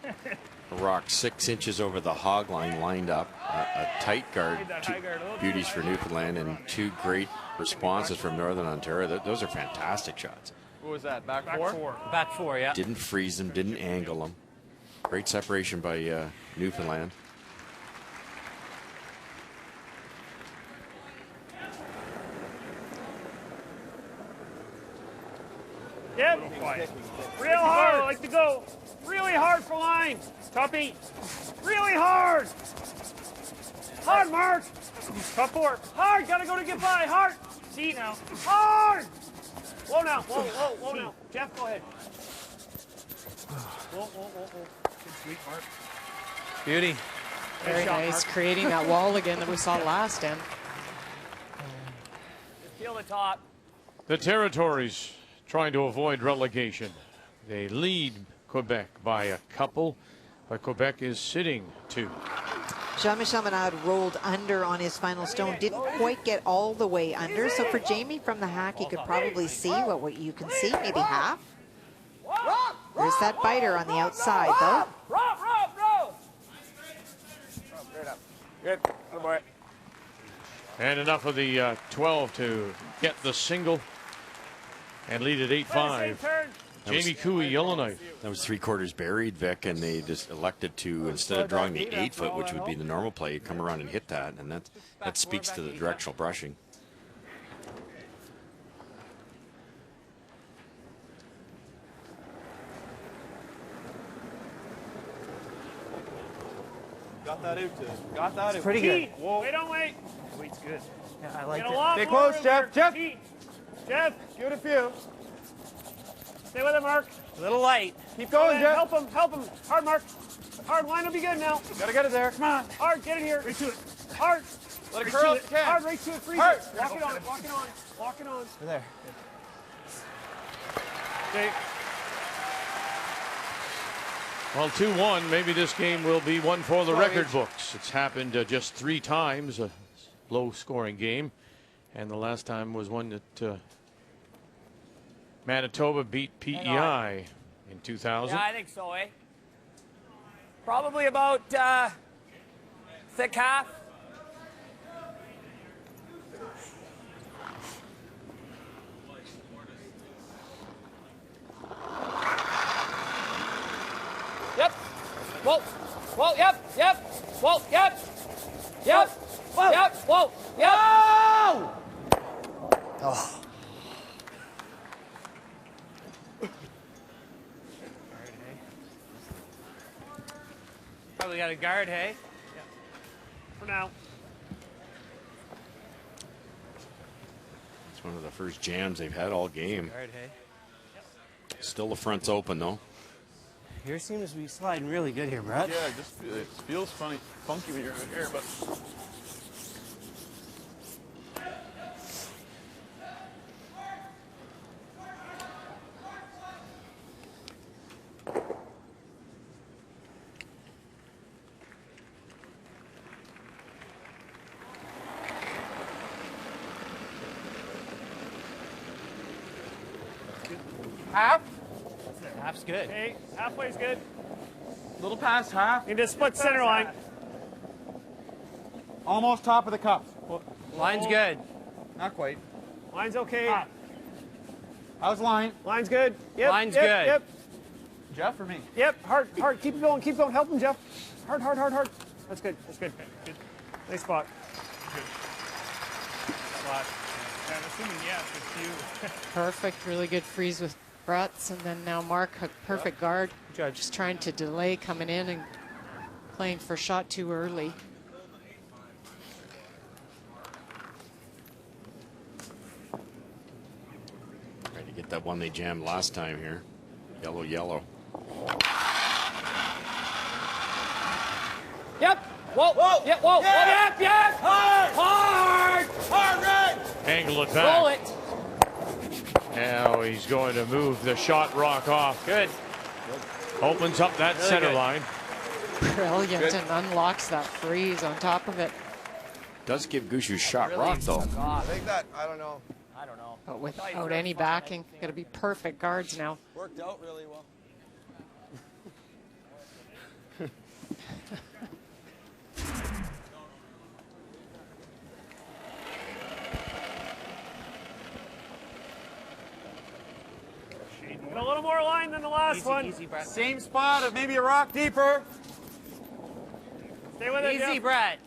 A rock 6 inches over the hog line lined up, a tight guard, 2 beauties for Newfoundland, and 2 great responses from Northern Ontario. Those are fantastic shots. What was that? Back four? Back 4, yeah. Didn't freeze them, didn't angle them. Great separation by Newfoundland. Yep. Real hard. I like to go really hard for line. Toppy. Really hard. Hard, Mark. Top 4. Hard. Gotta go to get by. Hard. See now. Hard. Whoa now. Whoa now. Jeff, go ahead. Whoa. Good sweet, Mark. Beauty. Very nice, creating that wall again that we saw last end. Feel the top. The Territories trying to avoid relegation. They lead Quebec by a couple, but Quebec is sitting 2. Jean-Michel Menard rolled under on his final stone. Didn't quite get all the way under. So for Jamie from the hack, he could probably see what you can see, maybe half. There's that biter on the outside, though. Row. Good. Good boy. And enough of the 12 to get the single and lead at 8-5. Jamie Cooey, Yellowknife. That was 3/4 buried, Vic, and they just elected to, instead of drawing the 8-foot, which would be the normal play, come around and hit that, and that speaks to the directional brushing. Got that out, too. Got that out. Pretty good. Whoa. Wait, don't wait. Wait's good. Yeah, I like it. Stay close, Jeff. Jeff. Jeff. Give it a few. Stay with him, Mark. A little light. Keep going, Jeff. Help him. Hard, Mark. Hard, line will be good now. Gotta get it there. Come on. Hard, get it here. Right to it. Hard. Let it curl if you can. Hard, right to it. Freeze Hard. it. Walk it on. Walk it on. We're there. Okay. Well, 2-1. Maybe this game will be one for the record books. It's happened just 3 times, a low-scoring game. And the last time was one that Manitoba beat PEI in 2000. Yeah, I think so, eh? Probably about thick half. Yep. Whoa. Whoa. Yep. Whoa. Yep. Whoa. Yep. Whoa. Yep. Oh. Probably got a guard, hey? Yeah. For now. It's one of the first jams they've had all game. Guard, hey? Still the front's open, though. Here seems to be sliding really good here, Brett. Yeah, it feels funky when you're in here, but. Half? Half's good. Okay, halfway's good. A little past half. You just split center line. Almost top of the cup. Line's good. Not quite. Line's okay. How's line? Line's good. Yep. Line's good. Yep. Jeff or me? Yep. Hard. Keep going. Help him, Jeff. Hard. That's good. Good. Nice spot. Good. Spot. I'm assuming yes, it's you. Perfect. Really good freeze with Brutz, and then now Mark, a perfect guard. Just trying to delay coming in and playing for shot too early. Trying to get that one they jammed last time here. Yellow. Yep. Whoa. Yep. Whoa. Yeah. Yep. Hard, Red. Angle it back. Roll it. Now he's going to move the shot rock off. Good. Opens up that really center line. Brilliant, good. And unlocks that freeze on top of it. Does give Gushue shot really rock, though. I think that, I don't know. But without any backing, got to be perfect guards now. Worked out really well. A little more line than the last one. Easy, Brett. Same spot, or maybe a rock deeper. Stay with it, Easy, Jeff. Brett.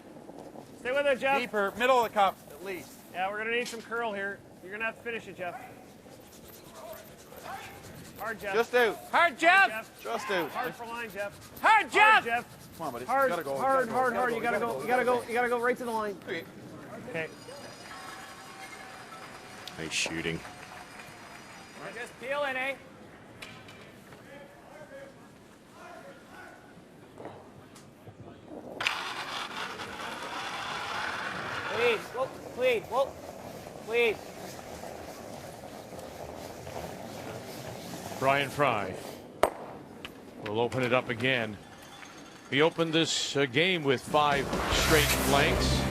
Stay with it, Jeff. Deeper, middle of the cup, at least. Yeah, we're going to need some curl here. You're going to have to finish it, Jeff. Hard, Jeff. Just out. Hard, Jeff. Just out. Hard for line, Jeff. Hard, Jeff. Hard, Jeff. Come on, buddy. Hard, You gotta go. hard, you hard, gotta hard. go. You gotta go. You gotta go. You gotta go. You gotta go right to the line. Okay. Nice shooting. Just peeling, eh? Please, whoa, please, whoa, please. Brian Fry will open it up again. He opened this game with 5 straight blanks,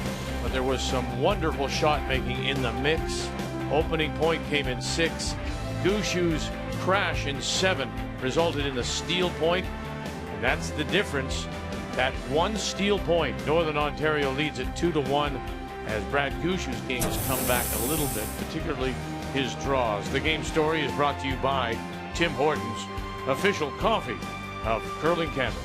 but there was some wonderful shot making in the mix. Opening point came in 6. Gushue's crash in 7 resulted in the steal point, and that's the difference. That one steal point, Northern Ontario leads it 2-1 as Brad Gushue's game has come back a little bit, particularly his draws. The game story is brought to you by Tim Hortons, official coffee of Curling Canada.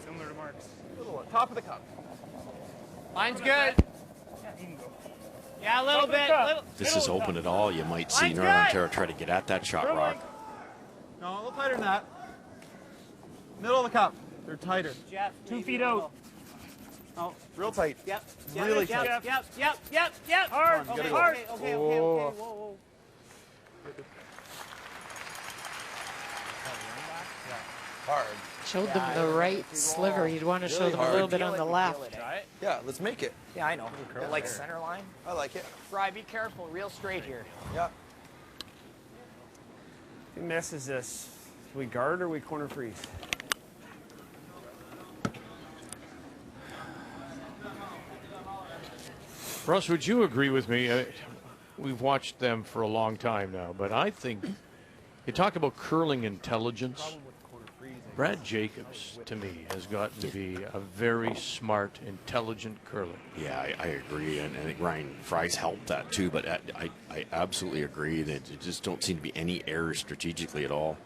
Similar to Mark's. Top of the cup. Mine's good. Yeah, you can go. Yeah, a little bit. If this is open at all, you might see Northern Ontario try to get at that shot, Rock. No, a little tighter than that. Middle of the cup. They're tighter. Jeff, 2 feet out. Oh, real tight. Yep. Really tight. Yep. Hard. Come on, you gotta Okay, go. hard. Okay. Whoa, whoa. Hard. Showed them the right sliver. You'd want to show them a little bit on the left. Yeah, let's make it. Yeah, I know. Like center line. I like it. Fry, be careful. Real straight here. Yeah. Who messes this? Do we guard or we corner freeze? Russ, would you agree with me? We've watched them for a long time now, but I think you talk about curling intelligence. Brad Jacons, to me, has gotten to be a very smart, intelligent curler. Yeah, I agree, and I think Ryan Fry's helped that too, but I absolutely agree that there just don't seem to be any errors strategically at all.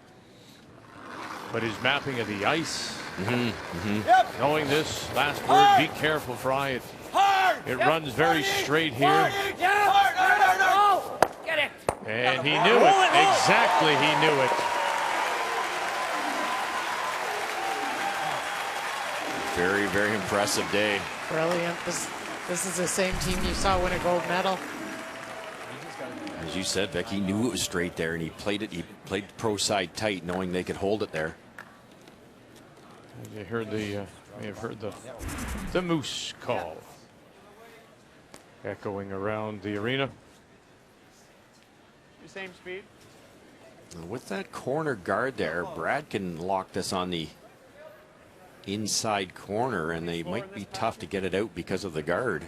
But his mapping of the ice, Yep. knowing this last word, be careful, Fry. It runs very straight here. Oh, get it. And he knew it. Exactly, he knew it. Very, very impressive day. Brilliant. This is the same team you saw win a gold medal. As you said, Vic, he knew it was straight there, and he played it. He played the pro side tight, knowing they could hold it there. You heard may have heard the moose call echoing around the arena. Same speed. With that corner guard there, Brad can lock this on the inside corner, and they might be tough to get it out because of the guard.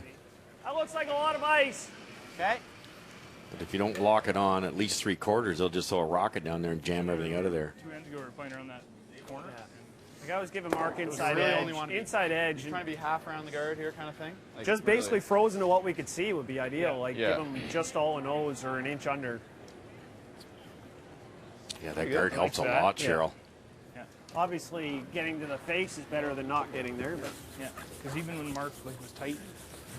That looks like a lot of ice. Okay. But if you don't lock it on at least 3/4, they'll just throw a rocket down there and jam everything out of there. 2 ends ago, we were playing around that corner. Like I was giving Mark inside really edge. only one- Inside edge. Trying to be half around the guard here, kind of thing. Like Just really. basically frozen to what we could see would be ideal. Like Yeah. give him just all a nose or an inch under. Yeah, that guard helps a lot, Yeah. Cheryl. Yeah. Obviously, getting to the face is better than not getting there, but yeah, because even when Mark was tight,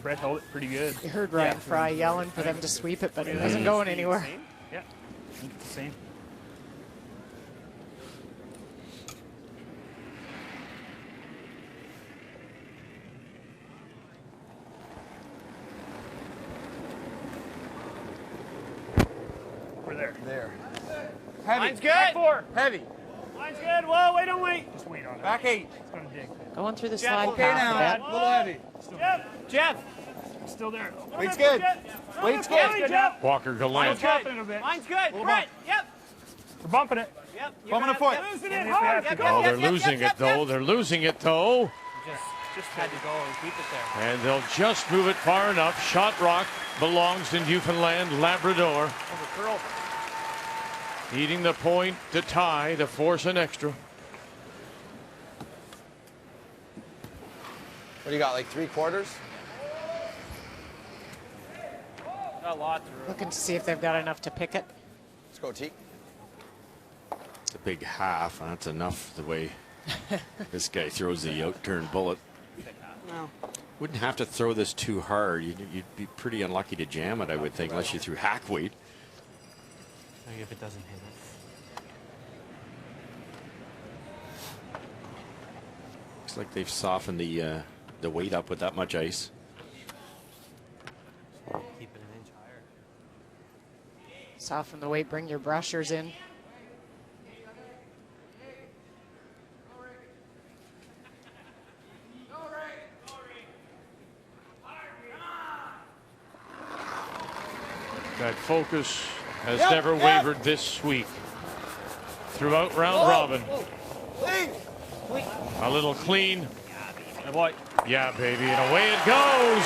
Brett held it pretty good. You heard Ryan Fry yelling for them to sweep it, but it wasn't going anywhere. Yeah, it's the same. We're there. There. Heavy. Mine's good. Back 4. Heavy. Mine's good. Whoa, wait, don't wait. Just wait on it. Back 8. It's going to dig. Going through the Jeff, slide okay path now. a bit. A little heavy. Jeff. Still there. Weight's good. Weight's good. Jeff. Walker Gallant. Dropping it a bit. Mine's good. Brett. Yep. We're bumping it. Yep. Bumping a foot. Losing it hard. Oh, they're losing it, though. They're losing it, though. Just had to go and keep it there. And they'll just move it far enough. Shot rock belongs to Newfoundland, Labrador. Over curl. Needing the point to tie, to force an extra. What do you got, like 3/4? Got a lot through. Looking to see if they've got enough to pick it. Let's go, T. It's a big half, and that's enough the way This guy throws the out-turn bullet. No. Wouldn't have to throw this too hard. You'd be pretty unlucky to jam it, I would think, unless you threw hack weight. Like if it doesn't hit it. Looks like they've softened the weight up with that much ice. Keep it an inch higher. Soften the weight, bring your brushers in. That focus has never wavered this week. Throughout round robin. A little clean. Yeah, baby, and away it goes.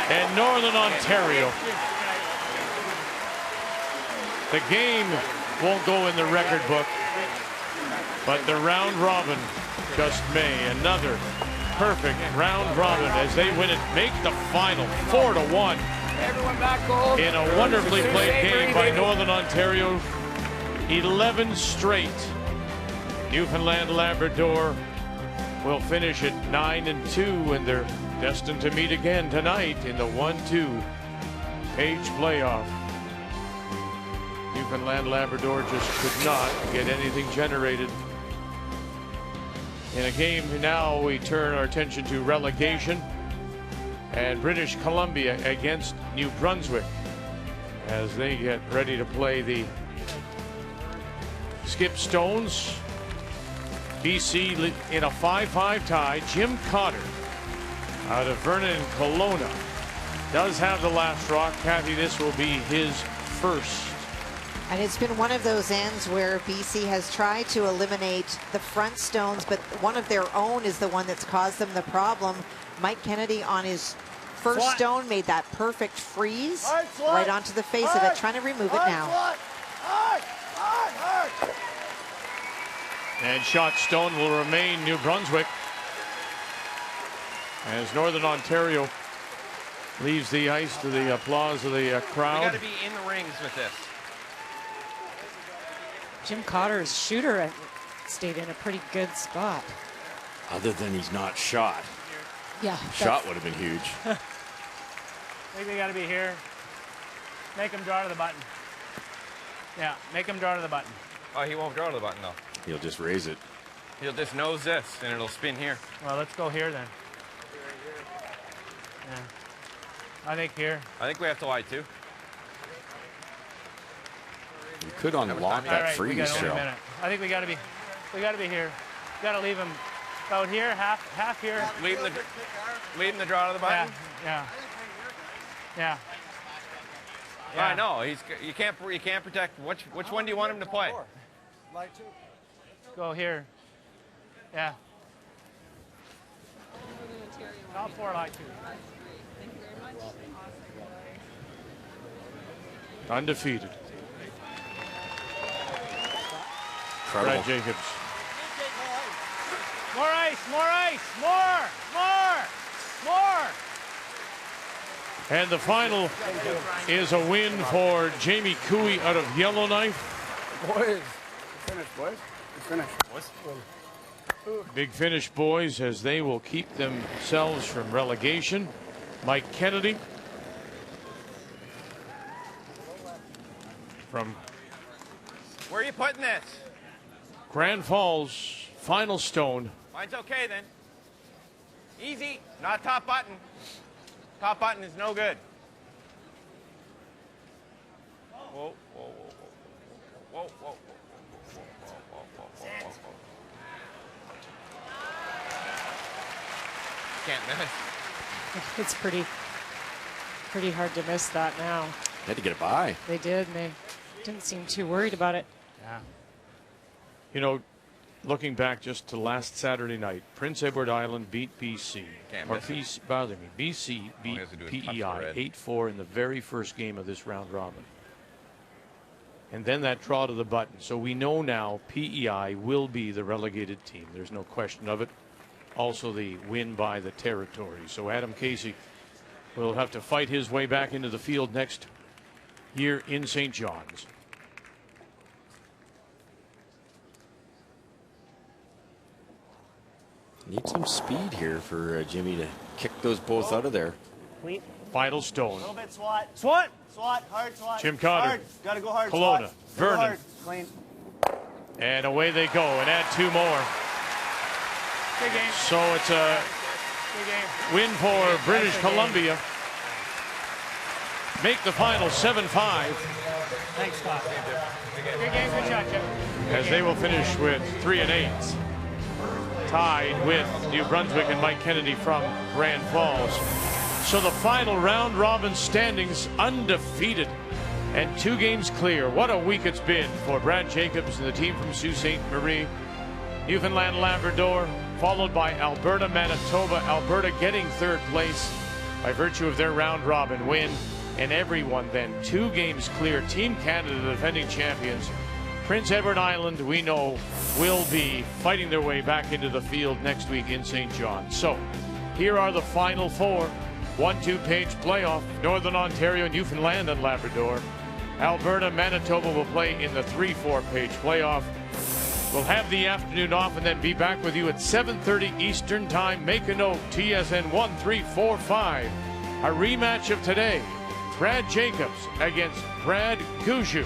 And Northern Ontario. The game won't go in the record book, but the round robin just may. Another perfect round robin as they win it, make the final 4-1. Everyone back home. In a wonderfully played game by Northern Ontario. 11 straight. Newfoundland Labrador will finish at 9-2, and they're destined to meet again tonight in the 1-2 Page playoff. Newfoundland Labrador just could not get anything generated. In a game now, we turn our attention to relegation and British Columbia against New Brunswick as they get ready to play the Skip Stones. BC in a 5-5 tie. Jim Cotter out of Vernon and Kelowna does have the last rock. Kathy, this will be his first. And it's been one of those ends where BC has tried to eliminate the front stones, but one of their own is the one that's caused them the problem. Mike Kennedy on his first stone made that perfect freeze right onto the face of it, trying to remove it now. And shot stone will remain New Brunswick as Northern Ontario leaves the ice to the applause of the crowd. We got to be in the rings with this. Jim Cotter's shooter stayed in a pretty good spot. Other than he's not shot. Yeah. Shot would have been huge. I think they got to be here. Make him draw to the button. Yeah, make him draw to the button. Oh, he won't draw to the button, though. He'll just raise it. He'll just nose this, and it'll spin here. Well, let's go here then. Yeah. I think here. I think we have to lie, too. You could unlock that freeze, Cheryl. I think we got to be here. We got to leave him about here, half here. Leave him the draw to the button. Yeah. Yeah. Yeah. I know. You can't protect. Which one do you want him to play? Lie two. Go here. Yeah. Top four, lie two. Undefeated. Incredible. Brad Jacobs. More ice, more ice, more. And the final is a win for Jamie Cooey out of Yellowknife. Boys, finish, boys. Finish. Big Finish boys as they will keep themselves from relegation. Mike Kennedy from Where are you putting this? Grand Falls, final stone. Mine's okay then. Easy, not top button. Top button is no good. Whoa, whoa, whoa, whoa, whoa, whoa, whoa, whoa. Can't miss. It's pretty hard to miss that now. Had to get it by. They did, and they didn't seem too worried about it. Yeah. You know, looking back just to last Saturday night, Prince Edward Island beat BC. BC beat PEI 8-4 in the very first game of this round robin. And then that draw to the button. So we know now PEI will be the relegated team. There's no question of it. Also the win by the territory. So Adam Casey will have to fight his way back into the field next year in St. John's. Need some speed here for Jimmy to kick those both out of there. Clean. Final stone. A little bit swat. Swat. Swat. Hard swat. Jim Cotter. Hard. Got to go hard. Kelowna. Swat. Vernon. Go hard. Clean. And away they go, and add 2 more. Good game. So it's a win for British Columbia. Make the final 7-5. Thanks, Scott. Good game. Good shot, Jim. As they will finish with 3 and 8. Tied with New Brunswick and Mike Kennedy from Grand Falls. So the final round robin standings undefeated and 2 games clear. What a week it's been for Brad Jacobs and the team from Sault Ste. Marie. Newfoundland Labrador, followed by Alberta, Manitoba. Alberta getting 3rd place by virtue of their round robin win. And everyone then 2 games clear. Team Canada, the defending champions. Prince Edward Island, we know, will be fighting their way back into the field next week in St. John. So here are the final 4. 1-2-page playoff. Northern Ontario, Newfoundland, and Labrador. Alberta, Manitoba will play in the 3-4-page playoff. We'll have the afternoon off and then be back with you at 7:30 Eastern Time. Make a note, TSN 1345. A rematch of today. Brad Jacobs against Brad Gushue.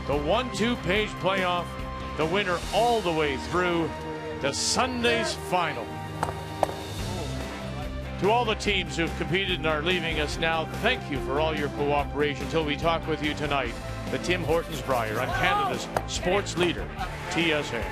The 1-2-page playoff. The winner all the way through to Sunday's final. To all the teams who've competed and are leaving us now, thank you for all your cooperation until we talk with you tonight. The Tim Hortons Brier on Canada's sports leader, TSN.